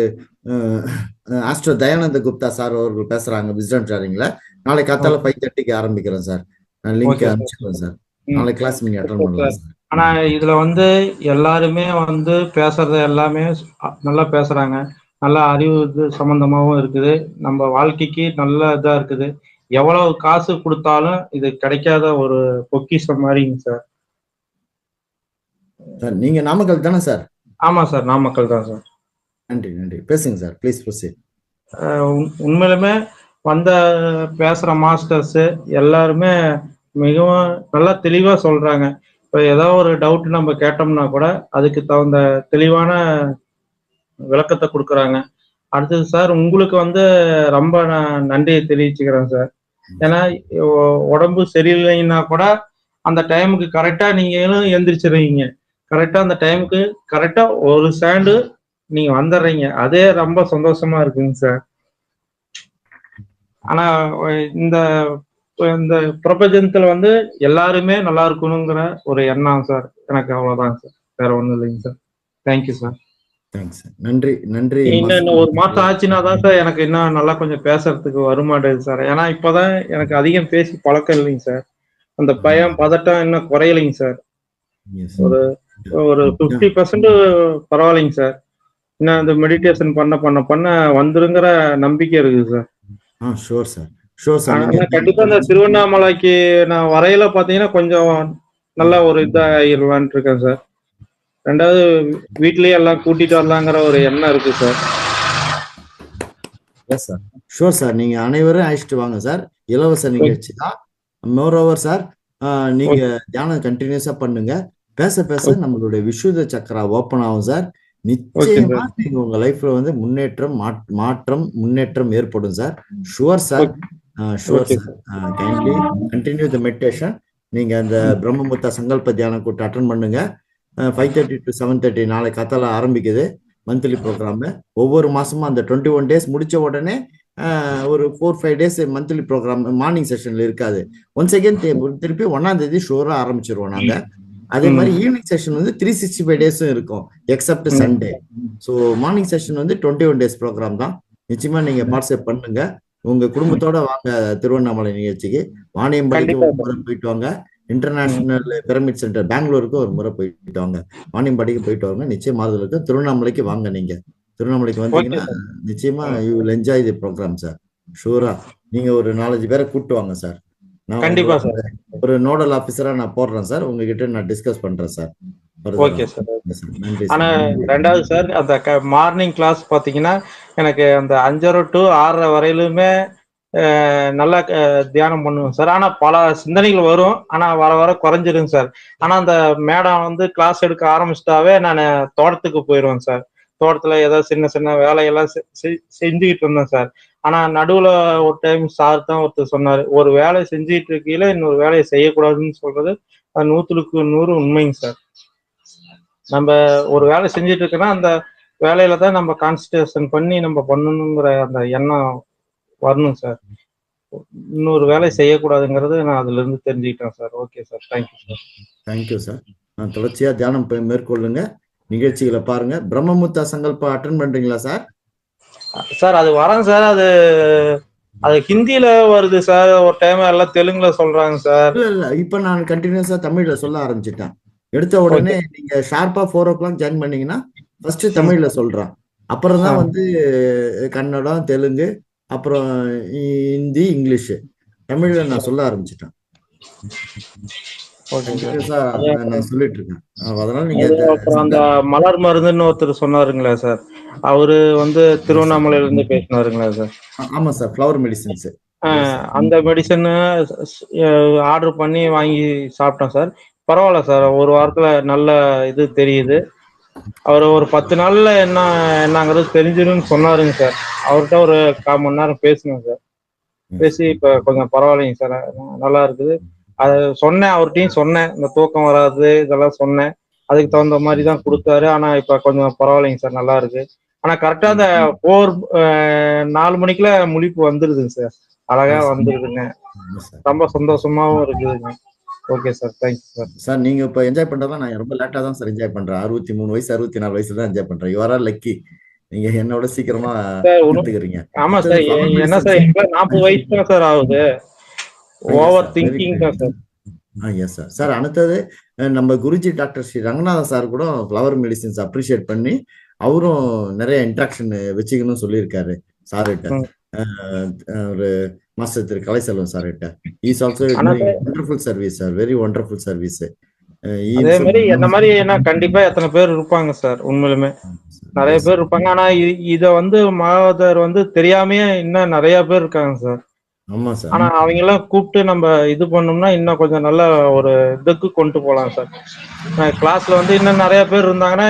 ஆஸ்ட்ரோ தயானந்த குப்தா சார் அவர்கள் பேசுறாங்க விஸ்டம் ஷேரிங்ல. நாளைக்கு காத்தால 5:30க்கு ஆரம்பிக்கிறோம் சார். நான் லிங்க் அனுப்பிச்சிடுறேன் சார். நாளைக்கு கிளாஸ் நீங்க அட்டெண்ட் பண்ணலாம் சார். ஆனா இதுல வந்து எல்லாருமே வந்து பேசுறது எல்லாமே நல்லா பேசுறாங்க. நல்ல அறிவு சம்பந்தமாவும் இருக்குது. நம்ம வாழ்க்கைக்கு நல்ல இதா இருக்குது. எவ்வளவு காசு கொடுத்தாலும் இது கிடைக்காத ஒரு பொக்கிஷம் மாதிரிங்க சார். சார் நீங்க நாமக்கல் தானே சார்? ஆமா சார், நாமக்கல் தான் சார். நன்றி. பேசுங்க சார், ப்ளீஸ் ப்ரொசீட். உண்மையிலுமே வந்த பேசுற மாஸ்டர்ஸ் எல்லாருமே மிகவும் நல்லா தெளிவா சொல்றாங்க. இப்ப ஏதாவது ஒரு டவுட் நம்ம கேட்டோம்னா கூட அதுக்கு தகுந்த தெளிவான விளக்கத்தை கொடுக்குறாங்க. அடுத்தது சார், உங்களுக்கு வந்து ரொம்ப நான் நன்றியை தெரிவிச்சுக்கிறேன் சார். ஏன்னா உடம்பு சரியில்லைன்னா கூட அந்த டைமுக்கு கரெக்டா நீங்களும் எந்திரிச்சிடுறீங்க. கரெக்டா அந்த டைமுக்கு கரெக்டா ஒரு ஸ்டாண்டு நீங்க வந்துடுறீங்க. அதே ரொம்ப சந்தோஷமா இருக்குங்க சார். ஆனா இந்த இந்த பிரபஞ்சத்துல வந்து எல்லாருமே நல்லா இருக்கணுங்கிற ஒரு எண்ணம் சார். எனக்கு அவ்வளவுதான் சார், வேற ஒண்ணும் இல்லைங்க sir. Thank you sir. Thanks sir. நன்றி நன்றி. இன்னும் ஒரு மாசம் ஆச்சுன்னா தான் சார் எனக்கு இன்னும் நல்லா கொஞ்சம் பேசுறதுக்கு வருமாட்டேங்குது சார். ஏன்னா இப்பதான் எனக்கு அதிகம் பேசி பழக்கம் இல்லைங்க சார். அந்த பயம் பதட்டம் இன்னும் குறையலைங்க சார். ஒரு ஒரு 50% பரவாயில்லைங்க சார். இன்னும் அந்த மெடிடேஷன் பண்ண பண்ண பண்ண வந்துருங்கிற நம்பிக்கை இருக்குது sir. Sure sir, sure sir. ஆனா கண்டிப்பா இந்த திருவண்ணாமலைக்கு நான் வரையில பாத்தீங்கன்னா கொஞ்சம் நல்ல ஒரு இதாயிருவான் இருக்கேன் சார். ரெண்டாவது வீட்லயே எல்லாம் கூட்டிட்டு வரலாங்கிற ஒரு எண்ணம் இருக்கு sir. Yes sir, sure sir. நீங்க அனைவரும் அழைச்சிட்டு வாங்க சார். இலவச நிகழ்ச்சி தான். மோர் ஓவர் சார், நீங்க தியானம் கண்டினியூஸா பண்ணுங்க. பேச பேச நம்மளுடைய விசுத சக்கரா ஓப்பன் ஆகும் சார். நிச்சயமா நீங்க உங்க லைஃப்ல வந்து மாற்றம் முன்னேற்றம் ஏற்படும் sir. Sure sir, sure sir. Kindly continue தி மெடிடேஷன். நீங்க அந்த பிரம்மமுத்தா சங்கல்ப தியான கூட்டம் அட்டன் பண்ணுங்க. 5:30 to 7:30 நாளை காத்தால ஆரம்பிக்குது மந்த்லி ப்ரோக்ராம். ஒவ்வொரு மாசமும் அந்த 21 days முடிச்ச உடனே ஒரு 4-5 days மந்த்லி ப்ரோக்ராம் மார்னிங் செஷன்ல இருக்காது. ஒன்ஸ் அகேன் திருப்பி 1ஆம் தேதி ஷூரா ஆரம்பிச்சிருவோம் நாங்க. அதே மாதிரி ஈவினிங் செஷன் வந்து 365 days இருக்கும் accept Sunday. So morning session வந்து 21 days ப்ரோக்ராம் தான். நிச்சயமா நீங்க பார்ட்டிசிபேட் பண்ணுங்க. உங்க குடும்பத்தோட வாங்க திருவண்ணாமலை நிகழ்ச்சிக்கு. வாணியம்பாடிக்கு ஒரு முறை போயிட்டு வாங்க. இன்டர்நேஷனல் பிரமிட் சென்டர் பெங்களூருக்கு ஒரு முறை போயிட்டு வாங்க. வாணியம்பாடிக்கு போயிட்டு வாங்க. நிச்சயம் மாறுதல் இருக்கு. திருவண்ணாமலைக்கு வாங்க. நீங்க திருவண்ணாமலைக்கு வந்தீங்கன்னா நிச்சயமா you will enjoy the program sir. ஷூரா நீங்க ஒரு 4-5 பேரை கூப்பிட்டு வாங்க சார். கண்டிப்பா சார். ஒரு நோடல் ஆபீசரா நான் போடுறேன் சார். உங்ககிட்ட நான் டிஸ்கஸ் பண்றேன் சார். Okay sir. ஆனா ரெண்டாவது சார், அந்த மார்னிங் கிளாஸ் பாத்தீங்கன்னா எனக்கு அந்த 5:30 to 6:30 வரையிலுமே நல்லா தியானம் பண்ணுவேன் சார். ஆனா பல சிந்தனைகள் வரும், ஆனா வர வர குறைஞ்சிடும் சார். ஆனா அந்த மேடம் வந்து கிளாஸ் எடுக்க ஆரம்பிச்சிட்டாவே நான் தோட்டத்துக்கு போயிடுவேன் சார். தோட்டத்துல ஏதாவது சின்ன சின்ன வேலையெல்லாம் செஞ்சுக்கிட்டு இருந்தேன் சார். ஆனா நடுவுல ஒரு டைம் சார் தான் ஒருத்தர் சொன்னாரு, ஒரு வேலையை செஞ்சுட்டு இருக்கையில இன்னொரு வேலையை செய்யக்கூடாதுன்னு சொல்றது அது 100க்கு 100 உண்மைங்க சார். நம்ம ஒரு வேலை செஞ்சுட்டு இருக்கோன்னா அந்த வேலையில தான் நம்ம கான்சன்ட்ரேஷன் பண்ணி நம்ம பண்ணணுங்கிற அந்த எண்ணம் வரணும் சார். இன்னொரு வேலை செய்யக்கூடாதுங்கிறது நான் அதுல இருந்து தெரிஞ்சுக்கிட்டேன் sir. Okay sir, thank you sir. Thank you sir. தொடர்ச்சியா தியானம் மேற்கொள்ளுங்க. நிகழ்ச்சிகளை பாருங்க. பிரம்மமுத்தா சங்கல்பா அட்டன் பண்றீங்களா சார்? சார் அது வரேன் சார். அது ஹிந்தியில வருது சார். ஒரு டைம் எல்லாம் தெலுங்குல சொல்றாங்க சார். இல்ல இப்ப நான் கண்டினியூஸா தமிழ்ல சொல்ல ஆரம்பிச்சிட்டேன். எடுத்த உடனே நீங்க ஷார்ப்பா 4 o'clock ஜாயின் பண்ணீங்கன்னா ஃபர்ஸ்ட் தமிழ்ல சொல்றேன். அப்புறம் தான் வந்து கன்னடம், தெலுங்கு, அப்புறம் ஹிந்தி, இங்கிலீஷ். தமிழ்ல நான் சொல்ல ஆரம்பிச்சிட்டேன். நான் சொல்லிட்டு இருக்கேன். அதனால நீங்க அந்த மலர் மருந்துன்னு ஒருத்தர் சொன்னாருங்களா சார், அவரு வந்து திருவண்ணாமலையில இருந்து பேசினாருங்களா சார்? ஆமா சார், ஃப்ளவர் மெடிசின்ஸ். அந்த மெடிசன் ஆர்டர் பண்ணி வாங்கி சாப்பிட்டேன் சார். பரவாயில்ல சார், ஒரு வாரத்துல நல்ல இது தெரியுது. அவர் ஒரு 10 நாள்ல என்னங்கிறது தெரிஞ்சிருன்னு சொன்னாருங்க சார். அவர்கிட்ட ஒரு 1/4 மணி நேரம் பேசுனேன் சார். பேசி இப்ப கொஞ்சம் பரவாயில்லைங்க சார், நல்லா இருக்குது. அது சொன்னேன், அவர்கிட்டையும் சொன்னேன், இந்த தூக்கம் வராது இதெல்லாம் சொன்னேன். அதுக்கு தகுந்த மாதிரி தான் கொடுத்தாரு. ஆனா இப்ப கொஞ்சம் பரவாயில்லைங்க சார், நல்லா இருக்கு. ஆனா கரெக்டா அந்த 4 மணிக்குள்ள முழிப்பு வந்துருதுங்க சார். அழகா வந்துருதுங்க. ரொம்ப சந்தோஷமாவும் இருக்குதுங்க. Okay sir, thank you sir. Sir நீங்க இப்ப என்ஜாய் பண்றதா நான் ரொம்ப லேட்டா தான் சார் என்ஜாய் பண்றேன். 63 வயசு 64 வயசுல தான் என்ஜாய் பண்றேன். You are lucky. நீங்க என்னோட சீக்கிரமா எடுத்துக்கிறீங்க. ஆமா சார், என்ன சார் 40 வயசு தான் சார் ஆகுது. ஓவர் திங்கிங் தான் சார். Yes sir. சார் அடுத்தது நம்ம குருஜி டாக்டர் ஸ்ரீ ரங்கநாதன் சார் கூட ஃப்ளவர் மெடிசின்ஸ் அப்ரிஷியேட் பண்ணி அவரும் நிறைய இன்ட்ராக்ஷன் வச்சுக்கணும்னு சொல்லியிருக்காரு சார்கிட்ட. ஒரு மாஸ்டர் திரு கலைசெல்வம் சார்கிட்ட. Is also wonderful service sir, very wonderful service. அதே மாதிரி என்ன மாதிரி கண்டிப்பா எத்தனை பேர் இருப்பாங்க சார், உண்மையிலுமே நிறைய பேர் இருப்பாங்க. ஆனா இத வந்து மாதர் வந்து தெரியாமையே இன்னும் நிறைய பேர் இருக்காங்க சார். ஆமா சார். ஆனா அவங்க எல்லாம் கூப்பிட்டு நம்ம இது பண்ணோம்னா இன்னும் கொஞ்சம் நல்ல ஒரு இதுக்கு கொண்டு போகலாம் சார். கிளாஸ்ல வந்து இன்னும் நிறைய பேர் இருந்தாங்கன்னா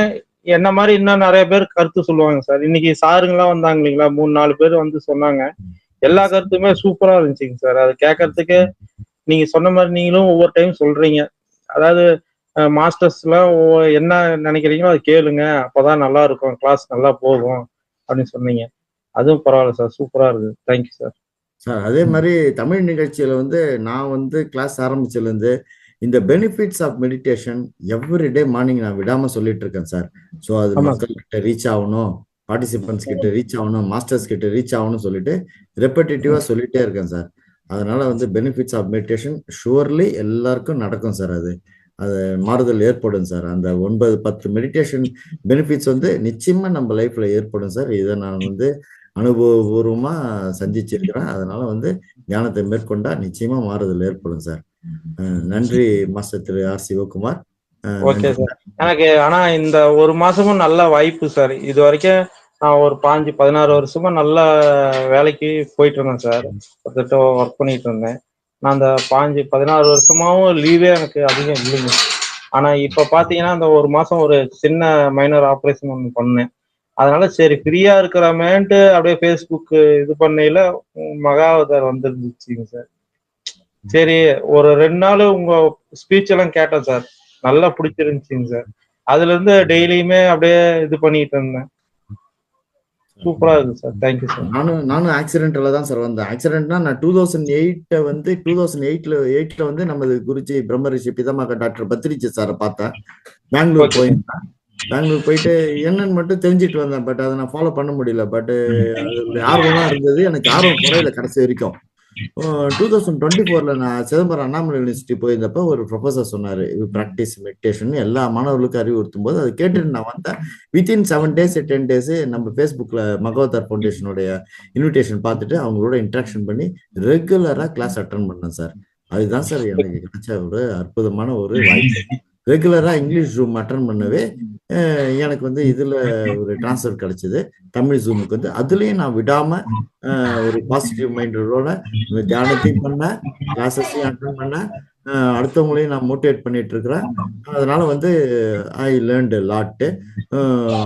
என்ன மாதிரி இன்னும் நிறைய பேர் கருத்து சொல்லுவாங்க சார். இன்னைக்கு சாருங்கெல்லாம் வந்தாங்க இல்லைங்களா, 3-4 பேர் வந்து சொன்னாங்க. எல்லா கருத்துமே சூப்பரா இருந்துச்சுங்க சார். அது கேட்கறதுக்கு நீங்க சொன்ன மாதிரி நீங்களும் ஒவ்வொரு டைம் சொல்றீங்க. அதாவது மாஸ்டர்ஸ்லாம் என்ன நினைக்கிறீங்களோ அதை கேளுங்க, அப்பதான் நல்லா இருக்கும், கிளாஸ் நல்லா போகும் அப்படின்னு சொன்னீங்க. அதுவும் பரவாயில்ல சார், சூப்பரா இருக்கு. Thank you sir. சார் அதே மாதிரி தமிழ் நிகழ்ச்சியில வந்து நான் வந்து கிளாஸ் ஆரம்பிச்சதுலேருந்து இந்த benefits of meditation every day morning நான் விடாம சொல்லிட்டு இருக்கேன் சார். ஸோ அது ஆமா மக்கள் கிட்ட ரீச் ஆகணும், பார்ட்டிசிபென்ட்ஸ் கிட்ட ரீச் ஆகணும், மாஸ்டர்ஸ் கிட்ட ரீச் ஆகணும்னு சொல்லிட்டு ரெப்படேட்டிவா சொல்லிட்டே இருக்கேன் சார். அதனால வந்து பெனிஃபிட்ஸ் ஆஃப் மெடிடேஷன் ஷுவர்லி எல்லாருக்கும் நடக்கும் சார். அது மாறுதல் ஏற்படும் சார். அந்த 9-10 மெடிடேஷன் பெனிஃபிட்ஸ் வந்து நிச்சயமா நம்ம லைஃப்ல ஏற்படும் சார். இதை நான் வந்து அனுபவபூர்வமா சந்திச்சிருக்கிறேன். அதனால வந்து தியானத்தை மேற்கொண்டா நிச்சயமா மாறுதல் ஏற்படும் சார். நன்றி மாஸ்டர் திரு ஆர் சிவகுமார். Okay sir. எனக்கு ஆனா இந்த ஒரு மாசமும் நல்ல வாய்ப்பு சார். இது வரைக்கும் நான் ஒரு 15-16 வருஷமா நல்ல வேலைக்கு போயிட்டு இருந்தேன் சார். கிட்டத்தட்ட ஒர்க் பண்ணிட்டு இருந்தேன். நான் அந்த 15-16 வருஷமாவும் லீவே எனக்கு அதிகம் இல்லைங்க. ஆனா இப்ப பாத்தீங்கன்னா அந்த ஒரு மாசம் ஒரு சின்ன மைனர் ஆப்ரேஷன் ஒன்று பண்ணேன். அதனால சரி ஃப்ரீயா இருக்கிறமேன்ட்டு அப்படியே ஃபேஸ்புக் இது பண்ணையில மகாவதார் வந்துருந்துச்சுங்க சார். சரி ஒரு 2 நாள் உங்க ஸ்பீச் எல்லாம் கேட்டேன் சார். நல்லா பிடிச்சிருந்துச்சுங்க சார். அதுல இருந்து டெய்லியுமே அப்படியே இது பண்ணிட்டு இருந்தேன். சூப்பரா இருக்கு சார். Thank you sir. நானும் ஆக்சிடென்ட்ல தான் சார் வந்தேன். ஆக்சிடென்ட்னா நான் 2008 வந்து 2008ல வந்து நமது குருஜி பிரம்மரிஷி பிதாமக டாக்டர் பத்ரிஜி சாரை பார்த்தேன். பெங்களூர் போயிருந்தேன். பெங்களூர் போயிட்டு என்னன்னு மட்டும் தெரிஞ்சுட்டு வந்தேன். பட் அதை நான் ஃபாலோ பண்ண முடியல. பட் அதோட ஆர்வம் தான் இருந்தது. எனக்கு ஆர்வம் குறையில கடைசி வரைக்கும். 2024ல நான் சிதம்பரம் அண்ணாமலை யூனிவர்சிட்டி போயிருந்தப்ப ஒரு ப்ரொஃபசர் சொன்னாரு, ப்ராக்டிஸ் மெடிடேஷன் எல்லா மாணவர்களுக்கும் அறிவுறுத்தும் போது அதை கேட்டுட்டு நான் வந்தேன். வித்தின் 7 days 10 days நம்ம ஃபேஸ்புக்ல மகவதார் ஃபவுண்டேஷனுடைய இன்விடேஷன் பார்த்துட்டு அவங்களோட இன்ட்ராக்ஷன் பண்ணி ரெகுலரா கிளாஸ் அட்டன் பண்ணேன் சார். அதுதான் சார் எனக்கு கிடைச்ச ஒரு அற்புதமான ஒரு வாய்ப்பு. ரெகுலரா இங்கிலீஷ் ஜூம் அட்டன் பண்ணவே எனக்கு வந்து இதுல ஒரு டிரான்ஸ்ஃபர் கிடைச்சது தமிழ் ஜூமுக்கு வந்து. அதுலயும் நான் விடாம ஒரு பாசிட்டிவ் மைண்டோட தியானத்தையும் பண்ணேன், கிளாஸஸையும் அட்டன் பண்ணேன், அடுத்தவங்களையும் நான் மோட்டிவேட் பண்ணிட்டு இருக்கிறேன். அதனால வந்து ஐ லேர்ன்டு லாட்டு.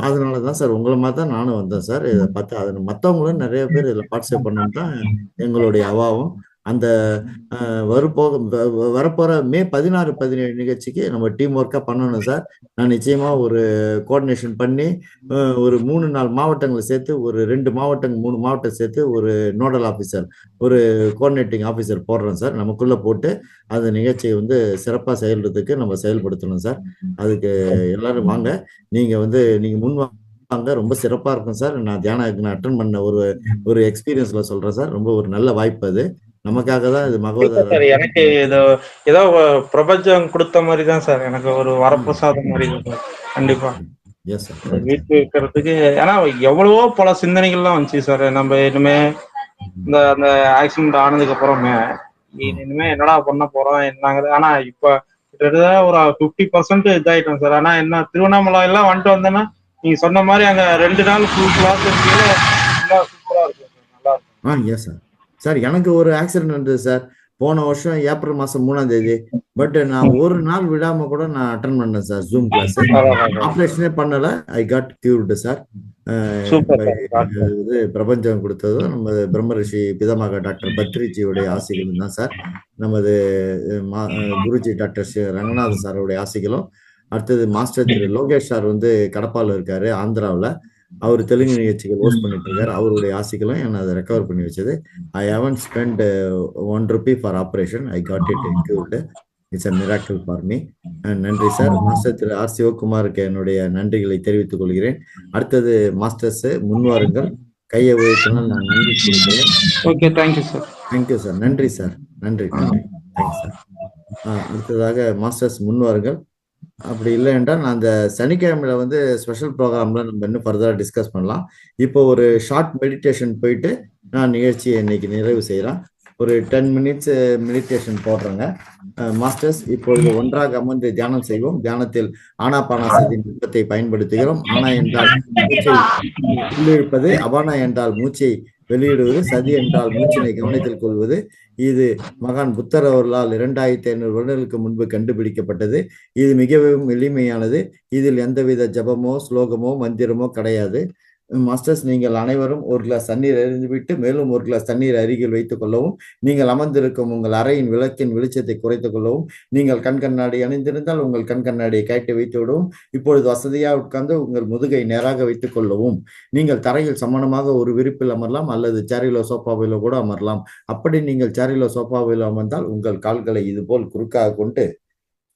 அதனாலதான் சார் உங்களை மாதிரி தான் நானும் வந்தேன் சார். இதை பார்த்து அதை மற்றவங்களும் நிறைய பேர் இதில் பார்ட்டிசிபேட் பண்ணணும் தான் எங்களுடைய அவாவும். அந்த வரப்போற மே 16-17 நிகழ்ச்சிக்கு நம்ம டீம் ஒர்க்கா பண்ணணும் சார். நான் நிச்சயமா ஒரு கோஆர்டினேஷன் பண்ணி ஒரு 3-4 மாவட்டங்களை சேர்த்து ஒரு 2 மாவட்டங்கள் 3 மாவட்டம் சேர்த்து ஒரு நோடல் ஆஃபீஸர் ஒரு கோஆர்டினேட்டிங் ஆஃபீஸர் போடுறோம் சார். நமக்குள்ள போட்டு அந்த நிகழ்ச்சியை வந்து சிறப்பாக செயல்படுறதுக்கு நம்ம செயல்படுத்தணும் சார். அதுக்கு எல்லாரும் வாங்க, நீங்க முன் வாங்க, ரொம்ப சிறப்பா இருக்கும் சார். நான் தியானம் அட்டன் பண்ண ஒரு எக்ஸ்பீரியன்ஸ்ல சொல்றேன் சார். ரொம்ப ஒரு நல்ல வாய்ப்பு அது. நமக்காக தான் இது மகவதார். எனக்கு ஏதோ பிரபஞ்சம் கொடுத்த மாதிரி தான் சார். எனக்கு ஒரு வரப்பிரசாதம் மாதிரி கண்டிப்பா வீட்டு இருக்கிறதுக்கு. ஏன்னா எவ்வளவோ பல சிந்தனைகள்லாம் வந்துச்சு சார். நம்ம இனிமே அந்த ஆக்சிடென்ட் ஆனதுக்கு அப்புறமே இனிமே என்னடா பண்ண போறோம் என்னங்கிறது. ஆனா இப்ப கிட்டத்தட்ட ஒரு 50% இதாயிட்டோம் சார். ஆனா என்ன திருவண்ணாமலை எல்லாம் வந்துட்டு வந்தேன்னா நீங்க சொன்ன மாதிரி அங்க 2 நாள் ஃபுல் கிளாஸ் சூப்பரா இருக்கும், நல்லா இருக்கும். சார் சார் எனக்கு ஒரு ஆக்சிடென்ட் வந்தது சார் போன வருஷம் ஏப்ரல் மாசம் 3ஆம் தேதி. பட் நான் ஒரு நாள் விடாம கூட நான் அட்டன் பண்ணேன் சார் ஜூம் கிளாஸ். ஆப்ரேஷனே பண்ணல, ஐ காட் கியூர்டு சார். இது பிரபஞ்சம் கொடுத்ததும் நம்ம பிரம்மரிஷி பிதாமக டாக்டர் பத்ரிஜியோடைய ஆசைகளும் தான் சார். நமது குருஜி டாக்டர் ரங்கநாதன் சாரோடைய ஆசைகளும், அடுத்தது மாஸ்டர் திரு லோகேஷ் சார் வந்து கடப்பால இருக்காரு ஆந்திராவில், அவர் தெலுங்கு நிகழ்ச்சிகள் ஹோஸ்ட் பண்ணிட்டு இருக்காரு, அவருடைய ஆசைகளும் என்ன அதை ரெக்கவர் பண்ணி வச்சது. I haven't spend 1 rupee for operation, I got it include. It's a miracle for me. நன்றி சார். மாஸ்டர் திரு ஆர் சிவகுமாருக்கு என்னுடைய நன்றிகளை தெரிவித்துக் கொள்கிறேன். அடுத்தது மாஸ்டர்ஸ் முன்வாருங்கள், கையை உயர்த்தினால் நான் நன்றி சொல்கிறேன். Okay, thank you sir. Thank you sir. நன்றி சார். நன்றி தேங்க்ஸ் சார். அடுத்ததாக மாஸ்டர்ஸ் முன்வாருங்கள். அப்படி இல்லை என்றால் நான் அந்த சனிக்கிழமையில வந்து ஸ்பெஷல் ப்ரோக்ராம்ல நம்ம இன்னும் ஃபர்தரா டிஸ்கஸ் பண்ணலாம். இப்போ ஒரு ஷார்ட் மெடிடேஷன் போயிட்டு நான் நிகழ்ச்சியை இன்னைக்கு நிறைவு செய்யறேன். ஒரு 10 minutes மெடிடேஷன் போடுறேங்க. மாஸ்டர்ஸ் இப்பொழுது ஒன்றாக அமர்ந்து தியானம் செய்வோம். தியானத்தில் ஆனாபானாசதி நுட்பத்தை பயன்படுத்துகிறோம். ஆனா என்றால் மூச்சை உள்ளிழுப்பது, அபானா என்றால் மூச்சை வெளியிடுவது, சதி என்றால் மூச்சினை கவனத்தில் கொள்வது. இது மகான் புத்தர் அவர்களால் 2500 வருடங்களுக்கு முன்பு கண்டுபிடிக்கப்பட்டது. இது மிகவும் எளிமையானது. இதில் எந்தவித ஜபமோ ஸ்லோகமோ மந்திரமோ கிடையாது. மாஸ்டர்ஸ், நீங்கள் அனைவரும் ஒரு கிளாஸ் தண்ணீர் அறிந்துவிட்டு மேலும் ஒரு கிளாஸ் தண்ணீர் அருகில் வைத்துக் கொள்ளவும். நீங்கள் அமர்ந்திருக்கும் உங்கள் அறையின் விளக்கின் வெளிச்சத்தை குறைத்துக் கொள்ளவும். நீங்கள் கண் கண்ணாடி அணிந்திருந்தால் உங்கள் கண் கண்ணாடியை கழட்டி வைத்து விடவும். இப்பொழுது வசதியாக உட்கார்ந்து உங்கள் முதுகை நேராக வைத்துக் கொள்ளவும். நீங்கள் தரையில் சமணமாக ஒரு விரிப்பில் அமரலாம் அல்லது சேரிலோ சோஃபாவிலோ கூட அமரலாம். அப்படி நீங்கள் சேரிலோ சோஃபாவிலோ அமர்ந்தால் உங்கள் கால்களை இதுபோல் குறுக்காக கொண்டு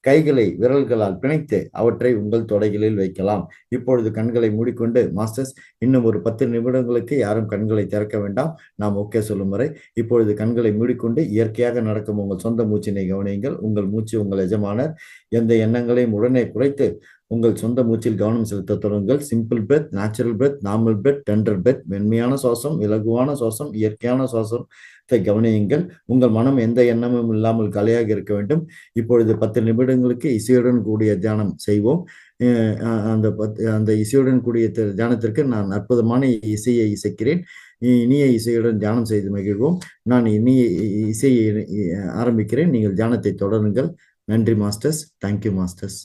கைகளை விரல்களால் பிணைத்து அவற்றை உங்கள் தொடைகளில் வைக்கலாம். இப்பொழுது கண்களை மூடிக்கொண்டு, மாஸ்டர்ஸ், இன்னும் ஒரு 10 நிமிடங்களுக்கு யாரும் கண்களை திறக்க வேண்டாம். நாம் ஓகே சொல்லும் வரை இப்பொழுது கண்களை மூடிக்கொண்டு இயற்கையாக நடக்கும் உங்கள் சொந்த மூச்சினை கவனியுங்கள். உங்கள் மூச்சு உங்கள் எஜமானர். எந்த எண்ணங்களையும் உடனே குறைத்து உங்கள் சொந்த மூச்சில் கவனம் செலுத்த தொடங்குங்கள். Simple breath, natural breath, normal breath, tender breath, மென்மையான சுவாசம், இலகுவான சுவாசம், இயற்கையான சுவாசத்தை கவனியுங்கள். உங்கள் மனம் எந்த எண்ணமும் இல்லாமல் காலியாக இருக்க வேண்டும். இப்பொழுது 10 நிமிடங்களுக்கு இசையுடன் கூடிய தியானம் செய்வோம். அந்த இசையுடன் கூடிய தியானத்திற்கு நான் அற்புதமான இசையை இசைக்கிறேன். இனிய இசையுடன் தியானம் செய்து மகிழ்வோம். நான் இனிய இசையை ஆரம்பிக்கிறேன். நீங்கள் தியானத்தை தொடருங்கள். நன்றி மாஸ்டர்ஸ். Thank you masters.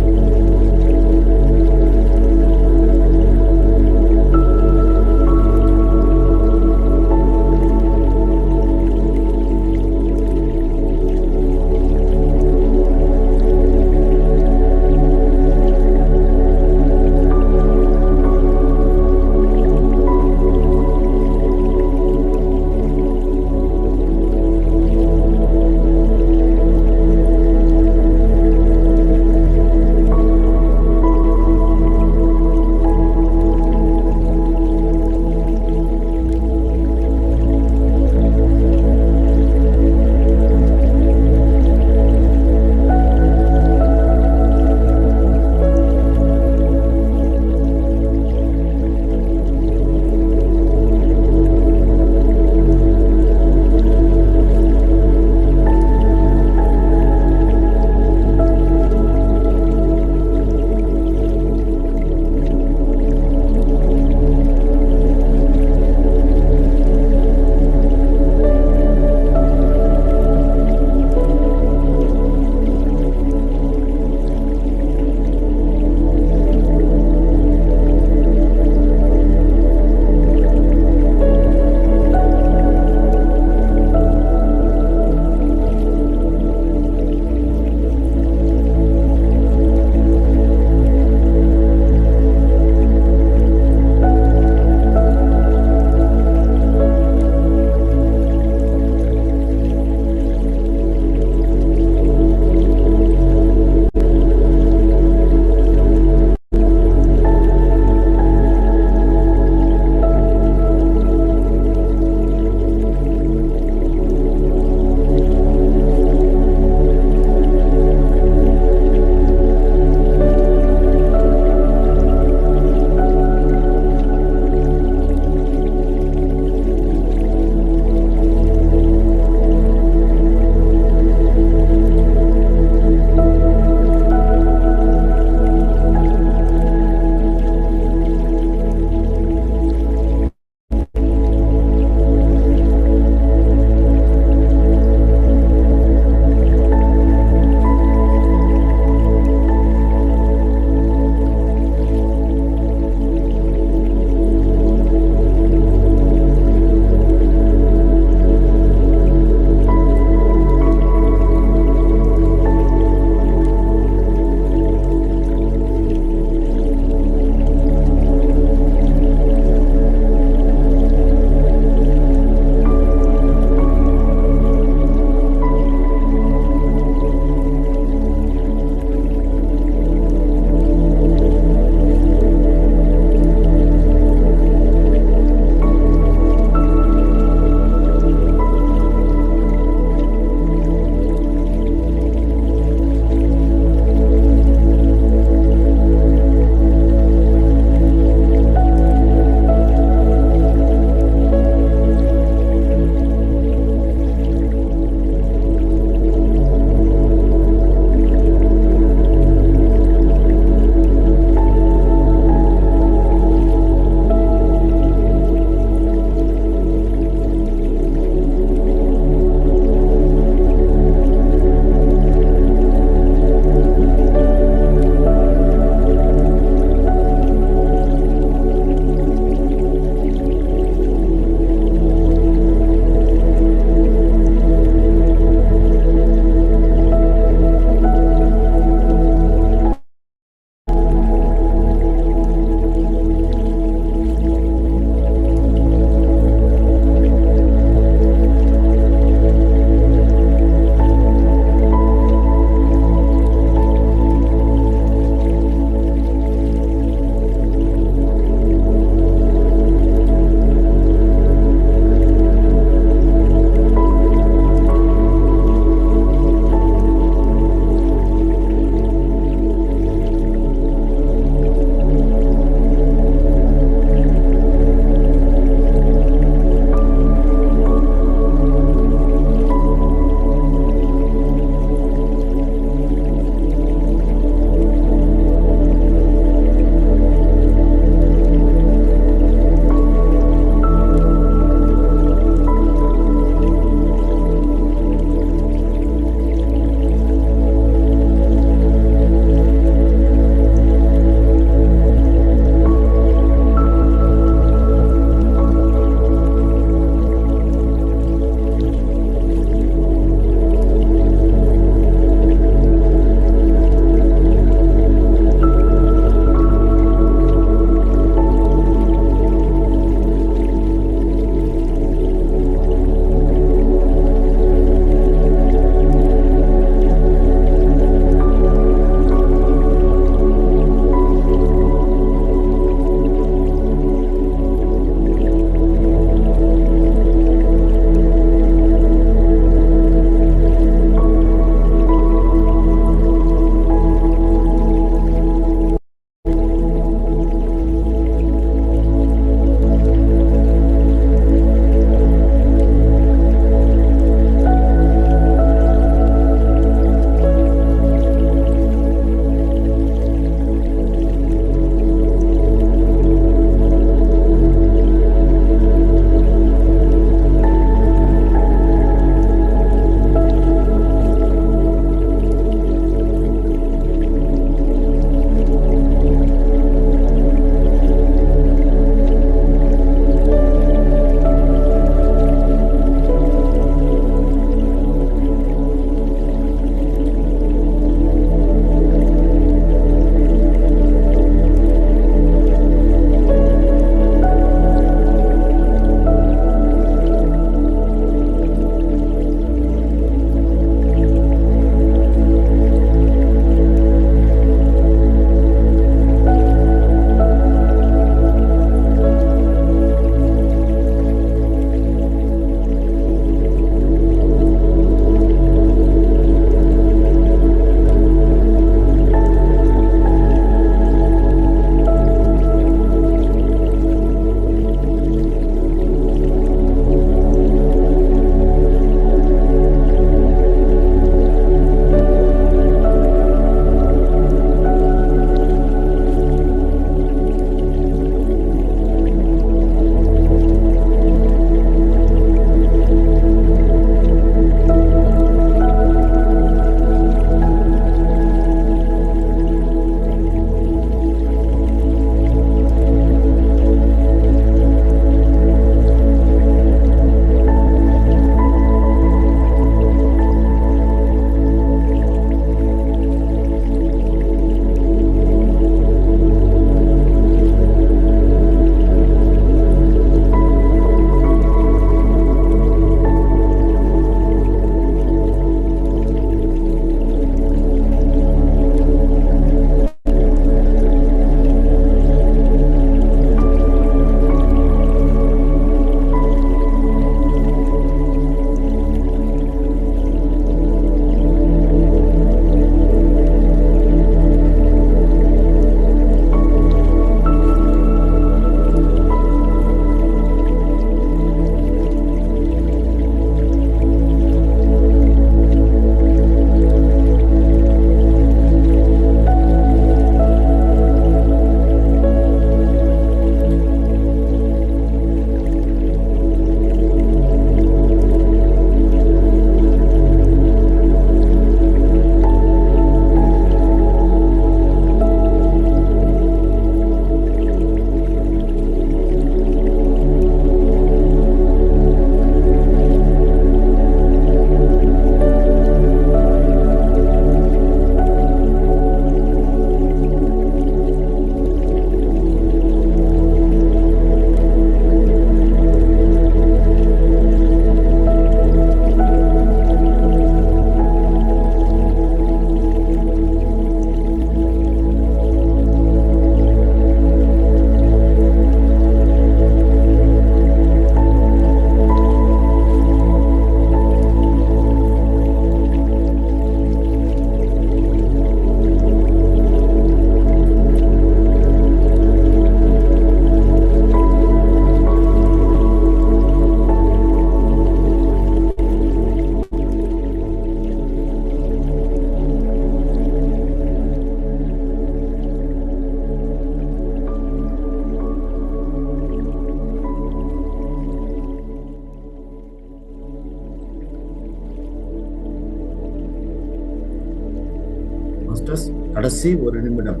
கடைசி 1 நிமிடம்.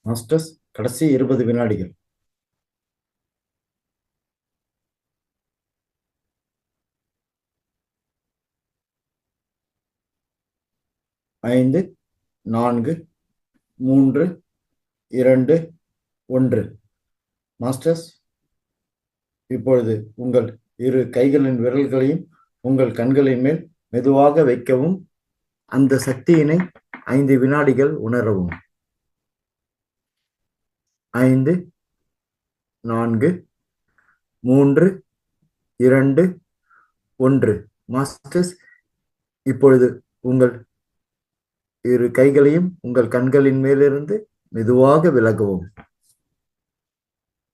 மாஸ்டர்ஸ், கடைசி 20 வினாடிகள். 5, 4, 3, 2, 1. மாஸ்டர்ஸ், இப்பொழுது உங்கள் இரு கைகளின் விரல்களையும் உங்கள் கண்களின் மேல் மெதுவாக வைக்கவும். அந்த சக்தியினை 5 வினாடிகள் உணரவும். 5, 4, 3, 2, 1. மாஸ்டர்ஸ், இப்பொழுது உங்கள் இரு கைகளையும் உங்கள் கண்களின் மேலிருந்து மெதுவாக விலகவும்.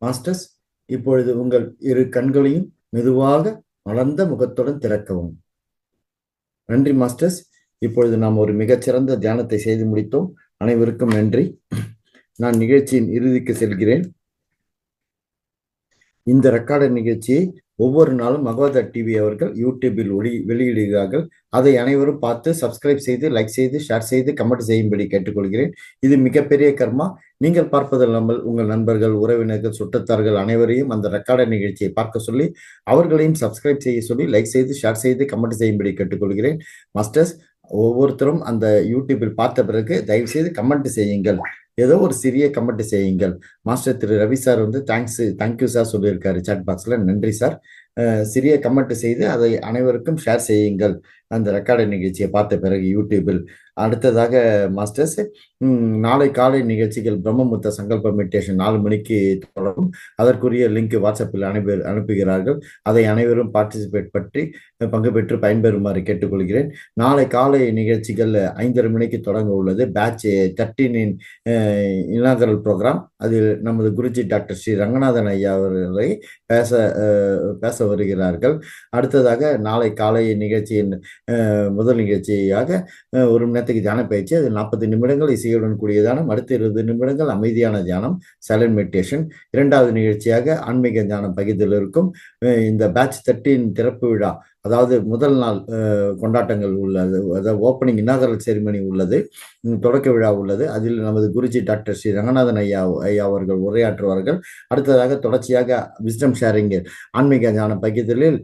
மாஸ்டர்ஸ், இப்பொழுது உங்கள் இரு கண்களையும் மெதுவாக மலர்ந்த முகத்துடன் திறக்கவும். நன்றி மாஸ்டர்ஸ். இப்பொழுது நாம் ஒரு மிகச்சிறந்த தியானத்தை செய்து முடித்தோம். அனைவருக்கும் நன்றி. நான் நிகழ்ச்சியின் இறுதிக்கு செல்கிறேன். இந்த ரெக்கார்டர் நிகழ்ச்சியை ஒவ்வொரு நாளும் மகவதர் டிவி அவர்கள் யூடியூபில் வெளியிடுகிறார்கள். அதை அனைவரும் பார்த்து சப்ஸ்கிரைப் செய்து, லைக் செய்து, ஷேர் செய்து, கமெண்ட் செய்யும்படி கேட்டுக்கொள்கிறேன். இது மிகப்பெரிய கர்மா. நீங்கள் பார்ப்பதல்லாமல் உங்கள் நண்பர்கள், உறவினர்கள், சுற்றத்தார்கள் அனைவரையும் அந்த ரெக்கார்டர் நிகழ்ச்சியை பார்க்க சொல்லி அவர்களையும் சப்ஸ்கிரைப் செய்ய சொல்லி, லைக் செய்து, ஷேர் செய்து, கமெண்ட் செய்யும்படி கேட்டுக்கொள்கிறேன். மாஸ்டர்ஸ், ஒவ்வொருத்தரும் அந்த யூடியூபில் பார்த்த பிறகு தயவு செய்து கமெண்ட் செய்யுங்கள். ஏதோ ஒரு சிறிய கமெண்ட் செய்யுங்கள். மாஸ்டர் திரு ரவி சார் வந்து தேங்க்யூ சார் சொல்லியிருக்காரு சாட் பாக்ஸ்ல. நன்றி சார். சிறிய கமெண்ட் செய்து அதை அனைவருக்கும் ஷேர் செய்யுங்கள் அந்த ரெக்கார்டர் நிகழ்ச்சியை பார்த்த பிறகு யூடியூபில். அடுத்ததாக மாஸ்டர்ஸ், நாளை காலை நிகழ்ச்சிகள் பிரம்மமுத்த சங்கல்ப மெடிடேஷன் 4 மணிக்கு தொடரும். அதற்குரிய லிங்க் வாட்ஸ்அப்பில் அனுப்புகிறார்கள். அதை அனைவரும் பார்ட்டிசிபேட் பற்றி பங்கு பெற்று பயன்பெறுமாறு கேட்டுக்கொள்கிறேன். நாளை காலை நிகழ்ச்சிகள் 5:30 மணிக்கு தொடங்க உள்ளது. Batch 13 inaugural programme. அதில் நமது குருஜி டாக்டர் ஸ்ரீ ரங்கநாதன் ஐயா அவர்களை பேச வருகிறார்கள். அடுத்ததாக நாளை காலை நிகழ்ச்சியின் முதல் நிகழ்ச்சியாக 1 மணி நேரத்துக்கு தியான பயிற்சி. அது 40 நிமிடங்கள் இசையுடன் கூடிய தியானம். அடுத்த 20 நிமிடங்கள் அமைதியான தியானம், சைலண்ட் மெடிடேஷன். 2வது நிகழ்ச்சியாக ஆன்மீக தியானம் பகிர்தல் இருக்கும். இந்த பேட்ச் 13 திறப்பு விழா, அதாவது முதல் நாள் கொண்டாட்டங்கள் உள்ளது. அதாவது ஓப்பனிங் இனாகரல் செரிமனி உள்ளது, தொடக்க விழா உள்ளது. அதில் நமது குருஜி டாக்டர் ஸ்ரீ ரங்கநாதன் ஐயா அவர்கள் உரையாற்றுவார்கள். அடுத்ததாக தொடர்ச்சியாக விஸ்டம் ஷேரிங் ஆன்மீக ஞான பகிர்தலில்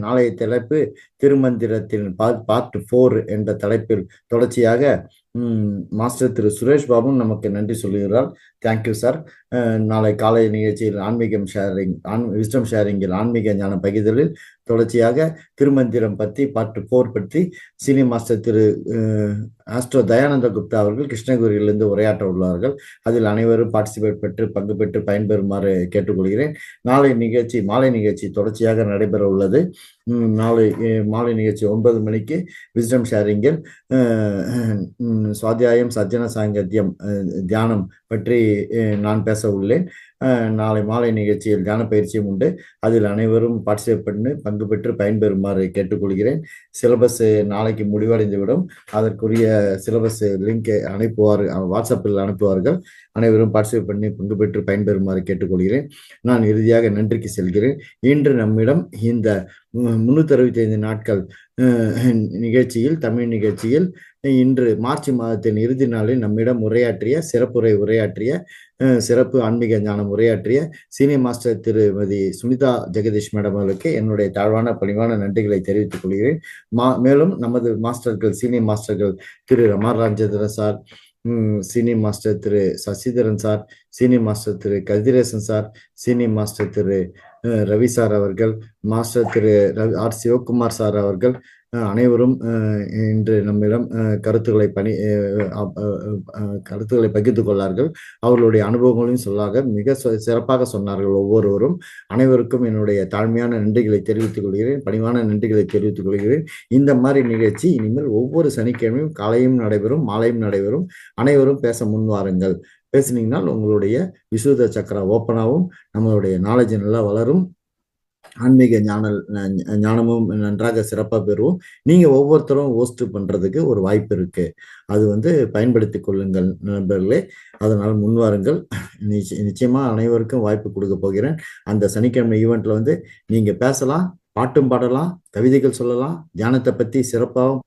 நாளைய தலைப்பு திருமந்திரத்தின் பார்ட் 4 என்ற தலைப்பில் தொடர்ச்சியாக மாஸ்டர் திரு சுரேஷ் பாபு நமக்கு நன்றி சொல்லுகிறார். Thank you sir. நாளை காலை நிகழ்ச்சியில் ஆன்மீகம் ஷேரிங், விஸ்டம் ஷேரிங்கில் ஆன்மீக ஞான பகிர்தலில் தொடர்ச்சியாக திருமந்திரம் பற்றி பார்ட் 4 பற்றி சீனியர் மாஸ்டர் திரு ஆஸ்ட்ரோ தயானந்த குப்தா அவர்கள் கிருஷ்ணகிரியிலிருந்து உரையாற்ற உள்ளார்கள். அதில் அனைவரும் பார்ட்டிசிபேட் பெற்று பங்கு பெற்று பயன்பெறுமாறு கேட்டுக்கொள்கிறேன். நாளை நிகழ்ச்சி மாலை நிகழ்ச்சி தொடர்ச்சியாக நடைபெற உள்ளது. நாளை மாலை நிகழ்ச்சி 9 மணிக்கு விஸ்டம் ஷேரிங்கில் சுவாத்தியாயம் சஜ்ஜன சாங்கத்தியம் தியானம் பற்றி நான் பேச உள்ளேன். நாளை மாலை நிகழ்ச்சியில் தியான பயிற்சியும் உண்டு. அதில் அனைவரும் பார்ட்டிசிபேட் பண்ணி பங்கு பெற்று பயன்பெறுமாறு கேட்டுக்கொள்கிறேன். சிலபஸ் நாளைக்கு முடிவடைந்துவிடும். அதற்குரிய சிலபஸ் லிங்க் வாட்ஸ்அப்பில் அனுப்புவார்கள். அனைவரும் பார்ட்டிசிபேட் பண்ணி பங்கு பெற்று பயன்பெறுமாறு கேட்டுக்கொள்கிறேன். நான் இறுதியாக நன்றிக்கு செல்கிறேன். இன்று நம்மிடம் இந்த 365 நாட்கள் நிகழ்ச்சியில், தமிழ் நிகழ்ச்சியில் இன்று மார்ச் மாதத்தின் இறுதி நாளில் நம்மிடம் உரையாற்றிய சிறப்பு ஆன்மீக ஞானம் உரையாற்றிய சீனியர் மாஸ்டர் திருமதி சுனிதா ஜெகதீஷ் மேடம் அவர்களுக்கு என்னுடைய தாழ்வான பணிவான நன்றிகளை தெரிவித்துக் கொள்கிறேன். மேலும் நமது மாஸ்டர்கள், சீனியர் மாஸ்டர்கள் திரு ரமாராஜேந்திரன் சார், சீனியர் மாஸ்டர் திரு சசிதரன் சார், சீனியர் மாஸ்டர் திரு கதிரேசன் சார், சீனியர் மாஸ்டர் திரு ரவி சார் அவர்கள், மாஸ்டர் திரு ஆர் சிவகுமார் சார் அவர்கள், அனைவரும் இன்று நம்மிடம் கருத்துக்களை கருத்துக்களை பகிர்ந்து கொள்ளார்கள். அவர்களுடைய அனுபவங்களையும் சொல்லாக மிக சிறப்பாக சொன்னார்கள் ஒவ்வொருவரும். அனைவருக்கும் என்னுடைய தாழ்மையான நன்றிகளை தெரிவித்துக் கொள்கிறேன், பணிவான நன்றிகளை தெரிவித்துக் கொள்கிறேன். இந்த மாதிரி நிகழ்ச்சி இனிமேல் ஒவ்வொரு சனிக்கிழமையும் காலையும் நடைபெறும், மாலையும் நடைபெறும். அனைவரும் பேச முன்வாருங்கள். பேசுனீங்கன்னா உங்களுடைய விசுத சக்கரா ஓப்பனாகவும் நம்மளுடைய நாலேஜ் நல்லா வளரும், ஆன்மீக ஞானமும் நன்றாக சிறப்பாக பெறுவோம். நீங்க ஒவ்வொருத்தரும் ஹோஸ்ட் பண்றதுக்கு ஒரு வாய்ப்பு இருக்கு. அது பயன்படுத்திக் கொள்ளுங்கள் நண்பர்களே. அதனால் முன்வாருங்கள். நிச்சயமா அனைவருக்கும் வாய்ப்பு கொடுக்க போகிறேன். அந்த சனிக்கிழமை ஈவெண்ட்ல நீங்க பேசலாம், பாட்டும் பாடலாம், கவிதைகள் சொல்லலாம், தியானத்தை பத்தி சிறப்பாகவும்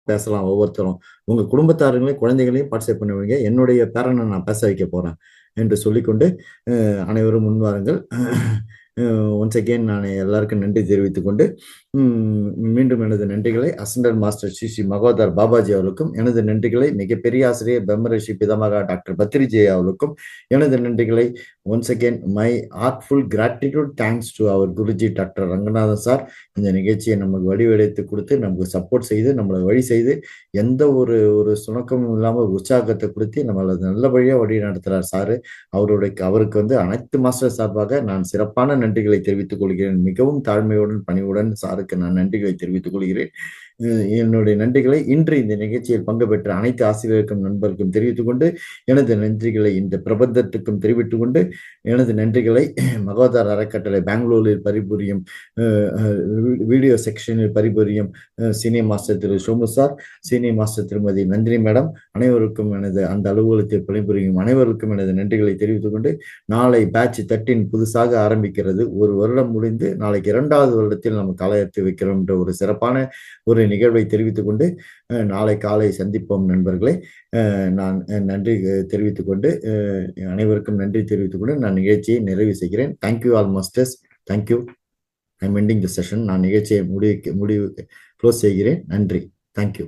பேசலாம். ஒவ்வொருத்தரும் உங்க குடும்பத்தாருங்களையும் குழந்தைகளையும் பார்ட்டிசிபேட் பண்ணுவீங்க. என்னுடைய பேரனை நான் பேச வைக்க போறேன் என்று சொல்லிக்கொண்டு அனைவரும் முன்வாருங்கள். ஒன்ஸ் அகெயின் நான் எல்லாருக்கும் நன்றி தெரிவித்துக் கொண்டு மீண்டும் எனது நன்றிகளை அசண்டன்ட் மாஸ்டர் ஸ்ரீ மகோதர் பாபாஜி அவர்களுக்கும், எனது நன்றிகளை மிகப்பெரிய ஆசிரியர் பிரம்மரிஷி பிதாமகா டாக்டர் பத்ரிஜி அவர்களுக்கும், எனது நன்றிகளை once again my heartful gratitude thanks to அவர் குருஜி டாக்டர் ரங்கநாதன் சார். இந்த நிகழ்ச்சியை நமக்கு வடிவெடுத்து கொடுத்து நமக்கு சப்போர்ட் செய்து நம்மளை வழி செய்து எந்த ஒரு சுணக்கமும் இல்லாமல் உற்சாகத்தை கொடுத்து நம்மளை நல்ல வழியாக வழி நடத்துகிறார் சாரு. அவருக்கு அனைத்து மாஸ்டர் சார்பாக நான் சிறப்பான நன்றிகளை தெரிவித்துக் கொள்கிறேன். மிகவும் தாழ்மையுடன் பணிவுடன் சாருக்கு நான் நன்றிகளை தெரிவித்துக் கொள்கிறேன். என்னுடைய நன்றிகளை இன்று இந்த நிகழ்ச்சியில் பங்கு பெற்ற அனைத்து ஆசிரியருக்கும் நண்பருக்கும் தெரிவித்துக் கொண்டு, எனது நன்றிகளை இந்த பிரபந்தத்துக்கும் தெரிவித்துக் கொண்டு, எனது நன்றிகளை மகோதர் அறக்கட்டளை பெங்களூரில் பரிபுரியும் வீடியோ செக்ஷனில் பரிபுரியும் சீனியர் மாஸ்டர் திரு சோமு சார், சீனியர் மாஸ்டர் திருமதி நந்தினி மேடம், அனைவருக்கும் எனது அந்த அலுவலகத்தில் பணிபுரியும் அனைவருக்கும் எனது நன்றிகளை தெரிவித்துக் கொண்டு, நாளை பேட்ச் 13 புதுசாக ஆரம்பிக்கிறது. ஒரு வருடம் முடிந்து நாளைக்கு 2வது வருடத்தில் நம்ம காலையெடுத்து வைக்கிறோம் என்ற ஒரு சிறப்பான ஒரு நிகழ்வை தெரிவித்துக் கொண்டு நாளை காலை சந்திப்போம் நண்பர்களே. நான் நன்றி தெரிவித்துக் கொண்டு அனைவருக்கும் நன்றி தெரிவித்துக் கொண்டு நான் நிகழ்ச்சியை நிறைவு செய்கிறேன். Thank you all masters. Thank you. I am ending the session. நான் நிகழ்ச்சியை க்ளோஸ் செய்கிறேன். நன்றி. தேங்க்யூ.